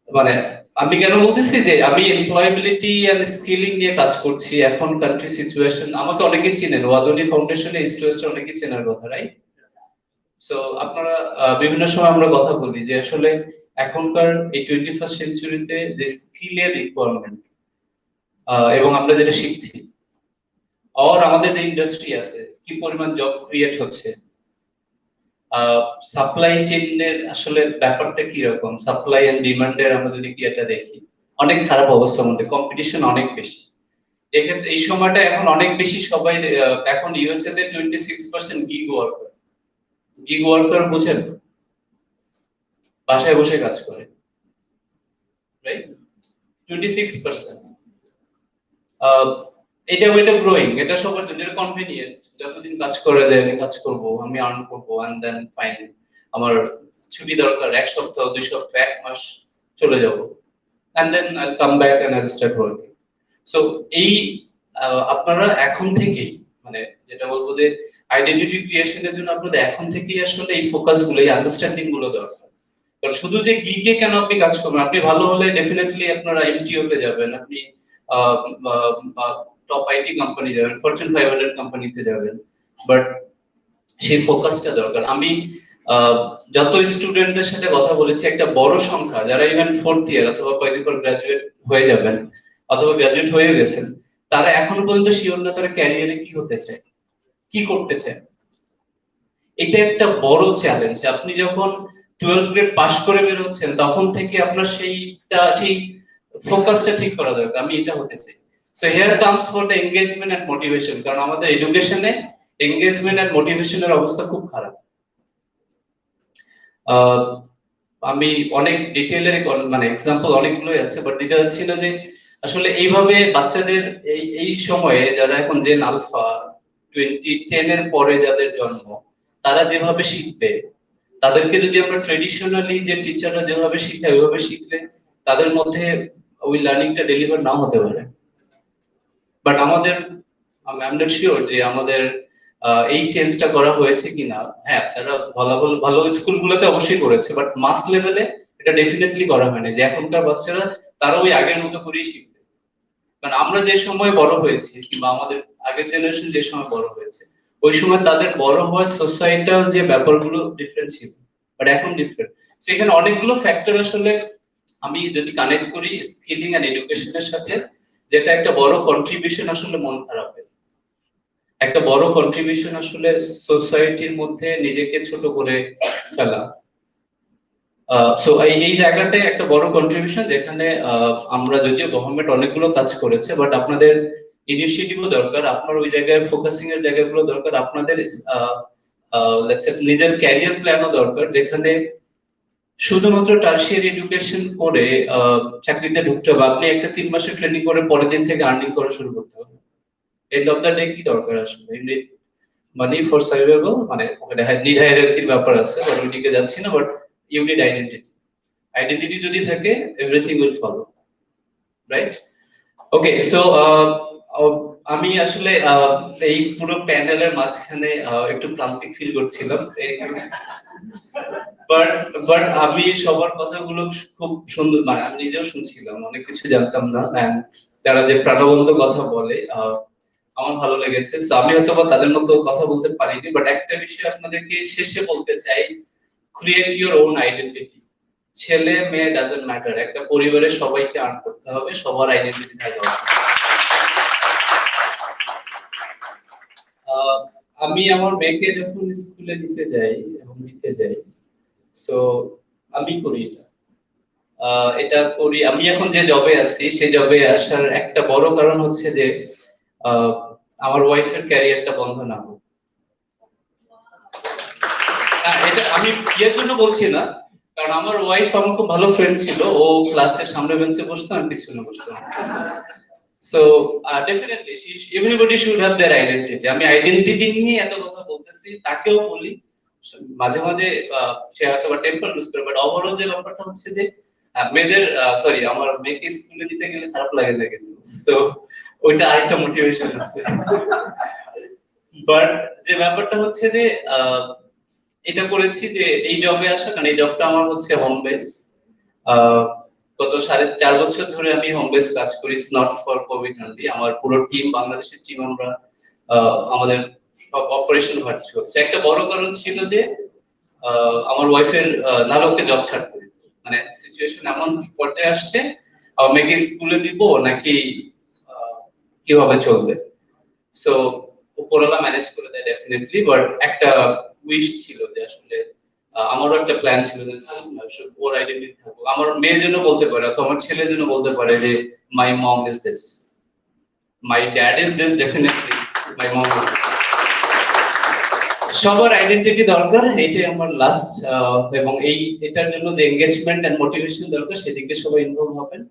মানে আমি কেন বলতেছি যে আমি এমপ্লয়াবিলিটি এন্ড স্কিলিং নিয়ে কাজ করছি, এখন কান্ট্রি সিচুয়েশন, আমাকে অনেকেই চিনেন, ওয়াদনি ফাউন্ডেশনে ইস্ট ওয়েস্টে অনেকেই চেনার কথা, রাইট? সো আপনারা বিভিন্ন সময় আমরা কথা বলি যে আসলে এখনকার এই 21st সেঞ্চুরিতে যে স্কিলের রিকোয়ারমেন্ট এবং আমরা যেটা শিখছি, আর আমাদের যে ইন্ডাস্ট্রি আছে, কি পরিমাণ জব ক্রিয়েট হচ্ছে, সাপ্লাই চেইনের আসলে ব্যাপারটা কি রকম, সাপ্লাই এন্ড ডিমান্ডের আমরা যদি কি এটা দেখি, অনেক খারাপ অবস্থার মধ্যে, কম্পিটিশন অনেক বেশি। এক্ষেত্রে এই সময়টা এখন অনেক বেশি সবাই, এখন ইউএসএ তে 26% গিগ ওয়ার্কার বুঝেন, বাসায় বসে কাজ করে, রাইট? 26%। এটা গ্রোয়িং, এটা সবার জন্য কনভিনিয়েন্ট, যতদিন কাজ করা যায় আমি কাজ করব, আমি আর্ন করব, এন্ড দেন ফাইন আমার ছুটি দরকার 1 সপ্তাহ, 2 সপ্তাহ, 1 মাস চলে যাব, and then I come back and I start working. So এই আপনারা এখন থেকেই, মানে যেটা বলবো যে আইডেন্টিটি ক্রিয়েশনের জন্য আপনাদের এখন থেকেই আসলে এই ফোকাস গুলো, এই আন্ডারস্ট্যান্ডিং গুলো দরকার। কারণ শুধু যে গিগে কেন আপনি কাজ করবেন, আপনি ভালো হলে ডেফিনেটলি আপনারা এমটিওতে যাবেন, আপনি টপ আইটি কোম্পানি যাবেন, ফরচুন 500 কোম্পানিতে যাবেন, বাট সেই ফোকাসটা দরকার। আমি যত স্টুডেন্টদের সাথে কথা বলেছি, একটা বড় সংখ্যা যারা ইভেন 4th ইয়ার অথবা কয়েকদিন পর গ্রাজুয়েট হয়ে যাবেন অথবা গ্রাজুয়েট হয়ে গেছেন, তারা এখনো পর্যন্ত শিওর না তারা ক্যারিয়ারে কি হতে চায়, কি করতে চায়। এটা একটা বড় চ্যালেঞ্জ। আপনি যখন 12 গ্রেড পাস করে বের হচ্ছেন, তখন থেকে আপনার সেই ফোকাসটা ঠিক করা দরকার, আমি এটা হতে চাই। So here comes for the engagement and motivation, কারণ আমাদের এডুকেশনে এনগেজমেন্ট এন্ড মোটিভেশনের অবস্থা খুব খারাপ। আমি অনেক ডিটেইলের মানে এক্সাম্পল অনেকগুলোই আছে, বাট দিতে যাচ্ছি না যে আসলে এইভাবে বাচ্চাদের এই সময়ে যারা এখন জেন আলফা 2010 এর পরে যাদের জন্ম, তারা যেভাবে শিখবে, তাদেরকে যদি আমরা ট্রেডিশনালি যে টিচাররা যেভাবে শিখায় ওইভাবে শিখলে তাদের মধ্যে ওই লার্নিংটা ডেলিভার নাও হতে পারে। বাট আমাদের, আই এম নট শিওর যে আমাদের এই চেঞ্জটা করা হয়েছে কিনা। হ্যাঁ, তারা ভালো স্কুলগুলোতে অবশ্যই করেছে, বাট মাস লেভেলে এটা ডেফিনেটলি করা হয়নি যে এখনকার বাচ্চারা তারা ওই আগের মতো করেই শিখবে। কারণ আমরা যে সময় বড় হয়েছি, কিংবা আমাদের আগের জেনারেশন যে সময় বড় হয়েছে, ওই সময় তাদের বড় হওয়ার সোসাইটাল যে ব্যাপারগুলো ডিফারেন্ট ছিল, বাট এখন ডিফারেন্ট। সেখানে অনেকগুলো ফ্যাক্টর আসলে আমি যদি কানেক্ট করি স্কিলিং এন্ড এডুকেশনের সাথে, যেটা একটা বড় কন্ট্রিবিউশন আসলে মন খারাপের, একটা বড় কন্ট্রিবিউশন আসলে সোসাইটির মধ্যে নিজেকে ছোট করে ফেলা। সো এই জায়গাটায় একটা বড় কন্ট্রিবিউশন, যেখানে আমরা যদিও গভর্নমেন্ট অনেকগুলো কাজ করেছে, বাট আপনাদের ইনিশিয়েটিভও দরকার, আপনার ওই জায়গায় ফোকাসিং এর জায়গাগুলো দরকার, আপনাদের নিজের ক্যারিয়ার প্ল্যানও দরকার, যেখানে শুধুমাত্র টার্সিয়ারি এডুকেশন করে চাকরিতে ঢুকতে হবে। আপনি একটা 3 মাসের ট্রেনিং করে পরের দিন থেকে আর্নিং করা শুরু করতে হবে। এন্ড অফ দ্য ডে কি দরকার আসলে? মানি ফর সার্ভাইভাল, মানে ওখানে নিড হায়ারার্কির ব্যাপার আছে, বাট ওইদিকে যাচ্ছি না। But you need identity, identity যদি থাকে everything will follow, right? Okay, so আমি আসলে এই পুরো প্যানেলের মাঝখানে একটু প্রান্তিক ফিল করছিলাম, বাট আমি সবার কথাগুলো খুব সুন্দর, মানে আমি নিজেও শুনছিলাম, অনেক কিছু জানতাম না, and তারা যে প্রাণবন্ত কথা বলে আমার ভালো লেগেছে। So, আমি হয়তো বা তাদের মতো কথা বলতে পারিনি, বাট একটা বিষয় আপনাদেরকে শেষে বলতে চাই, ক্রিয়েট ইউর ওন আইডেন্টিটি। ছেলে মেয়ে ডাজন্ট ম্যাটার, একটা পরিবারের সবাইকে আর্ন করতে হবে, সবার আইডেন্টিটি থাকা উচিত। আমি আমার মেয়েকে যখন স্কুলে দিতে যাই, সো আমি করি এটা করি। আমি এখন যে জবে আছি, সেই জবে আসার একটা বড় কারণ হচ্ছে যে আমার ওয়াইফের ক্যারিয়ারটা বন্ধ না হোক। এটা আমি বিয়ের জন্য বলছি না, কারণ আমার ওয়াইফ আমার খুব ভালো ফ্রেন্ড ছিল, ও ক্লাসের সামনে বেঞ্চে বসতো, আমি পিছনে বসতাম। So definitely everybody should have their identity. আমি আইডেন্টিটি নিয়ে এত কথা বলতেছি, তাকেও বলি মাঝে মাঝে সে হয়তো বা টেম্পার লুজ করে, বাট ওভারঅল যে ব্যাপারটা হচ্ছে যে মেয়েদের সরি আমার মেয়েকে স্কুলে দিতে গেলে খারাপ লাগে না কিন্তু, সো ওইটা আরেকটা মোটিভেশন আছে। বাট যে ব্যাপারটা হচ্ছে যে এটা করেছি যে এই জবে আসা, কারণ এই জবটা আমার হচ্ছে হোম বেস। গত 4.5 বছর ধরে আমি হোম বেস কাজ করি, it's not for Covid only. আমার পুরো টিম, বাংলাদেশের টিম, আমরা আমাদের সব অপারেশন ভার্চুয়াল হচ্ছে। একটা বড় কারণ ছিল যে আমার ওয়াইফের নাহলে ওকে জব ছাড়তে, মানে সিচুয়েশন এমন পর্যায়ে আসছে, মেয়েকে স্কুলে দিব নাকি কিভাবে চলবে। সো উপরওয়ালা ম্যানেজ করে দেয় ডেফিনেটলি, বাট একটা উইশ ছিল যে আসলে আমারও একটা প্ল্যান ছিল যে ওর আইডেন্টিটি থাকবো, আমার মেয়ে যেন বলতে পারে অথবা আমার ছেলে যেন বলতে পারে যে my mom is this, my dad is this, definitely my mom. সবার আইডেন্টিটি দরকার, এইটাই আমার লাস্ট। এবং এটার জন্য যে এনগেজমেন্ট এন্ড মোটিভেশন দরকার, সেদিকে সবাই ইনভলভ হবেন।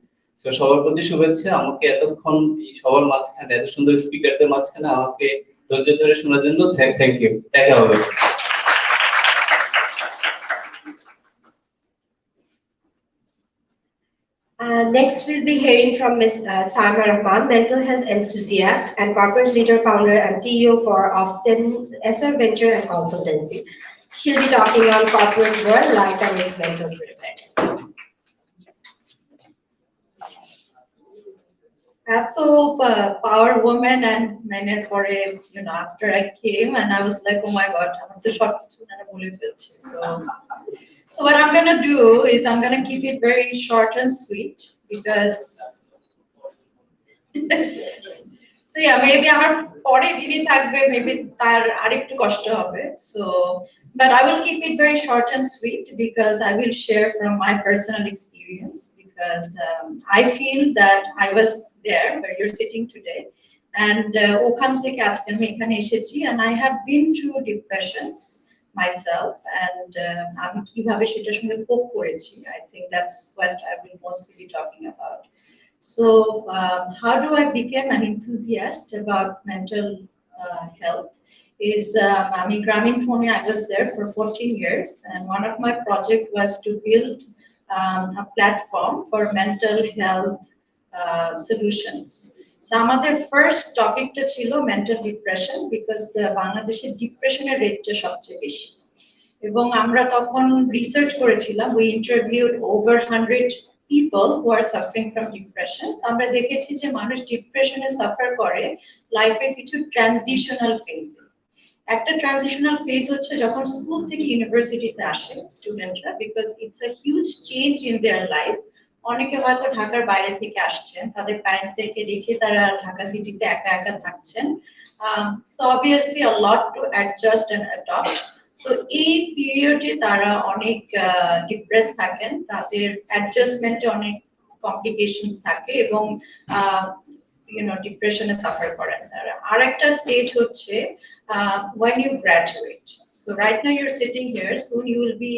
তো সবার প্রতি শুভেচ্ছা। আমাকে এতক্ষণ এই সবার মাঝখানে, এত সুন্দর স্পিকারদের মাঝখানে আমাকে ধৈর্য ধরে শোনার জন্য থ্যাংক ইউ। দেখা হবে। Next, we'll be hearing from Ms. Salma Rahman, mental health enthusiast and corporate leader, founder, and CEO of SR Venture and Consultancy. She'll be talking on corporate world life and its mental preparedness. Power woman and men for after I came, and I was like, oh my god, I'm too short. So what I'm gonna do is I'm gonna keep it very short and sweet, because so yeah, maybe our pore jini thakbe, maybe tar arektu koshto hobe. So but I will keep it very short and sweet, because I will share from my personal experience, because I feel that I was there where you're sitting today, and okhan theke ajke ami ekhane eshechi, and I have been through depressions myself, and ami kibhabe setar songe cope korechi. I think that's what I will mostly be talking about. So how do I become an enthusiast about mental health is Ami Gramin Phone. I was there for 14 years, and one of my project was to build a platform for mental health solutions. So আমাদের first topic টা ছিল mental depression, because the বাংলাদেশের depression এর rate টা সবচেয়ে বেশি, এবং আমরা তখন রিসার্চ করেছিলাম। We interviewed over 100 people who are suffering from depression. আমরা দেখেছি যে মানুষ ডিপ্রেশনে সাফার করে লাইফের কিছু ট্রানজিশনাল ফেজে। একটা ট্রানজিশনাল ফেজ হচ্ছে যখন স্কুল থেকে ইউনিভার্সিটিতে আসে স্টুডেন্টরা, because it's a huge change in their life. অনেকে হয়তো ঢাকার বাইরে থেকে আসছেন, তাদের প্যারেন্টসদেরকে রেখে তারা ঢাকা সিটিতে একা একা থাকছেন। So obviously a lot to adjust and adapt. So এই পিরিয়ডে তারা অনেক ডিপ্রেস থাকেন, তাদের অ্যাডজাস্টমেন্টে অনেক কমপ্লিকেশনস থাকে, এবং ডিপ্রেশনে সাফার করেন তারা। আরেকটা স্টেজ হচ্ছে when you graduate. So right now you're sitting here, soon you will be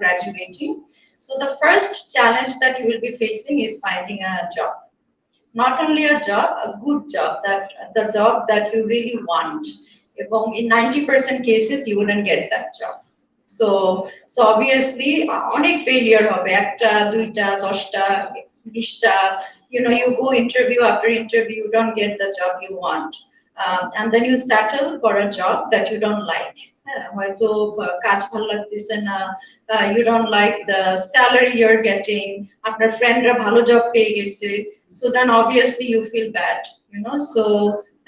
graduating. So the first challenge that you will be facing is finding a job. Not only a job, a good job, that the job that you really want. এবং in 90% cases you wouldn't get that job. So obviously অনেক failure হবে, একটা দুইটা 10টা 20টা, you know, you go interview after interview, you don't get the job you want, and then you settle for a job that you don't like. হয়তো কাজ ভালো লাগতেছে না, you don't like the salary you're getting, আপনার ফ্রেন্ডরা ভালো জব পেয়ে গেছে, so then obviously you feel bad, you know, so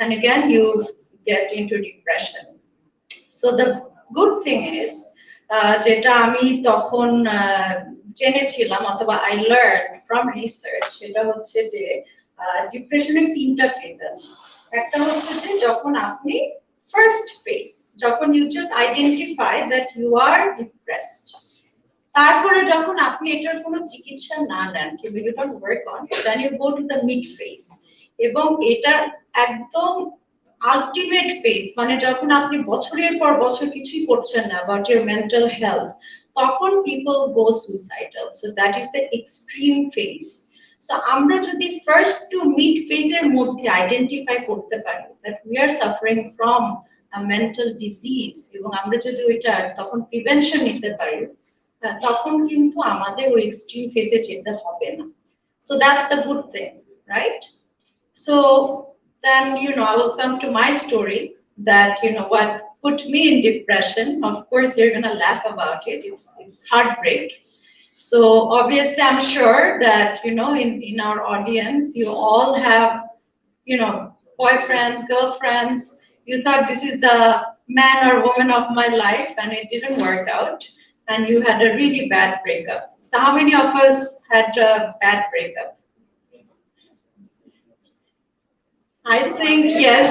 and again you get into depression. So the good thing is যেটা আমি তখন জেনেছিলাম অথবা I learned from research, সেটা হচ্ছে যে ডিপ্রেশনের 3টা ফেজ আছে। একটা হচ্ছে যে যখন আপনি ফার্স্ট ফেজ, যখন you just identify that you are depressed, তারপরে যখন আপনি এটার কোনো চিকিৎসা না নেন কিংবা you don't work on it, then you go to the mid phase, এবং এটা একদম আলটিমেট ফেজ, মানে যখন আপনি বছরের পর বছর কিছুই করছেন না about your mental health, তখন people go suicidal. So that is the extreme phase. So আমরা যদি ফার্স্ট টু মিড ফেজের মধ্যে আইডেন্টিফাই করতে পারি that we are suffering from a mental disease, এবং আমরা যদি ওইটা তখন প্রিভেনশন নিতে পারি, তখন কিন্তু আমাদের ওই এক্সট্রিম ফেজে যেতে হবে না। So that's the good thing, right? So then, you know, I will come to my story that, you know, what put me in depression. Of course, you're going to laugh about it. It's heartbreak. So obviously, I'm sure that, you know, in our audience, you all have, you know, boyfriends, girlfriends. You thought this is the man or woman of my life, and it didn't work out. And you had a really bad breakup. So how many of us had a bad breakup? I think yes.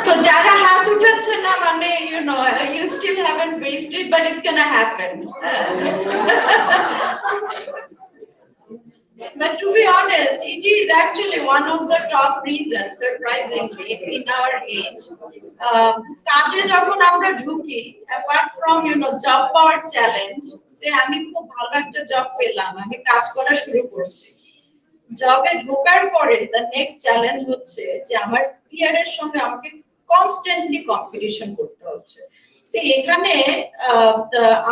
So Jara have to touch na mane, you know, you still haven't wasted, but it's gonna happen. But to be honest, it is actually one of the top reasons, surprisingly, in our age. কাজে যখন আমরা ঢুকি, apart from, you know, job power challenge, সে আমি খুব ভালো একটা জব পেলাম, আমি কাজ করা শুরু করছি। জবে ঢোকার পরে the next challenge হচ্ছে যে আমার পিয়ারের সঙ্গে আমাকে কনস্ট্যান্টলি কম্পিটিশন করতে হচ্ছে। সে এখানে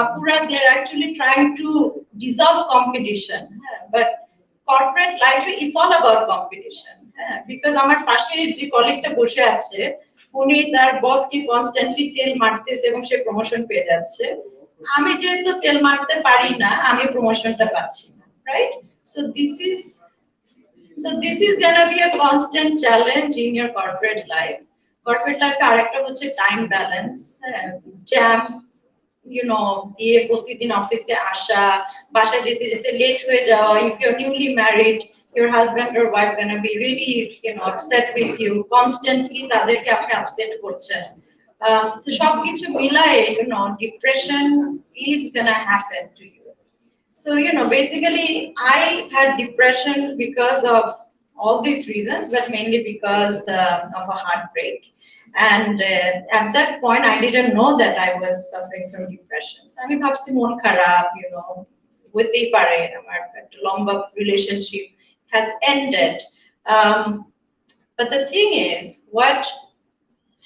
আপুরা they are actually trying to dissolve competition, but corporate life it's all about competition, because আমার পাশে যে কলিগটা বসে আছে উনি তার বসকে কনস্ট্যান্টলি তেল মারতেছে এবং সে প্রমোশন পেয়ে যাচ্ছে, আমি যেহেতু তেল মারতে পারি না আমি প্রমোশনটা পাচ্ছি না, right? So this is gonna be a constant challenge in your corporate life. Corporate life আরেকটা হচ্ছে time balance, jam, you know, দিয়ে প্রতিদিন অফিসে আসা, বাসায় যেতে যেতে লেট হয়ে যাওয়া, if you're newly married, your husband or wife gonna be really, you know, upset with you constantly, তাদেরকে আপনি আপসেট করছেন। তো সবকিছু মিলায়ে, you know, depression is gonna happen to you. So, you know, basically I had depression because of all these reasons, but mainly because of a heartbreak. And at that point, I didn't know that I was suffering from depression. So I mean, bhabchi mon kharab, you know, hotei pare, amar ekta lomba relationship has ended. But the thing is, what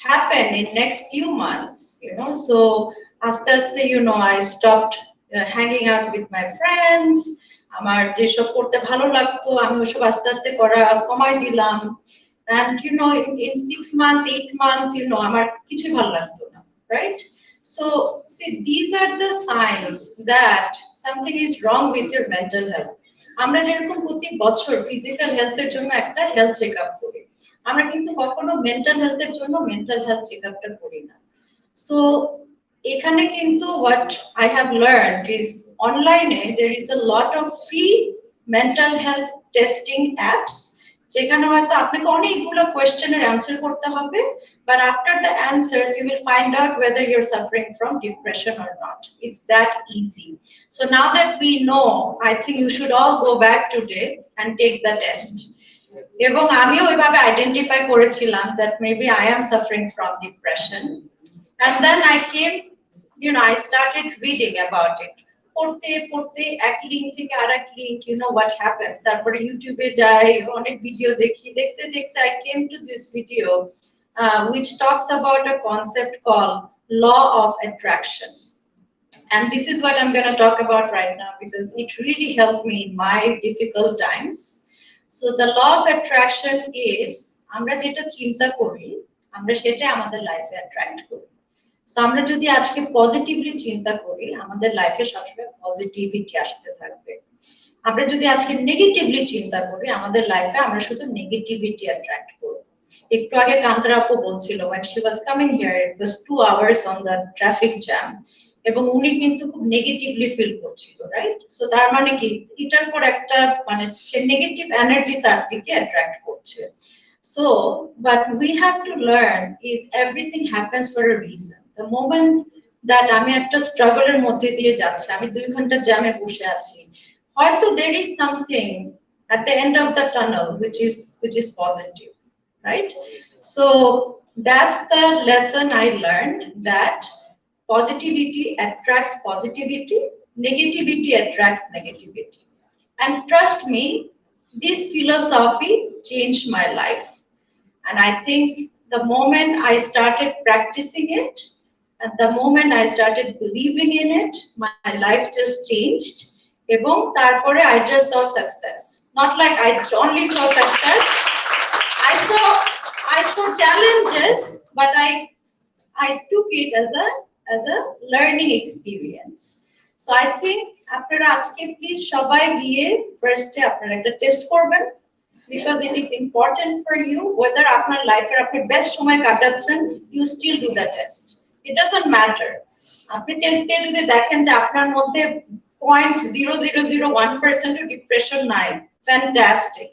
happened in next few months, you know, so aste aste, you know, I stopped hanging out with my friends. আমার যেসব করতে ভালো লাগতো আমি ওসব আস্তে আস্তে করা কমাই দিলাম, and you know, in 6 months 8 months, you know, আমার কিছুই ভালো লাগতো না, right? So see, these are the signs that something is wrong with your mental health. আমরা যেরকম প্রতি বছর ফিজিক্যাল হেলথের জন্য একটা হেলথ চেকআপ করি, আমরা কিন্তু কখনো মেন্টাল হেলথের জন্য মেন্টাল হেলথ চেকআপটা করি না। So এখানে কিন্তু what I have learned is online there is a lot of free mental health testing apps, যেখানে হয়তো আপনাকে অনেকগুলো কোয়েশ্চেনের অ্যানসার করতে হবে, but after the answers you will find out whether you're suffering from depression or not. It's that easy. So now that we know, I think you should all go back today and take the test. এবং আমিও ওইভাবে আইডেন্টিফাই করেছিলাম that maybe I am suffering from depression, and then I came, you know, I started reading about it. পড়তে পড়তে এক লিঙ্ক থেকে আরেক link, you know what happens, তারপরে ইউটিউবে যাই, অনেক ভিডিও দেখি, দেখতে দেখতে I came to this video which talks about a concept called law of attraction. And this is what I'm going to talk about right now because it really helped me in my difficult times. So the law of attraction is আমরা যেটা চিন্তা করি আমরা সেটাই আমাদের লাইফে অ্যাট্রাক্ট করি। সো আমরা যদি আজকে পজিটিভলি চিন্তা করি আমাদের লাইফে সবসময় পজিটিভিটি আসতে থাকবে। আমরা যদি আজকে নেগেটিভলি চিন্তা করি আমাদের লাইফে আমরা শুধু নেগেটিভিটি অ্যাট্রাক্ট করব। একটু আগে কান্তরা আপু বলছিল when she was coming here it was 2 hours on the traffic jam এবং উনি কিন্তু খুব নেগেটিভলি ফিল করছিল, রাইট? সো তার মানে কি এটার পর একটা মানে সে নেগেটিভ এনার্জি তার দিকে অ্যাট্রাক্ট করছে। So what we have to learn is everything happens for a reason. The moment that আমি একটা স্ট্রাগলের মধ্যে দিয়ে যাচ্ছি আমি 2 ঘন্টা জ্যামে বসে আছি হয়তো there is something at the end of the tunnel which is positive, right? So that's the lesson I learned, that positivity attracts positivity, negativity attracts negativity. And trust me, this philosophy changed my life. And I think the moment I started practicing it, and the moment I started believing in it, my life just changed. Ebong tarpore I just saw success. Not like I only saw success. I saw challenges, but I took it as a learning experience. So I think আপনারা আজকে please সবাই গিয়ে first এ আপনারা একটা টেস্ট করবেন because it is important for you whether আপনার লাইফের আপনি বেস্ট সময় কাটাচ্ছেন you still do the test. It doesn't matter. আপনি টেস্ট দিয়ে যদি দেখেন যে আপনার মধ্যে 0.0001% ডিপ্রেশন নাই, fantastic.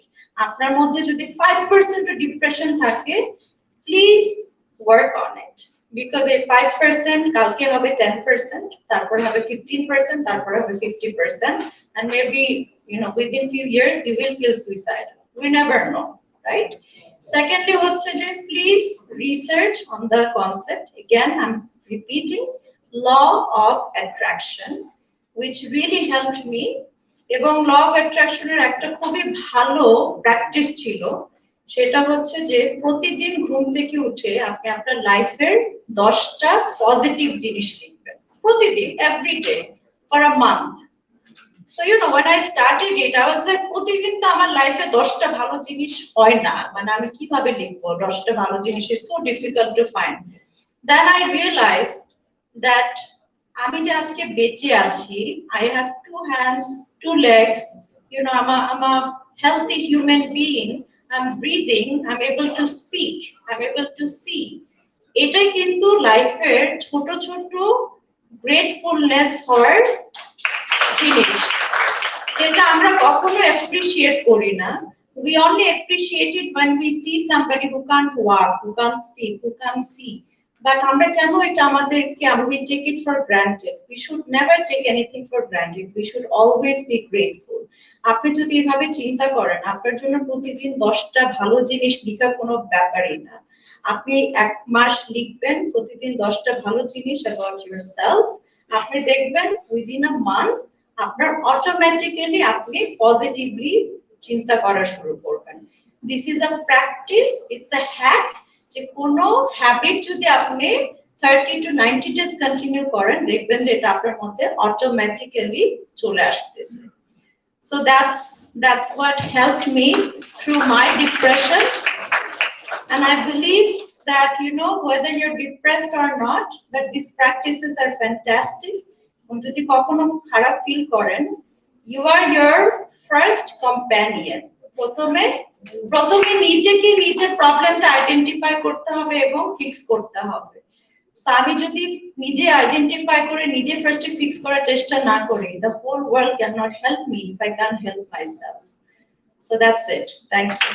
আপনার মধ্যে যদি 5% ডিপ্রেশন থাকে please work on it. Because a 5% কালকে হবে 10%, তারপর হবে 15%, তারপর হবে 50%, and maybe within few years you will feel suicidal. We never know, right? Secondly, হচ্ছে যে please research on the concept. Again, I'm repeating law of attraction, which really helped me. এবং law of attraction এর একটা খুবই ভালো প্র্যাকটিস ছিল সেটা হচ্ছে যে প্রতিদিন ঘুম থেকে উঠে আপনি আপনার লাইফের 10টা পজিটিভ জিনিস লিখবেন প্রতিদিন, every day for a month. So when I started it I was like প্রতিদিন তো আমার লাইফে 10টা ভালো জিনিস হয় না, মানে আমি কিভাবে লিখবো 10টা ভালো জিনিস, is so difficult to find. Then I realized that আমি যে আজকে বেঁচে আছি, I have 2 hands, 2 legs, I'm a healthy human being, I'm breathing, I'm able to speak, I'm able to see. এটাই কিন্তু লাইফের ছোট ছোট গ্রেটফুলনেস হওয়ার জিনিস যেটা আমরা কখনো অ্যাপ্রিশিয়েট করি না. We only appreciate it when we see somebody who can't walk, who can't speak, who can't see. But আমরা কেন এটা আমাদেরকে we take it for granted. We should never take anything for granted. We should always be grateful. আপনি যদি এভাবে চিন্তা করেন আপনার জন্য প্রতিদিন 10টা ভালো জিনিস লেখা কোনো ব্যাপারই না. আপনি 1 মাস লিখবেন প্রতিদিন 10টা ভালো জিনিস about yourself. আপনি দেখবেন within a month আপনার অটোমেটিক্যালি আপনি পজিটিভলি চিন্তা করা শুরু করবেন. This is a practice, it's a hack. যে কোনো হ্যাবিট যদি আপনি 30 to 90 days কন্টিনিউ করেন দেখবেন যে এটা আপনার মধ্যে অটোমেটিক্যালি চলে আসতেছে. So that's what helped me through my depression, and I believe that whether you're depressed or not, but these practices are fantastic. যদি কখনো খারাপ ফিল করেন you are your first companion. প্রথমে নিজেকে নিজের প্রবলেমটা আইডেন্টিফাই করতে হবে এবং ফিক্স করতে হবে. সো আমি যদি নিজে আইডেন্টিফাই করে নিজে ফার্স্টে ফিক্স করার চেষ্টা না করি the whole world cannot help me if I can't help myself. So that's it. Thank you.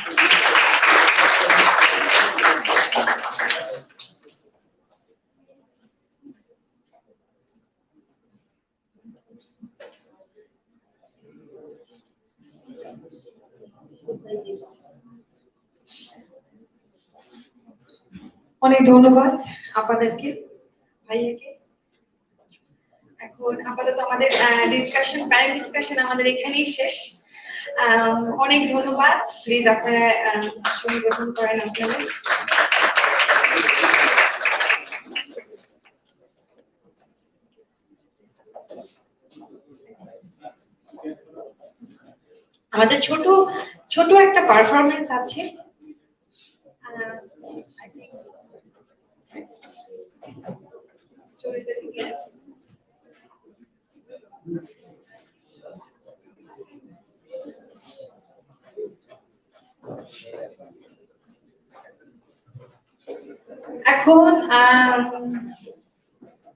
অনেক ধন্যবাদ আপনাদেরকে, ভাইয়াকে। এখন আপাতত আমাদের প্যানেল ডিসকাশন আমাদের এখানেই শেষ। অনেক ধন্যবাদ। প্লিজ আপনারা আসন গ্রহণ করেন আপনারা। আমাদের ছোট ছোট একটা পারফরমেন্স আছে। এখন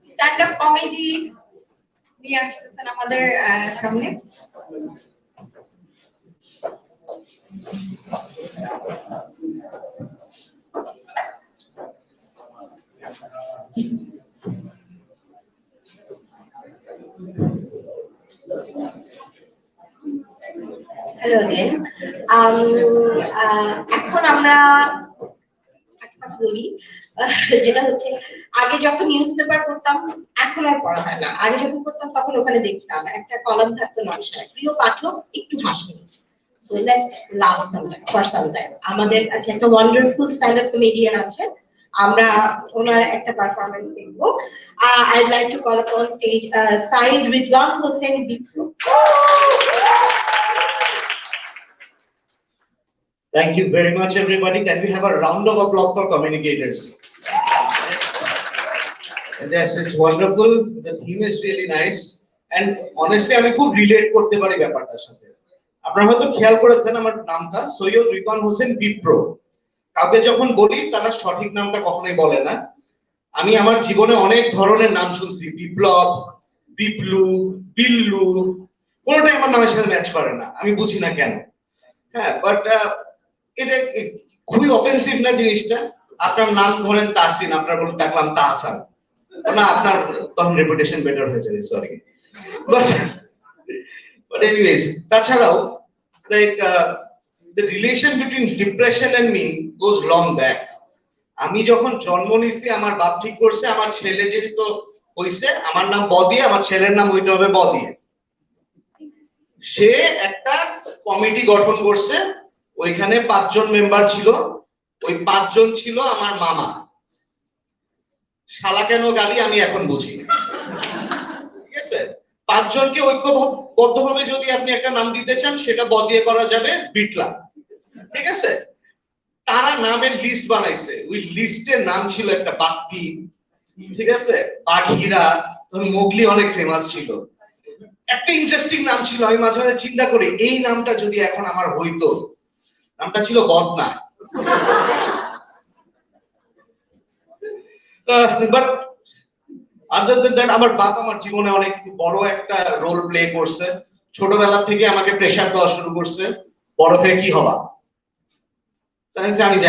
স্ট্যান্ড আপ কমেডি নিয়ে আসতেছেন আমাদের সামনে। Hello again. এখন আমরা একটা বলি, যেটা হচ্ছে আগে যখন নিউজ পেপার পড়তাম, এখন আর পড়া হয় না। আগে যখন পড়তাম তখন ওখানে দেখতাম একটা কলাম থাকতো নকশায়, প্রিয় পাঠক একটু হাসুন। So let's laugh sometime for some time. আমাদের কাছে একটা ওয়ান্ডারফুল স্ট্যান্ড আপ কমেডিয়ান আছে, আমরা ওনার একটা পারফরম্যান্স দেখবো। I'd like to call upon stage Said Ridwan Hossain Bipro. Thank you very much, everybody. Can we have a round of applause for communicators? Yes, it's wonderful. The theme is really nice. And honestly, আমি খুব রিলেট করতে পারি ব্যাপারটার সাথে। আপনারা হয়তো খেয়াল করেছেন আমার নামটা সৈয়দ রিদওয়ান হোসেন বিপ্রো। কাউকে যখন বলি তারা সঠিক নামটা কখনোই বলে না। আমি আমার জীবনে অনেক ধরনের নাম শুনছি, বিপ্লব, বিপ্লু, বিল্লু, কোনোটাই আমার নামের সাথে ম্যাচ করে না, আমি বুঝি না কেন। হ্যাঁ, বাট এটা খুবই অফেন্সিভ না জিনিসটা। আপনার নাম ধরেন তাহসিন, আপনার বলে ডাকলাম তাহসান, না আপনার তখন রেপুটেশন বেটার হয়ে যাবে, সরি। বাট এনিওয়েজ, তাছাড়াও like the relation between depression and me goes long back. আমি যখন জন্ম নিছি আমার বাপ ঠিক করছে আমার ছেলে যেহেতু হইছে, আমার নাম ব দিয়ে, আমার ছেলের নাম হইতে হবে ব দিয়ে। সে একটা কমিটি গঠন করছে, ওইখানে 5 জন মেম্বার ছিল, ওই 5 জন ছিল আমার মামা। শালা কেন গালি আমি এখন বুঝি, ঠিক আছে? 5 জনকে ঐক্যবদ্ধভাবে যদি আপনি একটা নাম দিতে চান সেটা ব দিয়ে করা যাবে, বিটলা, ঠিক আছে? তারা নামের লিস্ট বানাইছে, ওই লিস্টের নাম ছিল একটা বাক্কি, ঠিক আছে, বাঘিরা, মোগলি অনেক ফেমাস ছিল। একটা ইন্টারেস্টিং নাম ছিল, আমি মাঝে মাঝে চিন্তা করি এই নামটা যদি এখন আমার হইতো, নামটা ছিল বদনা। বাট আদার দ্যান দ্যাট আমার বাপ আমার জীবনে অনেক বড় একটা রোল প্লে করছে। ছোটবেলা থেকে আমাকে প্রেসার দেওয়া শুরু করছে, বড় হয়ে কি হবা? তাই আমি